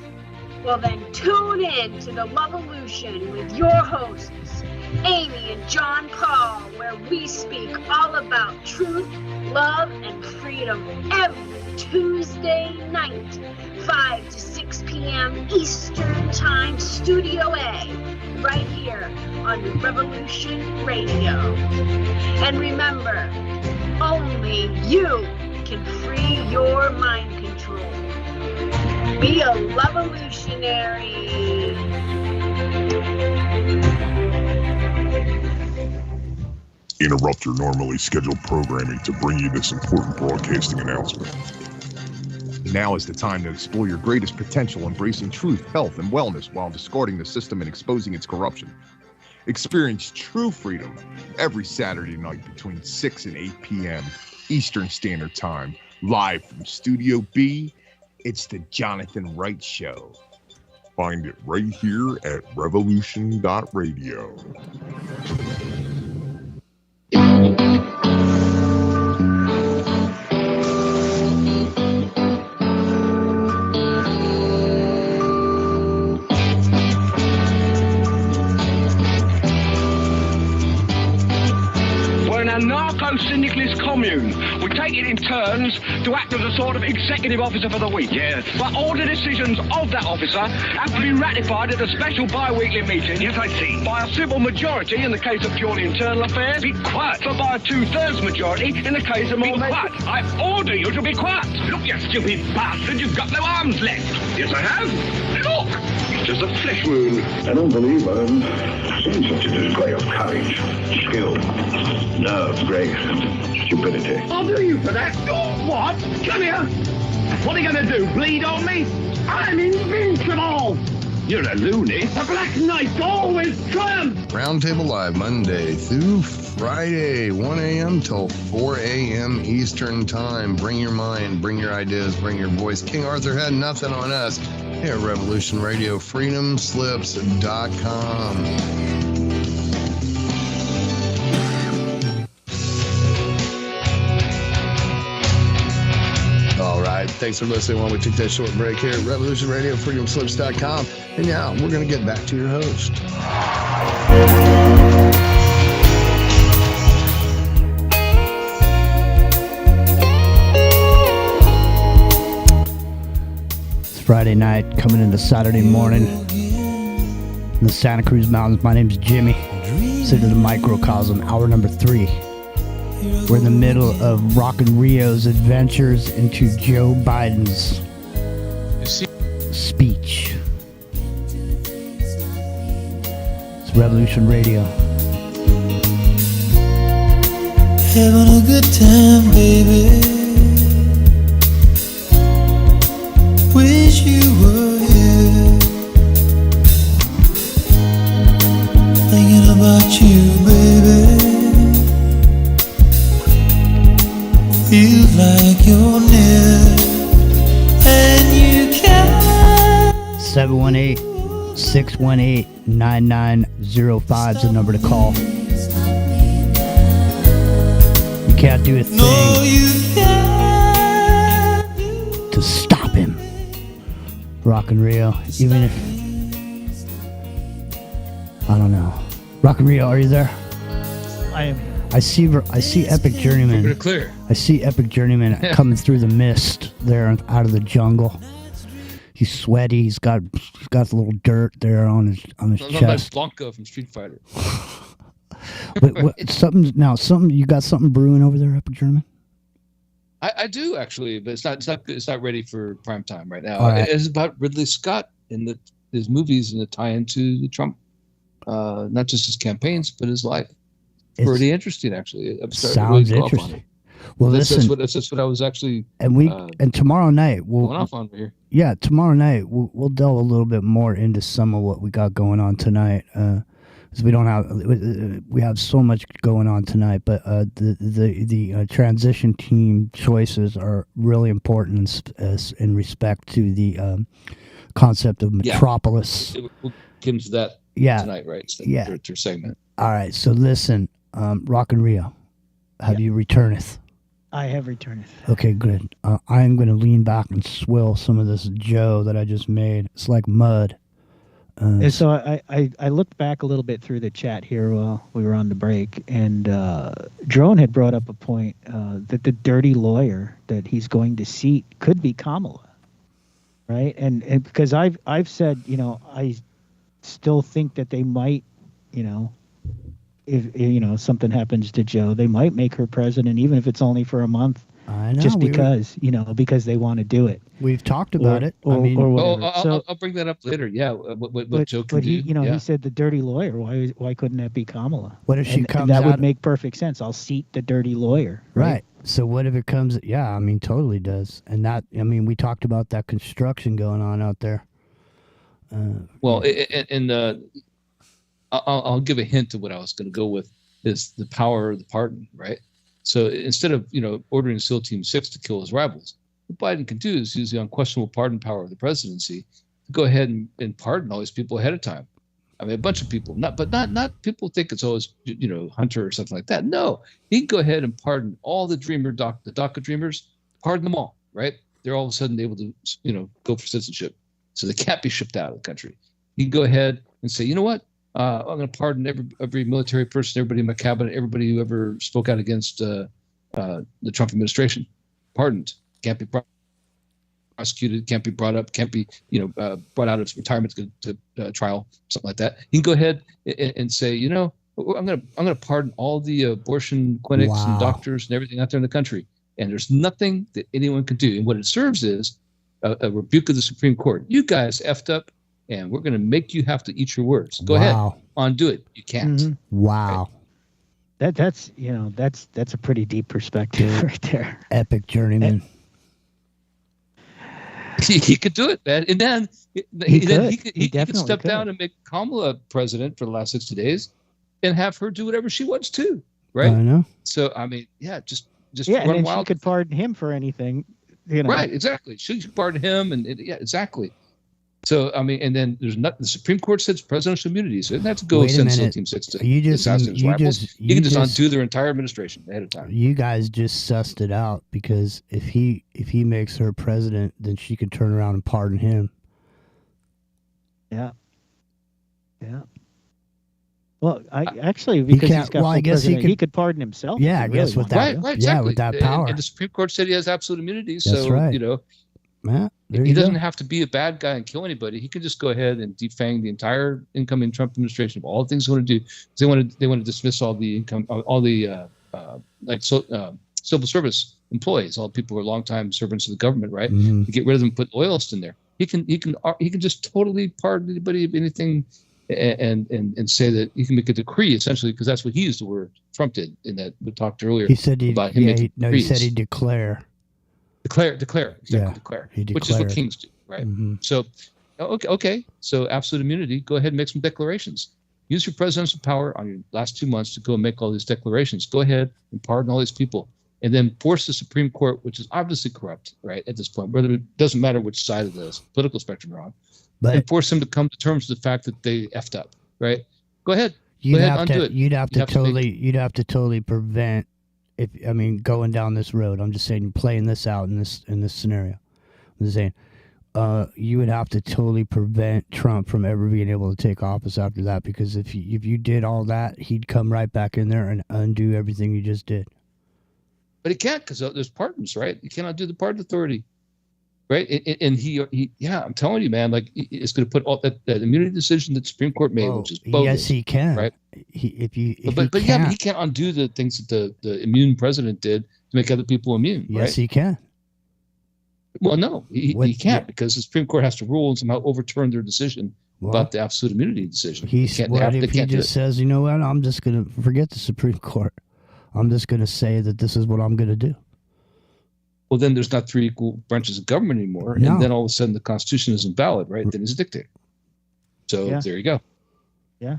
well then tune in to the Loveolution with your hosts, Amy and John Paul, where we speak all about truth, love, and freedom every Tuesday night, 5 to 6 p.m. Eastern Time, Studio A, right here on Revolution Radio. And remember, only you can free your mind control. Be a Loveolutionary. Interrupt your normally scheduled programming to bring you this important broadcasting announcement. Now is the time to explore your greatest potential, embracing truth, health, and wellness while discarding the system and exposing its corruption. Experience true freedom every Saturday night between 6 and 8 p.m. Eastern Standard Time, live from Studio B. It's the Jonathan Wright Show. Find it right here at revolution.radio. We're an anarcho-syndicalist commune. We take it in turns to act as a sort of executive officer for the week. Yes. But all the decisions of that officer have to be ratified at a special bi-weekly meeting. Yes, I see. By a simple majority in the case of purely internal affairs. Be quiet. But by a 2/3 majority in the case of more... Be quiet. I order you to be quiet. Look, you stupid bastard, you've got no arms left. Yes, I have. Look. It's just a flesh wound. I don't believe I've seen such a display of courage, skill, nerve, grace, and stupidity. I'll do you for that. Oh, what? Come here. What are you going to do, bleed on me? I'm invincible. You're a loony. The Black Knight always triumphs. Roundtable Live, Monday through Friday, 1 a.m. till 4 a.m. Eastern Time. Bring your mind, bring your ideas, bring your voice. King Arthur had nothing on us here at Revolution Radio, freedomslips.com. All right, thanks for listening while we took that short break here at Revolution Radio, freedomslips.com. And now we're going to get back to your host. It's Friday night, coming into Saturday morning in the Santa Cruz Mountains. My name's Jimmy. Consider the microcosm, hour number 3. We're in the middle of Rockin' Rio's adventures into Joe Biden's speech. It's Revolution Radio. Having a good time, baby. Wish you were here. Thinking about you, baby. Feels like you're near, and you can. 718-618-9905 is the number to call. You can't do a thing to stop him. Rockin' Rio, even if I don't know. Rockin' Rio, are you there? I am. I see Epic Journeyman. Keep it clear. I see Epic Journeyman coming through the mist there out of the jungle. He's sweaty. He's got a little dirt there on his chest. Like Blanca from Street Fighter. Wait, what? Something. You got something brewing over there, Epic Journeyman? I do actually, but it's not ready for prime time right now. All right. It's about Ridley Scott and his movies and the tie into the Trump, not just his campaigns but his life. It's pretty interesting, actually. I'm starting to really go off on it. Well, that's listen, what I was actually. And tomorrow night we'll going off on here. Yeah, tomorrow night we'll delve a little bit more into some of what we got going on tonight. Because we have so much going on tonight, but the transition team choices are really important in respect to the concept of metropolis. We'll get into that tonight, right? It's the third segment. All right, so listen, Rock and Rio, have you returneth? I have returned. Okay, good. I am going to lean back and swill some of this Joe that I just made. It's like mud. And so I looked back a little bit through the chat here while we were on the break, and Drone had brought up a point that the dirty lawyer that he's going to seat could be Kamala, right? And because I've said, I still think that they might, if something happens to Joe, they might make her president, even if it's only for a month. I know, just because because they want to do it. We've talked about it. Or whatever. I'll bring that up later. Yeah, what Joe can do. But he said the dirty lawyer. Why couldn't that be Kamala? What if she comes? That would make perfect sense. I'll seat the dirty lawyer. Right. So what if it comes? Yeah, I mean, totally does. And that, I mean, we talked about that construction going on out there. I'll give a hint of what I was going to go with is the power of the pardon, right? So instead of ordering SEAL Team 6 to kill his rivals, what Biden can do is use the unquestionable pardon power of the presidency to go ahead and pardon all these people ahead of time. I mean, a bunch of people, not people think it's always Hunter or something like that. No, he can go ahead and pardon all the DACA dreamers, pardon them all, right? They're all of a sudden able to go for citizenship, so they can't be shipped out of the country. He can go ahead and say, you know what? I'm going to pardon every military person, everybody in my cabinet, everybody who ever spoke out against the Trump administration. Pardoned. Can't be prosecuted, can't be brought up, can't be brought out of retirement to trial, something like that. You can go ahead and say, I'm going to pardon all the abortion clinics and doctors and everything out there in the country. And there's nothing that anyone can do. And what it serves is a rebuke of the Supreme Court. You guys effed up, and we're going to make you have to eat your words. Go ahead, undo it. You can't. Mm-hmm. Wow. Right? That's a pretty deep perspective right there. Epic journeyman. He could do it, man. And then he could step could. down and make Kamala president for the last 60 days and have her do whatever she wants to, right? I know. So, I mean, just run and then wild. She could pardon him for anything. Right, exactly. She could pardon him, and exactly. So, I mean, and then there's not the Supreme Court says presidential immunity, so it doesn't have to go send SEAL Team 6 to assassinate his rivals. You can just undo their entire administration ahead of time. You guys just sussed it out, because if he makes her president, then she can turn around and pardon him. Yeah. Well, because he's got full president, he could pardon himself. Yeah, I guess with that. Right, exactly. Yeah, with that power. And the Supreme Court said he has absolute immunity, That's so right. Matt, he doesn't have to be a bad guy and kill anybody. He can just go ahead and defang the entire incoming Trump administration of all the things they want to do. They want to dismiss all the civil service employees, all the people who are longtime servants of the government, right? Mm-hmm. Get rid of them, put loyalists in there. He can just totally pardon anybody of anything, and say that he can make a decree, essentially, because that's what he used the word Trump did in that we talked earlier. He said about him making decrees. He said he'd declare. Declare, declare, he which is what kings do, right? Mm-hmm. So, okay, so absolute immunity. Go ahead and make some declarations. Use your presidential power on your last 2 months to go and make all these declarations. Go ahead and pardon all these people, and then force the Supreme Court, which is obviously corrupt, right, at this point, whether it doesn't matter which side of the political spectrum you're on, and force them to come to terms with the fact that they effed up, right? Go ahead. Undo it. You'd have to totally prevent. Going down this road, I'm just saying, playing this out in this scenario. I'm just saying, you would have to totally prevent Trump from ever being able to take office after that, because if you did all that, he'd come right back in there and undo everything you just did. But he can't, because there's pardons, right? You cannot do the pardon authority, right? And he I'm telling you, man, like, it's going to put all that immunity decision that the Supreme Court made, which is bogus. Yes, he can. Right? He can't undo the things that the immune president did to make other people immune. Yes, right? he can. Well, no, he can't because the Supreme Court has to rule and somehow overturn their decision about the absolute immunity decision. If he just says, you know what, I'm just going to forget the Supreme Court. I'm just going to say that this is what I'm going to do. Well, then there's not three equal branches of government anymore. No. And then all of a sudden the Constitution isn't valid, right? Then he's a dictator. So there you go. Yeah.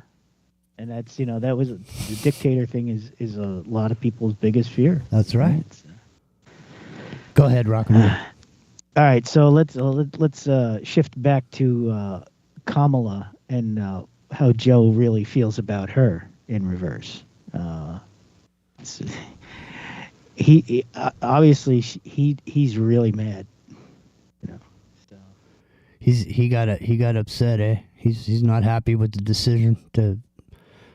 And that's, that was the dictator thing is a lot of people's biggest fear. That's right. Go ahead, Rock and Roll. All right, so let's shift back to Kamala and how Joe really feels about her in reverse. He obviously he's really mad. So. He got upset. He's not happy with the decision to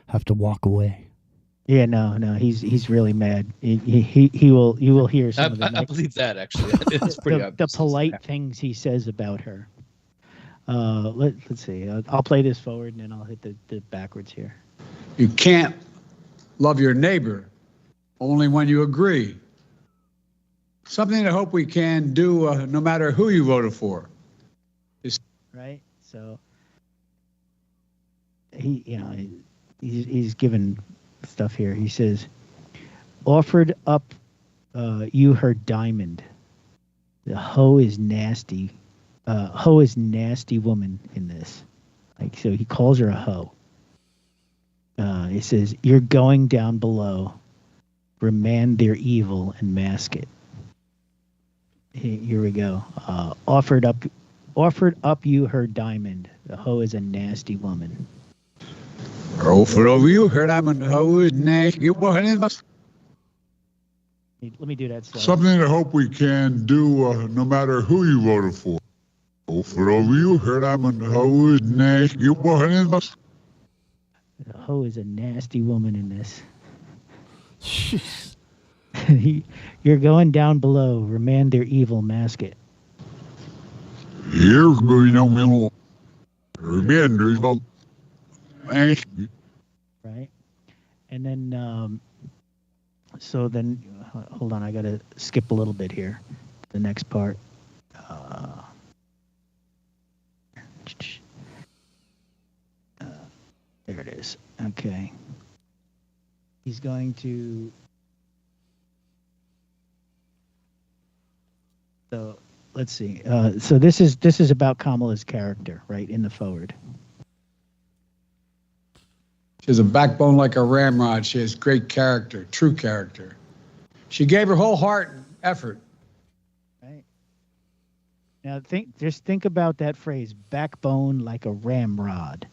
have to walk away. Yeah, no, he's really mad. You will hear some of the I believe that actually. It's pretty the polite things he says about her. Let's see. I'll play this forward and then I'll hit the backwards here. You can't love your neighbor only when you agree. Something I hope we can do no matter who you voted for. Right? So he's given stuff here. He says, offered up you her diamond. The hoe is nasty. Hoe is nasty woman in this. Like, so he calls her a hoe. He says, you're going down below. Remand their evil and mask it. Here we go. Offered up you her diamond. The hoe is a nasty woman. Offered up you her diamond. The hoe is nasty woman. Let me do that slow. Something I hope we can do no matter who you voted for. Offered up you her diamond. The hoe is nasty woman. The hoe is a nasty woman in this. You're going down below. Remand their evil. Mask it. You're going down below. Remand their evil. Mask it. Right. And then, so then, hold on. I got to skip a little bit here. The next part. There it is. Okay. He's going to. So let's see. So this is about Kamala's character, right, in the forward. She has a backbone like a ramrod. She has great character, true character. She gave her whole heart and effort. Right. Now think about that phrase, backbone like a ramrod.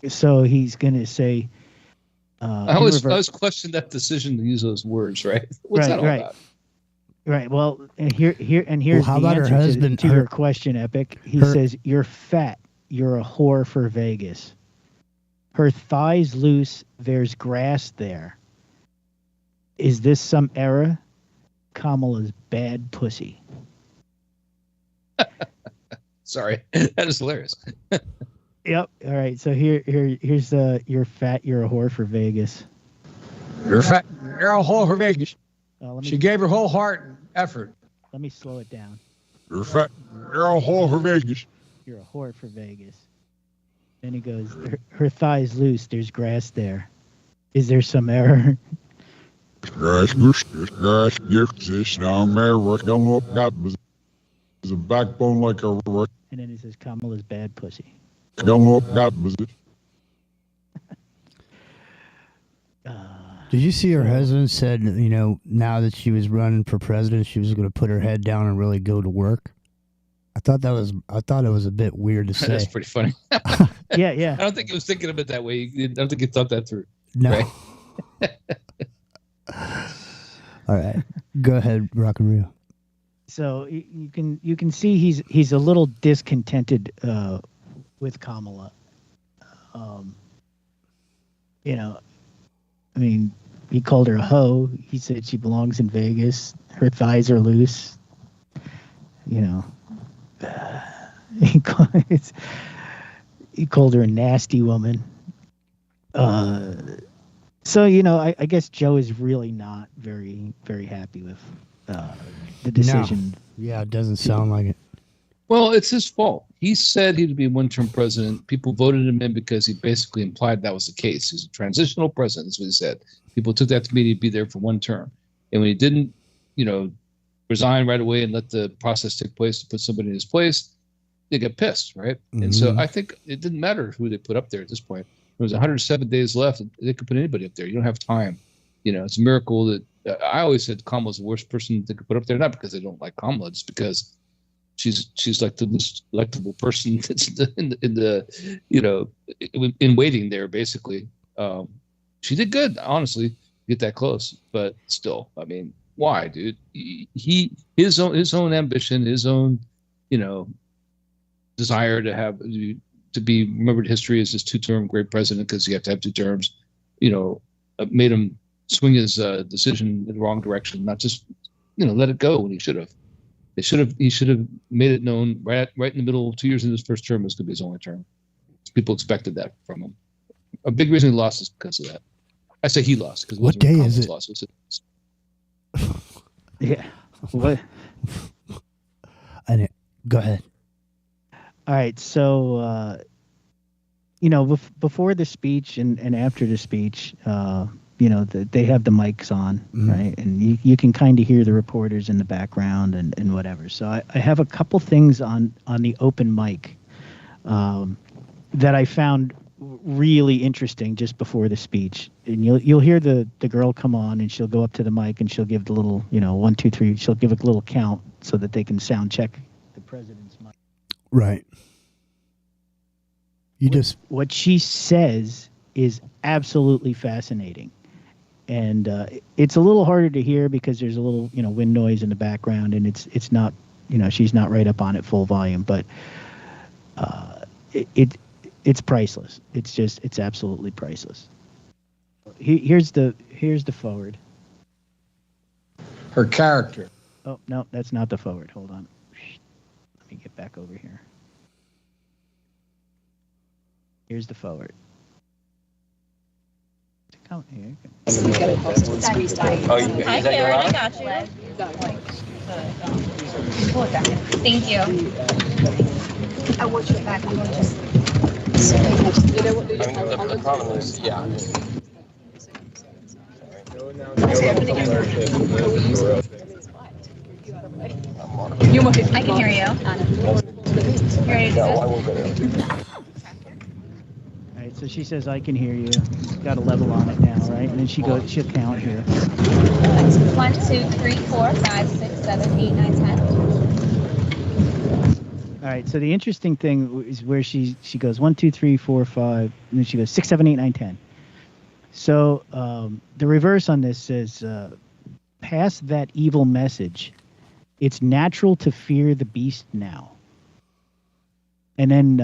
So he's going to say... I always question that decision to use those words, right? What's that all about? Right. Well, and here's how the about answer her husband, to your question, Epic. He says, you're fat. You're a whore for Vegas. Her thighs loose. There's grass there. Is this some era? Kamala's bad pussy. Sorry. That is hilarious. Yep. All right. So here's you're fat. You're a whore for Vegas. You're fat. You're a whore for Vegas. She gave her whole heart and effort. Let me slow it down. You're fat. You're a whore for Vegas. You're a whore for Vegas. Then he goes, her thighs loose. There's grass there. Is there some error? Grass, this down there, what don't look up is a backbone like a. And then he says, Kamala's bad pussy. Don't look up, was it? Did you see her husband said, now that she was running for president, she was going to put her head down and really go to work? I thought it was a bit weird to say. That's pretty funny. Yeah. I don't think he was thinking of it that way. I don't think he thought that through. No. Right? All right. Go ahead, Rock and Rio. So you can see he's a little discontented with Kamala. I mean, he called her a hoe. He said she belongs in Vegas. Her thighs are loose. He called her a nasty woman. So, I guess Joe is really not very, very happy with the decision. No. Yeah, it doesn't sound like it. Well, it's his fault. He said he'd be a one-term president. People voted him in because he basically implied that was the case. He's a transitional president. That's what he said. People took that to mean he'd be there for one term. And when he didn't, resign right away and let the process take place to put somebody in his place, they get pissed, right? Mm-hmm. And so I think it didn't matter who they put up there at this point. There was 107 days left. They could put anybody up there. You don't have time. It's a miracle that I always said Kamala's the worst person they could put up there, not because they don't like Kamala, just because she's like the most electable person that's in waiting there, basically. She did good, honestly, to get that close, but still, I mean, why, dude? His own ambition, his own, desire to be remembered in history as this two-term great president because you have to have two terms, made him swing his decision in the wrong direction, not just, let it go when he should have. He should have made it known right in the middle, 2 years into his first term, was going to be his only term. People expected that from him. A big reason he lost is because of that. I say he lost because what day is it? Loss. Yeah. What? Go ahead. All right. So, before the speech and after the speech, they have the mics on, right? And you can kind of hear the reporters in the background and whatever. So I have a couple things on the open mic that I found really interesting just before the speech. And you'll hear the girl come on and she'll go up to the mic and she'll give the little, 1, 2, 3. She'll give a little count so that they can sound check the president's mic. Right. What she says is absolutely fascinating. And it's a little harder to hear because there's a little, wind noise in the background, and it's not, she's not right up on it full volume, but it's priceless. It's absolutely priceless. Here's the forward. Her character. Oh, no, that's not the forward. Hold on. Let me get back over here. Here's the forward. Come here. Oh, hi, Karen. I got you. Thank you. I want you back. I'm going to just. You know what? The problem is, yeah. I can hear you. You ready to do this? So she says, "I can hear you." Got a level on it now, right? And then she'll count here. 1, 2, 3, 4, 5, 6, 7, 8, 9, 10. All right. So the interesting thing is where she goes 1, 2, 3, 4, 5, and then she goes 6, 7, 8, 9, 10. So the reverse on this says, "Pass that evil message. It's natural to fear the beast now." And then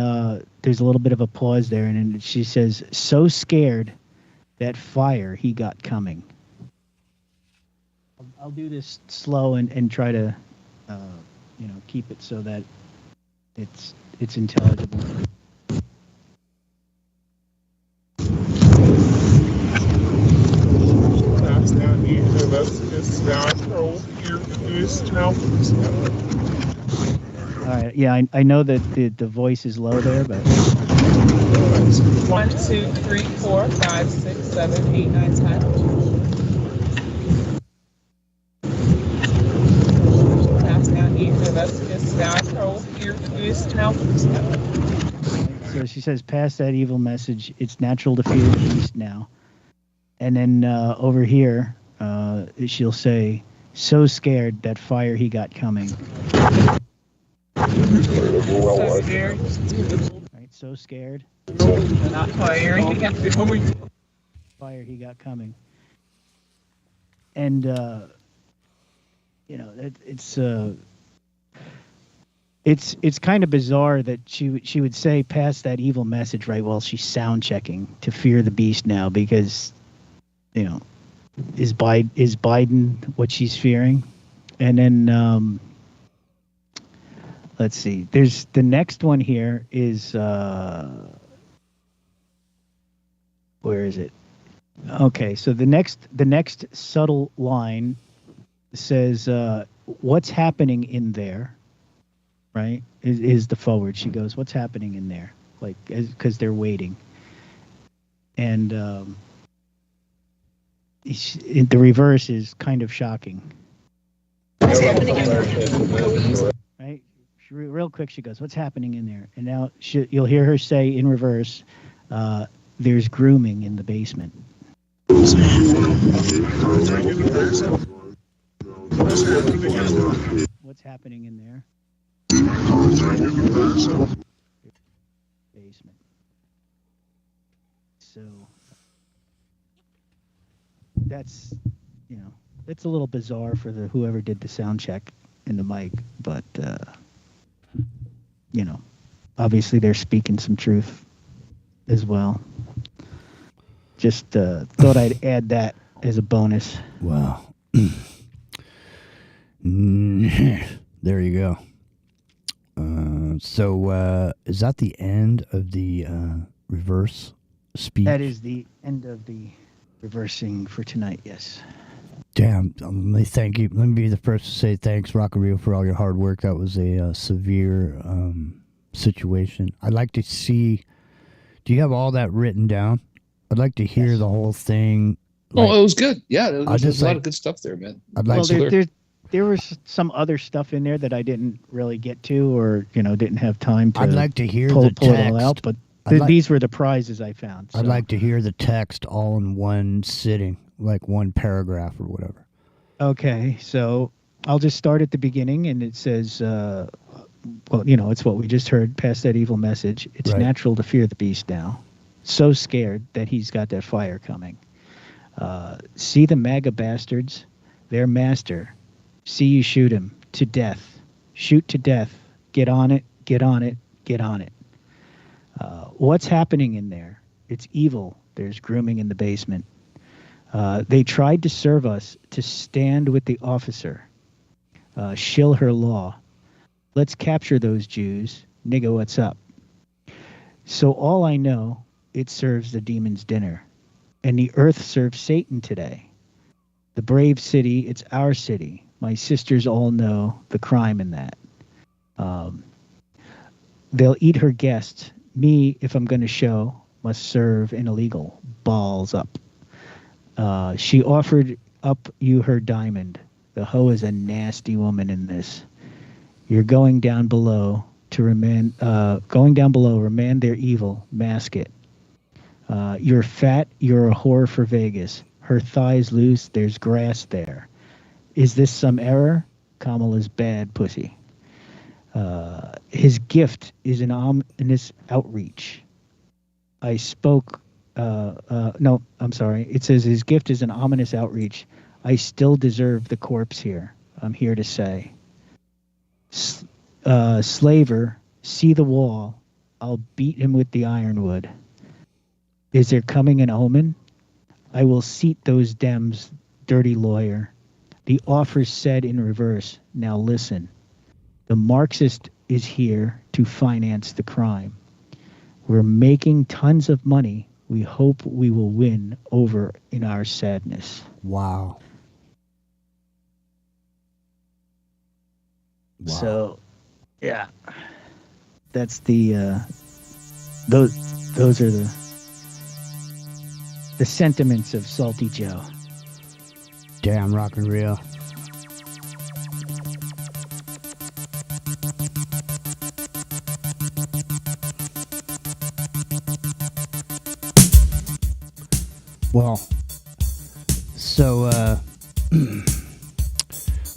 there's a little bit of a pause there, and then she says, "So scared that fire he got coming." I'll do this slow and try to, keep it so that it's intelligible. All right. Yeah, I know that the voice is low there, but 1, 2, 3, 4, 5, 6, 7, 8, 9, 10. So she says, "Pass that evil message. It's natural to fear the beast now." And then over here, she'll say, "So scared that fire he got coming." So scared. Right, so scared. Not fire he got coming. Fire he got coming. And it's kind of bizarre that she would say pass that evil message right while she's sound checking to fear the beast now, because is Biden what she's fearing? And then let's see. There's the next one here is where is it? Okay, so the next subtle line says, "What's happening in there?" Right? Is the forward? She goes, "What's happening in there?" Like, because they're waiting, and the reverse is kind of shocking. What's happening in there? Right? Real quick, she goes, "What's happening in there?" And now you'll hear her say in reverse, "There's grooming in the basement." What's happening in there? Basement. So that's, it's a little bizarre for whoever did the sound check in the mic, but obviously they're speaking some truth as well. Just thought I'd add that as a bonus. Wow. There you go. So is that the end of the reverse speech? That is the end of the reversing for tonight, yes. Damn, let me thank you. Let me be the first to say thanks, Rock and Rio, for all your hard work. That was a severe situation. I'd like to see, do you have all that written down? I'd like to hear the whole thing. It was good. Yeah, there's a lot of good stuff there, man. There was some other stuff in there that I didn't really get to, or didn't have time to. I'd like to hear pull the text. It all out, but these were the prizes I found. So. I'd like to hear the text all in one sitting, like one paragraph or whatever. Okay, so I'll just start at the beginning, and it says, it's what we just heard. Past that evil message, it's natural to fear the beast now. So scared that he's got that fire coming. See the MAGA bastards, their master. See you shoot him to death. Shoot to death. Get on it, get on it, get on it. What's happening in there? It's evil. There's grooming in the basement. They tried to serve us to stand with the officer. Shill her law. Let's capture those Jews. Nigga, what's up? So all I know, it serves the demons dinner. And the earth serves Satan today. The brave city, it's our city. My sisters all know the crime in that. They'll eat her guests. Me, if I'm going to show, must serve an illegal. Balls up. She offered up you her diamond. The hoe is a nasty woman in this. You're going down below to remand. Remand their evil. Mask it. You're fat. You're a whore for Vegas. Her thighs loose. There's grass there. Is this some error? Kamala's bad pussy. His gift is an ominous outreach. I spoke. No, I'm sorry. It says his gift is an ominous outreach. I still deserve the corpse here. I'm here to say. Slaver, see the wall. I'll beat him with the ironwood. Is there coming an omen? I will seat those Dems, dirty lawyer. The offer said in reverse. Now listen. The Marxist is here to finance the crime. We're making tons of money. We hope we will win over in our sadness. Wow. So, yeah, that's the those are the sentiments of Salty Joe. Damn, rock and real. Well, so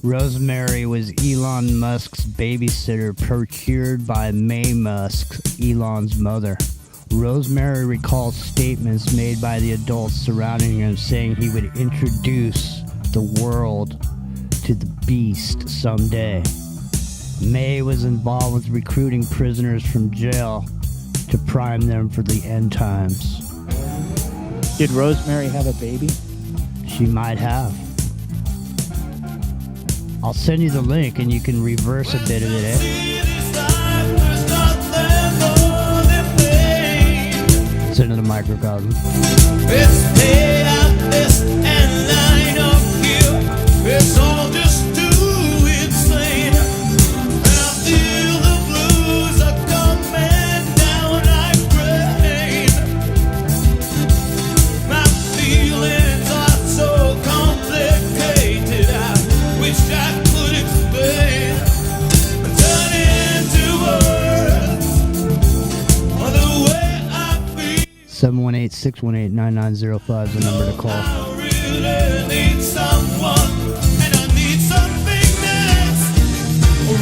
Rosemary was Elon Musk's babysitter, procured by May Musk, Elon's mother. Rosemary recalls statements made by the adults surrounding him, saying he would introduce the world to the beast someday. May was involved with recruiting prisoners from jail to prime them for the end times. Did Rosemary have a baby? She might have. I'll send you the link and you can reverse a bit of it, Send it to microcosm. Let's stay out this and line up here. It's all just too insane. And I feel the blues are coming down like rain. My feelings are so complicated. I wish I could explain. Turn into words or the way I feel. 718-618-9905 is the number to call. I really need someone, and I need something that's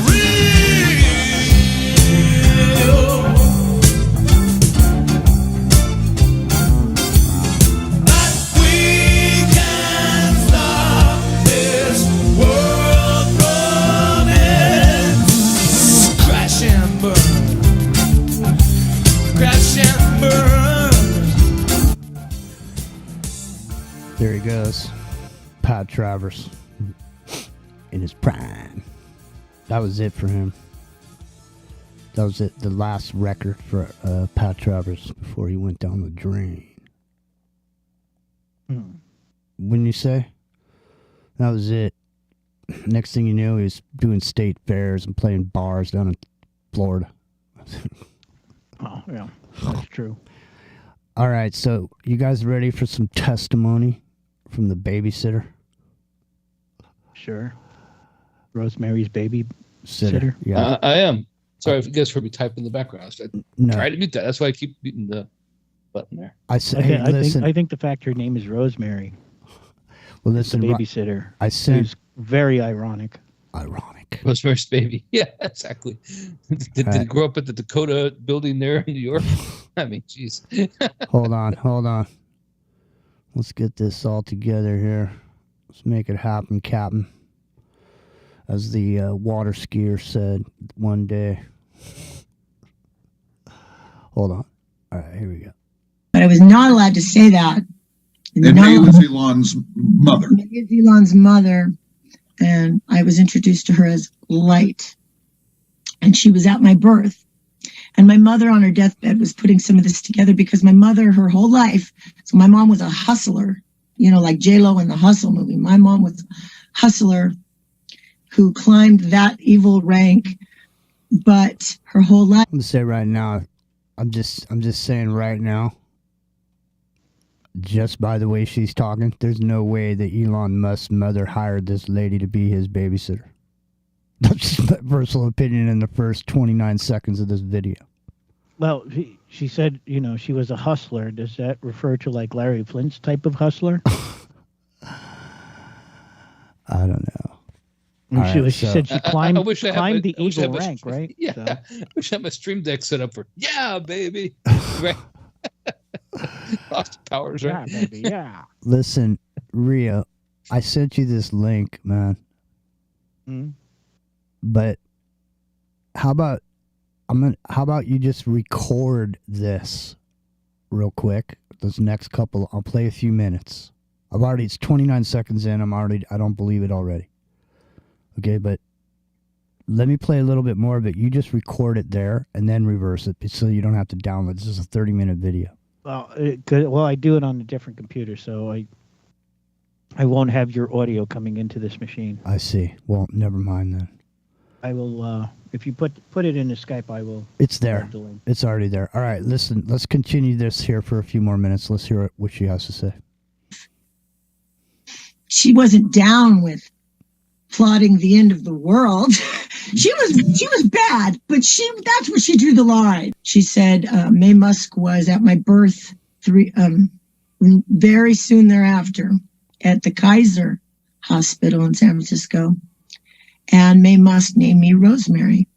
real. But we can stop this world from it. Crash and burn. Crash and burn. There he goes. Pat Travers. In his prime. That was it for him. That was it. The last record for Pat Travers before he went down the drain. Wouldn't you say? That was it. Next thing you knew, he was doing state fairs and playing bars down in Florida. Oh, yeah. That's true. All right, so you guys ready for some testimony from the babysitter? Sure. Rosemary's baby Sitter. Yeah. I am. Sorry if you guys heard me type in the background. I tried to mute that. That's why I keep muting the button there. I think the fact her name is Rosemary. Well, listen, the babysitter. I sent. Is very ironic. Rosemary's baby. Yeah, exactly. Did it grow up at the Dakota building there in New York? I mean, jeez. Hold on. Let's get this all together here. Let's make it happen, Captain. As the water skier said one day. Hold on. All right, here we go. But I was not allowed to say that. And May was Elon's mother. May is Elon's mother. And I was introduced to her as Light. And she was at my birth. And my mother on her deathbed was putting some of this together because my mother, her whole life, so my mom was a hustler, you know, like J-Lo in the Hustle movie. My mom was a hustler who climbed that evil rank, but her whole life. I'm gonna say right now, I'm just saying right now, just by the way she's talking, there's no way that Elon Musk's mother hired this lady to be his babysitter. That's just my personal opinion in the first 29 seconds of this video. Well, she said, you know, she was a hustler. Does that refer to like Larry Flint's type of hustler? I don't know. She said she climbed the I wish I evil had my- rank, right? Yeah. So. I wish I had my Stream Deck set up for, yeah, baby. Right. Austin Powers, right? Yeah, baby, yeah. Listen, Ria, I sent you this link, man. But how about you just record this real quick? This next couple, I'll play a few minutes. It's 29 seconds in. I don't believe it already. Okay, but let me play a little bit more of it. You just record it there and then reverse it so you don't have to download. This is a 30-minute video. Well, I do it on a different computer, so I won't have your audio coming into this machine. I see. Well, never mind then. I will, if you put it in the Skype, I will. It's there. It's already there. All right, listen, let's continue this here for a few more minutes. Let's hear what she has to say. She wasn't down with plotting the end of the world. she was bad, but that's where she drew the line. She said May Musk was at my birth very soon thereafter at the Kaiser Hospital in San Francisco. And May Musk named me Rosemary.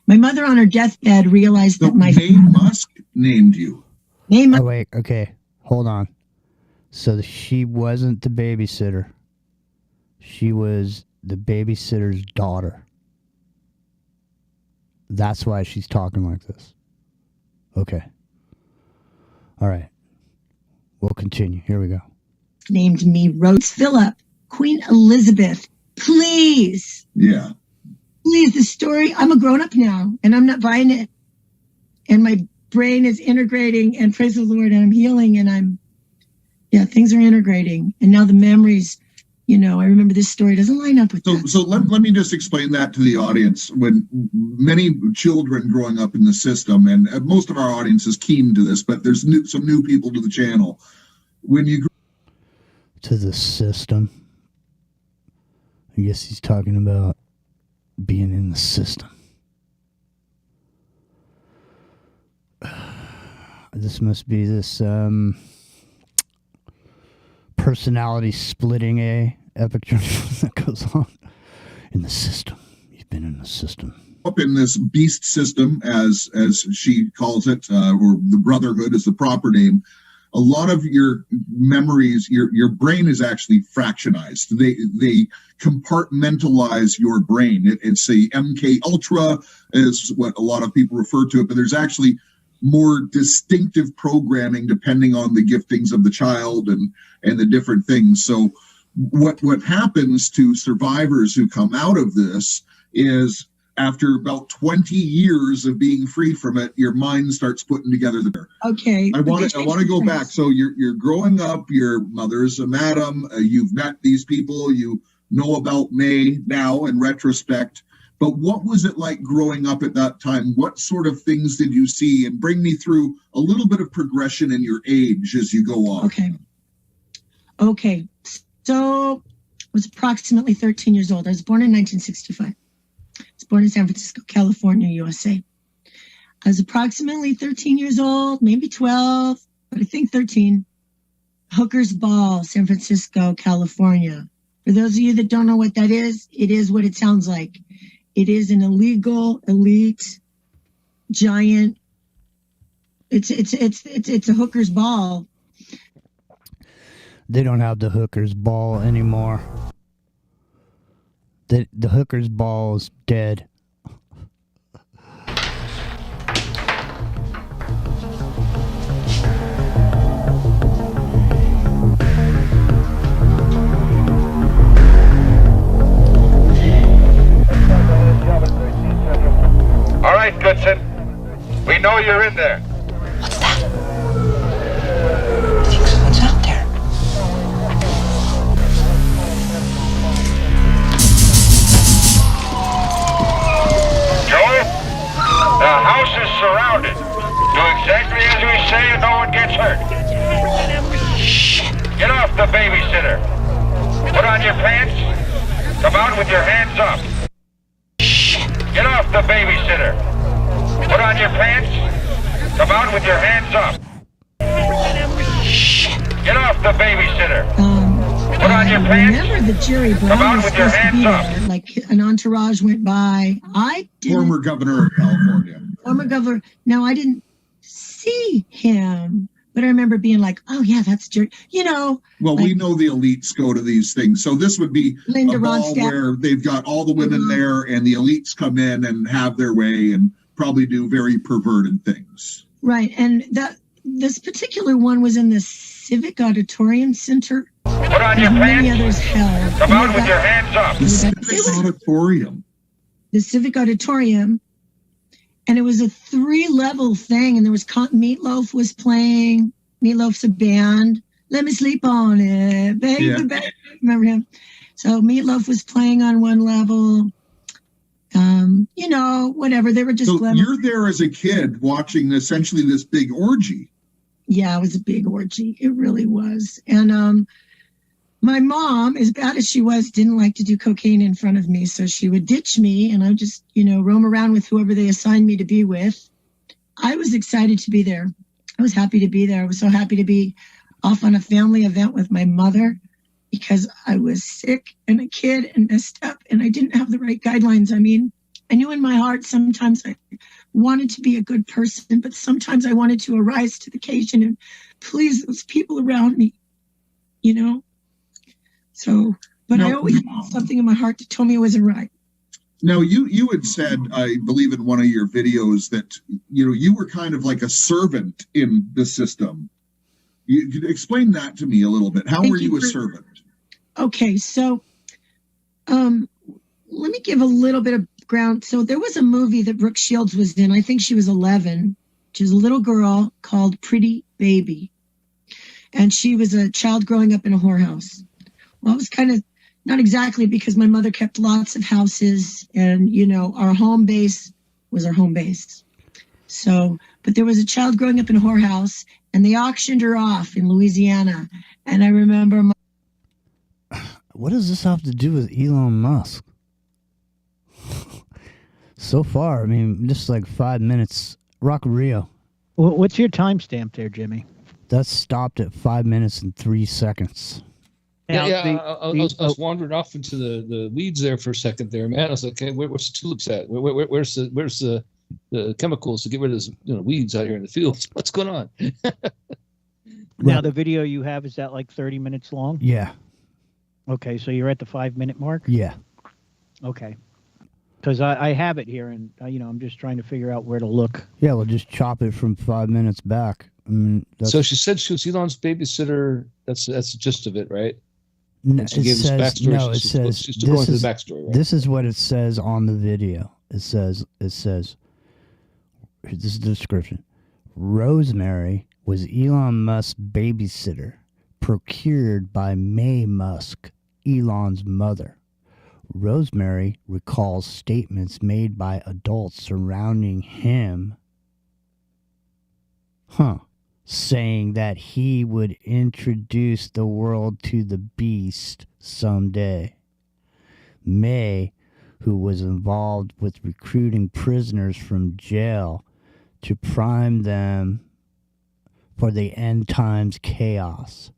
My mother on her deathbed realized that May Musk named you. Oh, wait, okay. Hold on. So she wasn't the babysitter. She was the babysitter's daughter. That's why she's talking like this. Okay. All right. We'll continue. Here we go. Named me Rose Phillip. Queen Elizabeth. Please. Yeah. Please, the story. I'm a grown-up now, and I'm not buying it. And my brain is integrating, and praise the Lord, and I'm healing, and things are integrating. And now the memories, I remember this story doesn't line up with that. So let me just explain that to the audience. When many children growing up in the system, and most of our audience is keen to this, but there's some new people to the channel. When you to the system, I guess he's talking about being in the system. This must be this personality splitting epic journey that goes on in the system. You've been in the system. Up in this beast system, as she calls it, or the Brotherhood is the proper name. A lot of your memories, your brain is actually fractionized. They compartmentalize your brain. It's the MK Ultra is what a lot of people refer to it, but there's actually more distinctive programming depending on the giftings of the child and the different things. So what happens to survivors who come out of this is after about 20 years of being free from it, your mind starts putting together the. Okay. I want to go back. So you're growing up. Your mother's a madam. You've met these people. You know about May now in retrospect. But what was it like growing up at that time? What sort of things did you see? And bring me through a little bit of progression in your age as you go on. Okay. So I was approximately 13 years old. I was born in 1965. I was born in San Francisco, California, USA. I was approximately 13 years old, maybe 12, but I think 13. Hooker's Ball, San Francisco, California. For those of you that don't know what that is, it is what it sounds like. It is an illegal, elite, giant. It's a hooker's ball. They don't have the hooker's ball anymore. The hooker's ball is dead. All right, Goodson. We know you're in there. What's that? I think someone's out there. Joel, the house is surrounded. Do exactly as we say and no one gets hurt. Get off the babysitter. Put on your pants. Come out with your hands up. Get off the babysitter. Put on your pants. Come out with your hands up. Get off the babysitter. Put on your pants. I remember that Jerry Brown was supposed to be there. Like an entourage went by. Former governor of California. Former governor. Now, I didn't see him, but I remember being like, oh, yeah, that's Jerry. Well, like, we know the elites go to these things. So this would be Linda a ball Ronstadt. where they've got all the women there and the elites come in and have their way and probably do very perverted things. Right. And this particular one was in the Civic Auditorium Center. Put on your many pants. others held. Come out with your hands up. The Civic Auditorium. The Civic Auditorium. And it was a 3-level thing. And there was Meatloaf was playing. Meatloaf's a band. Let me sleep on it, baby, Yeah. baby. Remember him? So Meatloaf was playing on one level. Whatever. They were just So you're there as a kid watching essentially this big orgy. Yeah, it was a big orgy. It really was. And my mom, as bad as she was, didn't like to do cocaine in front of me. So she would ditch me and I would just, roam around with whoever they assigned me to be with. I was excited to be there. I was happy to be there. I was so happy to be off on a family event with my mother because I was sick and a kid and messed up and I didn't have the right guidelines. I mean, I knew in my heart sometimes I wanted to be a good person, but sometimes I wanted to arise to the occasion and please those people around me, So, but I always had something in my heart that told me it wasn't right. Now, you had said, I believe in one of your videos that, you were kind of like a servant in the system. You could explain that to me a little bit. How were you a servant? Okay, so let me give a little bit of ground. So there was a movie that Brooke Shields was in. I think she was 11. which is a little girl called Pretty Baby. And she was a child growing up in a whorehouse. Well, it was kind of not exactly, because my mother kept lots of houses, and, you know, our home base was our home base. So, but there was a child growing up in a whorehouse, and they auctioned her off in Louisiana. And I remember What does this have to do with Elon Musk? So far, I mean, just like 5 minutes. Rock Rio. What's your timestamp there, Jimmy? That's stopped at 5 minutes and 3 seconds. I was wandering off into the weeds there for a second there, man. I was like, okay, where's the tulips at? Where's the chemicals to get rid of those weeds out here in the fields? What's going on? Now, the video you have, is that like 30 minutes long? Yeah. Okay, so you're at the 5 minute mark? Yeah. Okay. Because I have it here, and I'm just trying to figure out where to look. Yeah, we'll just chop it from 5 minutes back. I mean, So she said she was Elon's babysitter. That's the gist of it, right? No, she gave us backstory. She's still going through the backstory, right? This is what it says on the video. It says, this is the description. Rosemary was Elon Musk's babysitter, procured by May Musk, Elon's mother. Rosemary recalls statements made by adults surrounding him, saying that he would introduce the world to the beast someday. May, who was involved with recruiting prisoners from jail to prime them for the end times chaos.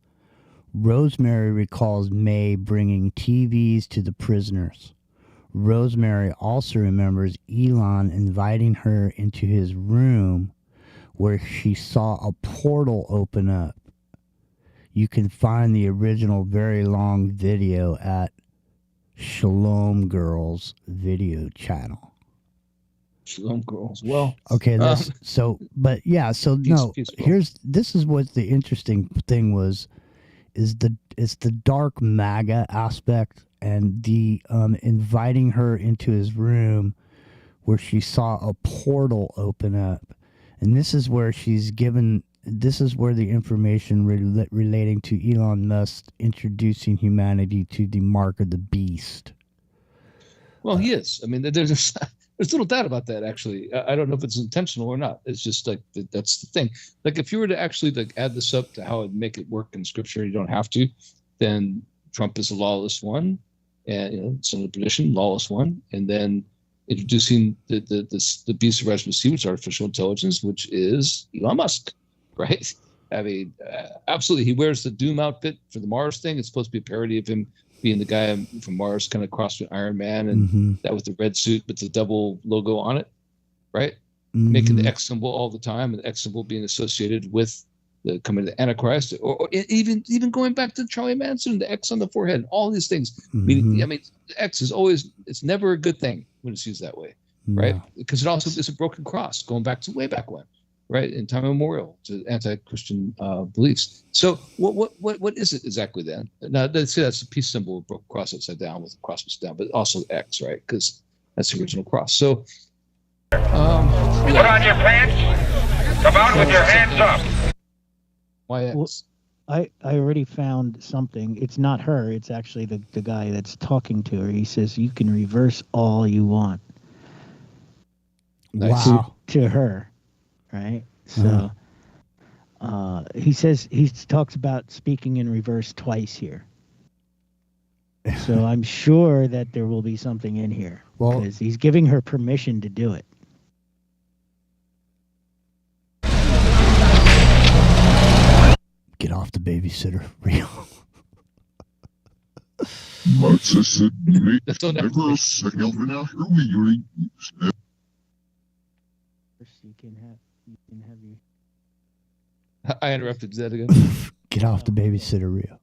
Rosemary recalls May bringing TVs to the prisoners. Rosemary also remembers Elon inviting her into his room, where she saw a portal open up. You can find the original very long video at Shalom Girls video channel. Shalom Girls. Well, okay. This this is what the interesting thing was, is the dark MAGA aspect and the inviting her into his room, where she saw a portal open up. And this is where this is where the information relating to Elon Musk introducing humanity to the mark of the beast. Well, he is. I mean, there's little doubt about that, actually. I don't know if it's intentional or not. It's just like, that's the thing. Like, if you were to actually add this up to how it make it work in scripture, you don't have to, then Trump is a lawless one, and son of perdition, lawless one, and then introducing the beast of Rasmussen, which is artificial intelligence, which is Elon Musk, right? I mean, absolutely. He wears the Doom outfit for the Mars thing. It's supposed to be a parody of him being the guy from Mars, kind of crossed with Iron Man, and that with the red suit with the double logo on it, right? Making the X symbol all the time, and the X symbol being associated with the coming of the Antichrist, or even going back to Charlie Manson, the X on the forehead, all these things. Meaning, I mean, the X is always, it's never a good thing when it's used that way, right? Because it also is a broken cross, going back to way back when, right? In time immemorial to anti-Christian beliefs. So what is it exactly then? Now, let's say that's a peace symbol, broken cross upside down with the cross upside down, but also X, right? Because that's the original cross. So, put on your pants, come out with your hands up. Why X? Well, I already found something. It's not her. It's actually the guy that's talking to her. He says, you can reverse all you want. Wow. To her, right? So he says, he talks about speaking in reverse twice here. So I'm sure that there will be something in here. Well, because he's giving her permission to do it. Get off the babysitter, real. My sister, never a second now. You can have you. I interrupted that again. Get off the babysitter, real.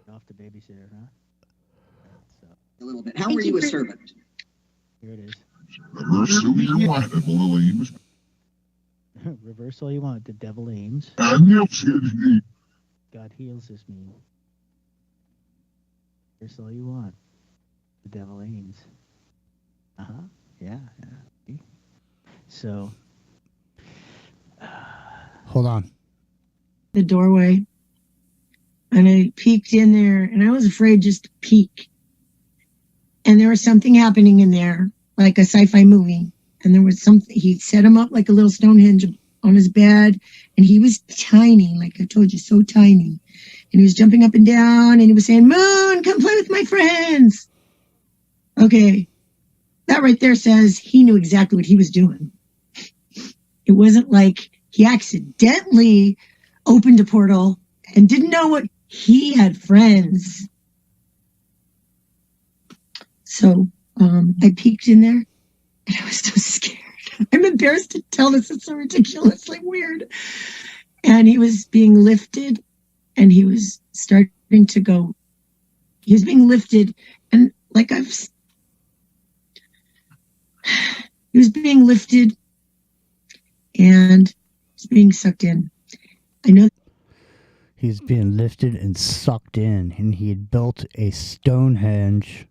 Get off the babysitter, huh? So. A little bit. How are you a servant? Here it is. Reverse all you want, devil aims. Reverse all you want. The devil aims. God heals this mean. Reverse all you want. The devil aims. Yeah. See? So, Hold on. The doorway. And I peeked in there, and I was afraid just to peek. And there was something happening in there, like a sci-fi movie. And there was something, he set him up like a little Stonehenge on his bed. And he was tiny, like I told you, so tiny. And he was jumping up and down, and he was saying, Moon, come play with my friends. Okay. That right there says he knew exactly what he was doing. It wasn't like he accidentally opened a portal and didn't know what he had friends. So I peeked in there, and I was so scared. I'm embarrassed to tell this. It's so ridiculously weird. And he was being lifted, and he was starting to go. He was being lifted, and like he was being lifted, and he's being sucked in. I know. He's being lifted and sucked in, and he had built a Stonehenge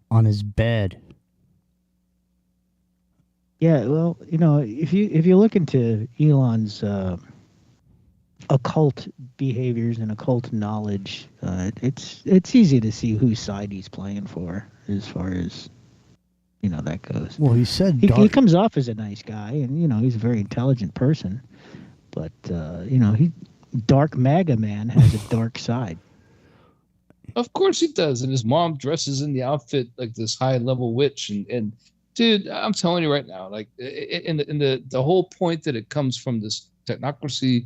on his bed. Yeah, well, if you look into Elon's occult behaviors and occult knowledge, it's easy to see whose side he's playing for as far as that goes. Well, he said he comes off as a nice guy, and he's a very intelligent person, but Dark MAGA man has a dark side. Of course he does, and his mom dresses in the outfit like this high-level witch, and dude, I'm telling you right now, like in the whole point that it comes from this technocracy,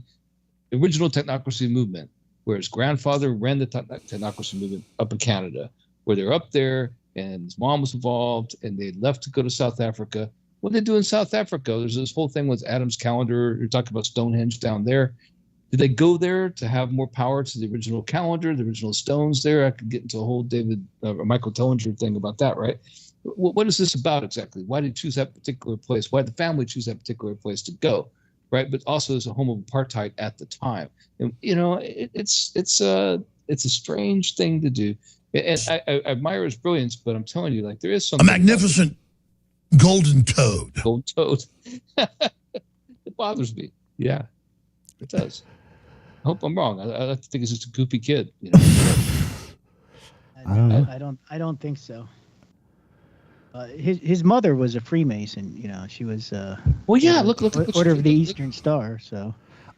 original technocracy movement, where his grandfather ran the technocracy movement up in Canada, where they're up there, and his mom was involved, and they left to go to South Africa. What did they do in South Africa? There's this whole thing with Adam's calendar. You're talking about Stonehenge down there. Did they go there to have more power to the original calendar, the original stones there? I could get into a whole Michael Tellinger thing about that, right? What is this about exactly? Why did he choose that particular place? Why did the family choose that particular place to go, right? But also as a home of apartheid at the time. And, it's a strange thing to do. And I admire his brilliance, but I'm telling you, like, there is something. A magnificent golden toad. Golden toad. It bothers me. Yeah, it does. I hope I'm wrong. I like to think he's just a goofy kid. I don't think so. His mother was a Freemason. She was. Well, yeah. Look. Order of the Eastern Star. So.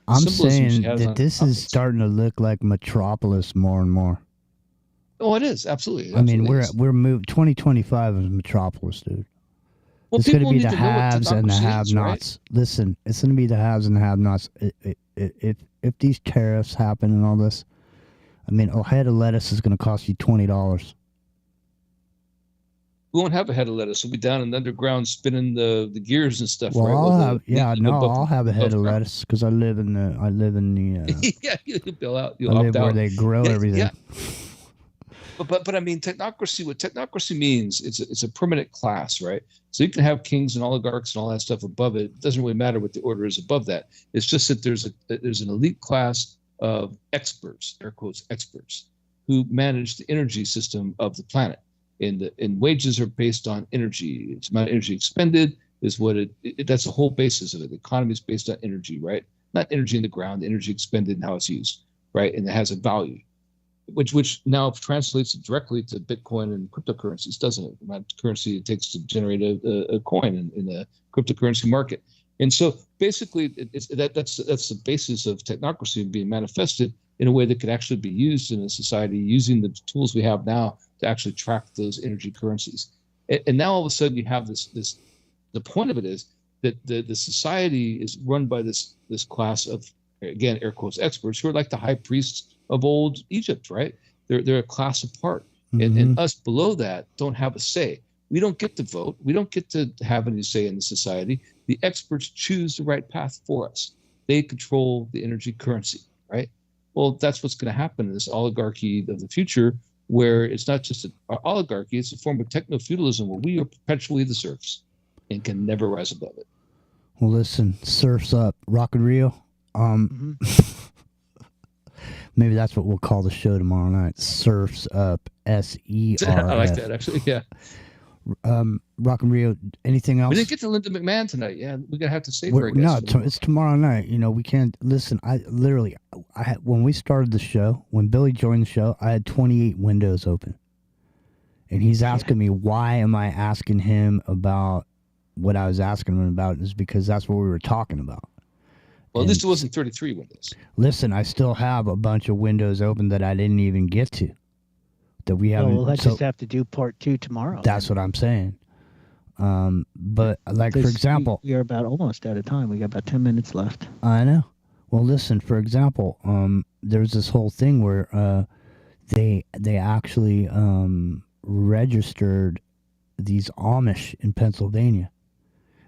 I'm saying that this is starting to look like Metropolis more and more. Oh, it is absolutely. I mean, we're moved. 2025 is Metropolis, dude. Well, it's going to be the haves and the have-nots. Right? Listen, it's going to be the haves and the have-nots. If these tariffs happen and all this, I mean, a head of lettuce is going to cost you $20. We won't have a head of lettuce. We'll be down in the underground spinning the gears and stuff. Well, right? I'll have a head of lettuce because I live in the. Yeah, you bill out. I live where they grow everything. Yeah. But I mean, technocracy. What technocracy means, it's a permanent class, right? So you can have kings and oligarchs and all that stuff above it. It doesn't really matter what the order is above that. It's just that there's an elite class of experts, air quotes experts, who manage the energy system of the planet. And wages are based on energy. It's amount of energy expended is what that's the whole basis of it. The economy is based on energy, right? Not energy in the ground, energy expended and how it's used, right? And it has a value. Which now translates directly to Bitcoin and cryptocurrencies, doesn't it? The amount of currency it takes to generate a coin in a cryptocurrency market. And so basically, that's the basis of technocracy being manifested in a way that could actually be used in a society using the tools we have now to actually track those energy currencies. And now all of a sudden you have this. The point of it is that the society is run by this class of, again, air quotes experts who are like the high priests of old Egypt, right? They're a class apart. Mm-hmm. And us below that don't have a say. We don't get to vote. We don't get to have any say in the society. The experts choose the right path for us. They control the energy currency, right? Well, that's what's going to happen in this oligarchy of the future, where it's not just an oligarchy, it's a form of techno-feudalism where we are perpetually the serfs and can never rise above it. Well, listen, surf's up. Rock and Rio. Maybe that's what we'll call the show tomorrow night. Surf's up. SER. I like that, actually, yeah. Rock and Rio, anything else? We didn't get to Linda McMahon tonight. Yeah, we're gonna have to save her. I No, guess. it's tomorrow night. You know, we can't listen. I had when we started the show, when Billy joined the show, I had 28 windows open, and he's asking me why am I asking him about what I was asking him about is because that's what we were talking about. Well, at least it wasn't 33 windows. Listen, I still have a bunch of windows open that I didn't even get to. That we haven't. Well, we'll just have to do part 2 tomorrow. That's what I'm saying. But like, for example, we are about almost out of time. We got about 10 minutes left. I know. Well, listen, for example, there's this whole thing where they actually registered these Amish in Pennsylvania.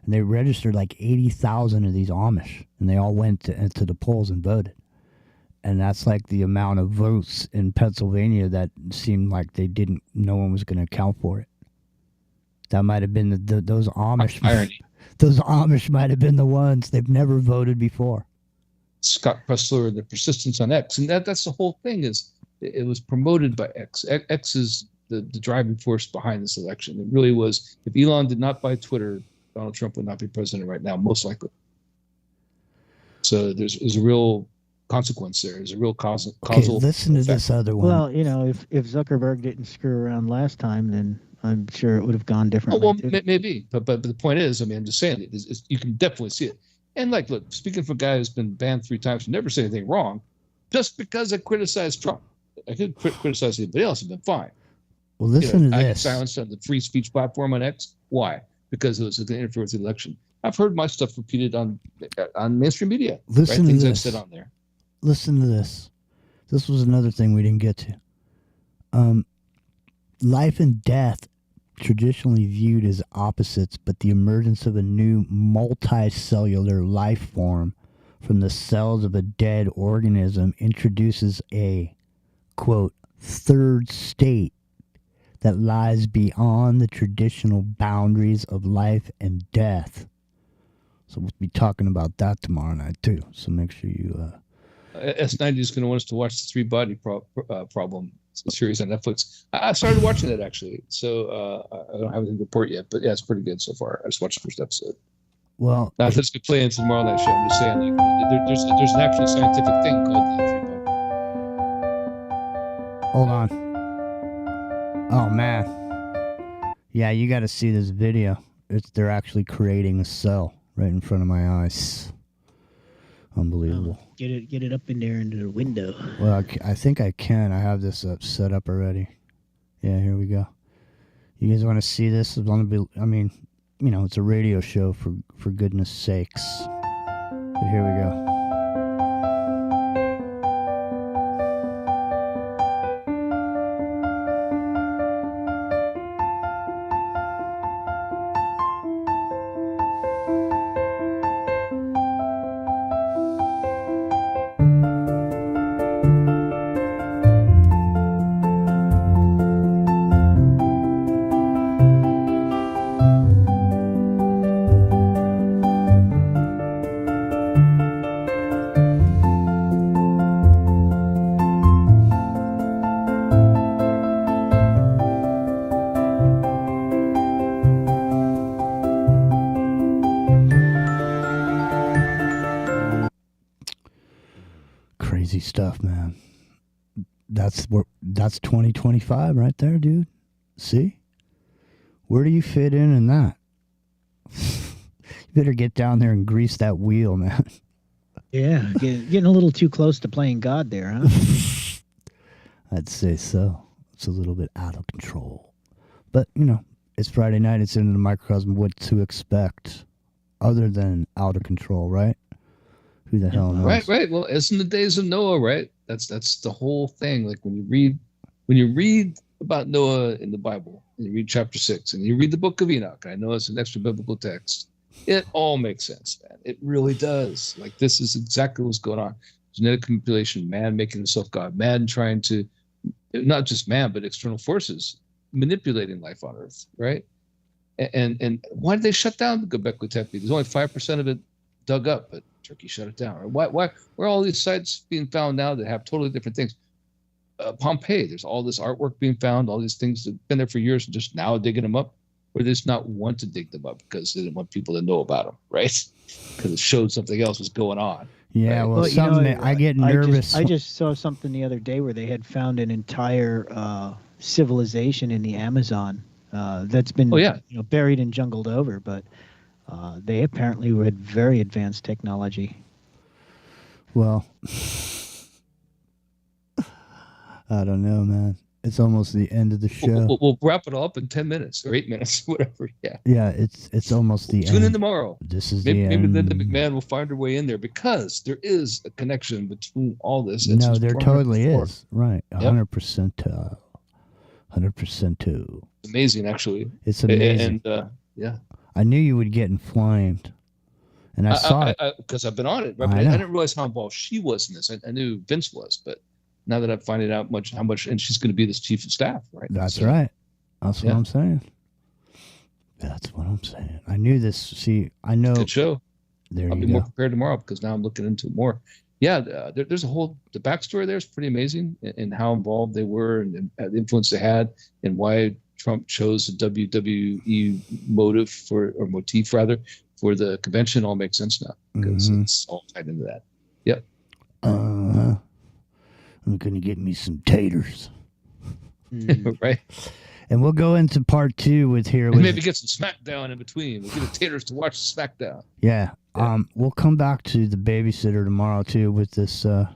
And they registered like 80,000 of these Amish, and they all went to the polls and voted. And that's like the amount of votes in Pennsylvania that seemed like no one was going to account for it. That might have been those Amish. Irony. Those Amish might have been the ones. They've never voted before. Scott Pressler and the persistence on X, and that's the whole thing. Is it was promoted by X. X is the driving force behind this election. It really was. If Elon did not buy Twitter, Donald Trump would not be president right now, most likely. So there's a real consequence there. There's a real causal. Listen to this other one. Well, you know, if Zuckerberg didn't screw around last time, then I'm sure it would have gone differently. Oh, well, maybe, but the point is, I mean, I'm just saying, you can definitely see it. And like, look, speaking for a guy who's been banned 3 times, never say anything wrong, just because I criticized Trump, I could criticize anybody else, and been fine. Well, listen to this. I got silenced on the free speech platform on X. Why? Because it was going to interfere with the election. I've heard my stuff repeated on mainstream media. Listen to Things this. I've said on there. Listen to this. This was another thing we didn't get to. Life and death, traditionally viewed as opposites, but the emergence of a new multicellular life form from the cells of a dead organism introduces a, quote, third state that lies beyond the traditional boundaries of life and death. So we'll be talking about that tomorrow night too. So make sure you... S90 is going to want us to watch the 3-Body Problem series on Netflix. I started watching that, actually. So I don't have anything to report yet, but yeah, it's pretty good so far. I just watched the first episode. Well, now let's get playing tomorrow night show. I'm just saying, like, there's an actual scientific thing called the 3-Body. Hold on. Oh man, yeah, you got to see this video. They're actually creating a cell right in front of my eyes. Unbelievable. Get it up in there into the window. Well, I think I can. I have this set up already. Yeah, here we go. You guys want to see this? It's going to be. I mean, you know, it's a radio show for goodness sakes. But here we go. Crazy stuff, man. That's 2025 right there, dude. See? Where do you fit in that? You better get down there and grease that wheel, man. Yeah, getting a little too close to playing God there, huh? I'd say so. It's a little bit out of control. But, you know, it's Friday night. It's into the microcosm. What to expect other than out of control, right? Who the hell knows? Right. Well, it's in the days of Noah, right? That's the whole thing. Like when you read about Noah in the Bible, and you read chapter 6, and you read the book of Enoch. I know it's an extra biblical text. It all makes sense, man. It really does. Like this is exactly what's going on. Genetic manipulation, man making himself God, man trying to, not just man, but external forces manipulating life on Earth, right? And why did they shut down the Göbekli Tepe? There's only 5% of it dug up, but Turkey shut it down. Why are all these sites being found now that have totally different things? Pompeii, there's all this artwork being found, all these things that have been there for years and just now digging them up. or they just not want to dig them up because they didn't want people to know about them, right? Because it showed something else was going on. Yeah, right? well, I get nervous. I just saw something the other day where they had found an entire civilization in the Amazon that's been buried and jungled over, but they apparently had very advanced technology. Well, I don't know, man. It's almost the end of the show. We'll wrap it all up in 10 minutes or 8 minutes, whatever. Yeah. Yeah, it's almost the end. Tune in tomorrow. This is maybe the end. Linda McMahon will find her way in there because there is a connection between all this. No, there totally is. Right. Yep. 100%. 100% too. It's amazing, actually. It's amazing. And yeah. I knew you would get inflamed. And I saw it. Because I've been on it. Right? I didn't realize how involved she was in this. I knew Vince was, but now that I'm finding out how much, and she's going to be this chief of staff, right? That's right. That's what I'm saying. That's what I'm saying. I knew this. See, I know. Good show. I'll be more prepared tomorrow because now I'm looking into it more. Yeah, there's the backstory there is pretty amazing and how involved they were and the influence they had and why Trump chose the WWE motif rather for the convention. All makes sense now because it's all tied into that. Yep. I'm going to get me some taters. Right. And we'll go into part 2 with here. And maybe get some SmackDown in between. We'll get the taters to watch SmackDown. Yeah. We'll come back to the babysitter tomorrow, too, with this. Yeah,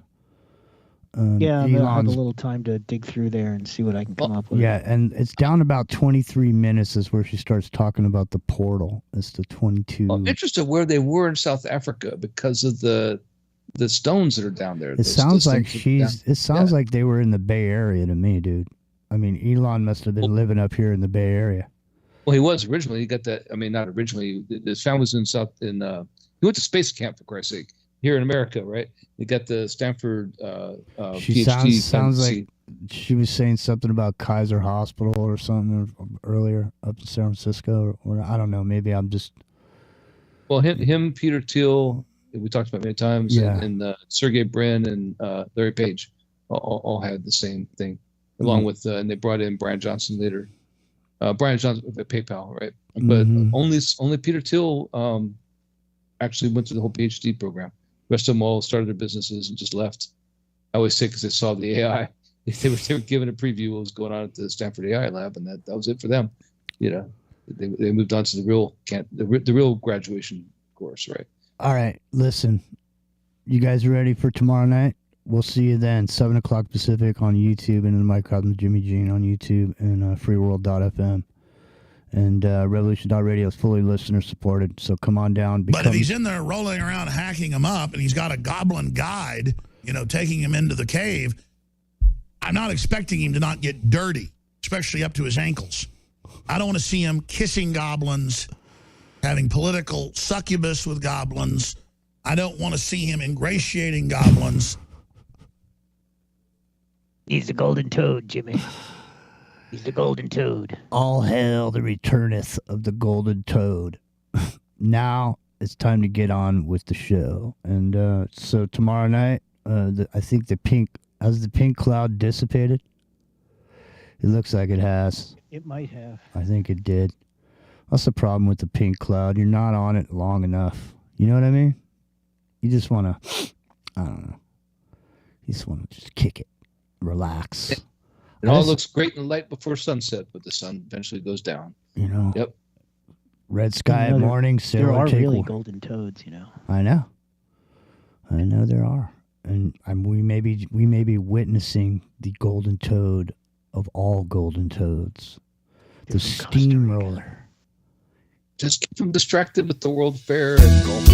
I'll have a little time to dig through there and see what I can come up with. Yeah, and it's down about 23 minutes is where she starts talking about the portal. It's the 22. I'm interested where they were in South Africa because of the stones that are down there. It sounds like like they were in the Bay Area to me, dude. I mean, Elon must have been living up here in the Bay Area. Well, he was originally. He got that. I mean, not originally. His family was he went to space camp, for Christ's sake, here in America, right? He got the Stanford She PhD. sounds like she was saying something about Kaiser Hospital or something earlier up in San Francisco. Or I don't know. Maybe I'm just. Well, him, Peter Thiel, we talked about many times, and Sergey Brin and Larry Page all had the same thing, along with and they brought in Brian Johnson later. Brian Johnson at PayPal, right? But only Peter Thiel actually went through the whole PhD program. The rest of them all started their businesses and just left. I always say because they saw the AI, they were given a preview of what was going on at the Stanford AI lab, and that was it for them. You know, they moved on to the real graduation course, right? All right, listen, you guys ready for tomorrow night? We'll see you then, 7 o'clock Pacific on YouTube, and in the Microcosm Jimmy Jean on YouTube, and freeworld.fm. And Revolution.radio is fully listener supported, so come on down. But if he's in there rolling around hacking him up, and he's got a goblin guide, taking him into the cave, I'm not expecting him to not get dirty, especially up to his ankles. I don't want to see him kissing goblins, having political succubus with goblins. I don't want to see him ingratiating goblins. He's the golden toad, Jimmy. He's the golden toad. All hail the returneth of the golden toad. Now it's time to get on with the show. And so tomorrow night, I think the pink cloud dissipated? It looks like it has. It might have. I think it did. What's the problem with the pink cloud? You're not on it long enough. You know what I mean? You just want to, I don't know. You just want to just kick it. Relax. It all looks great in the light before sunset, but the sun eventually goes down. Yep. Red sky at morning. There are really golden toads, I know there are. And we may be witnessing the golden toad of all golden toads. The steamroller. Just keep them distracted with the World Fair and golf.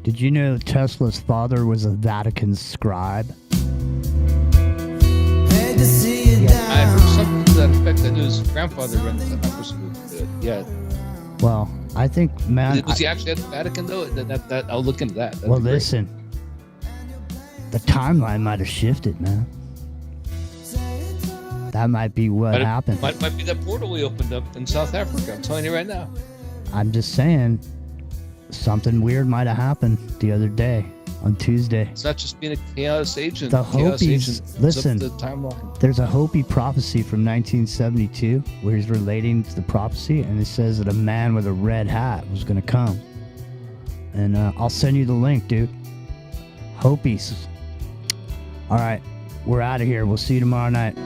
Did you know Tesla's father was a Vatican scribe? I heard something to that effect. I knew his grandfather ran the Vatican. Yeah. Well, I think, man. Was he actually at the Vatican, though? That I'll look into that. Well, listen. The timeline might have shifted, man. That might be what happened. Might be that portal we opened up in South Africa. I'm telling you right now. I'm just saying. something weird might have happened the other day on Tuesday. It's not just being a chaos agent. The chaos Hopis, agent listen, the timeline. there's a Hopi prophecy from 1972 where he's relating to the prophecy, and it says that a man with a red hat was going to come. And I'll send you the link, dude. Hopis. All right, we're out of here. We'll see you tomorrow night.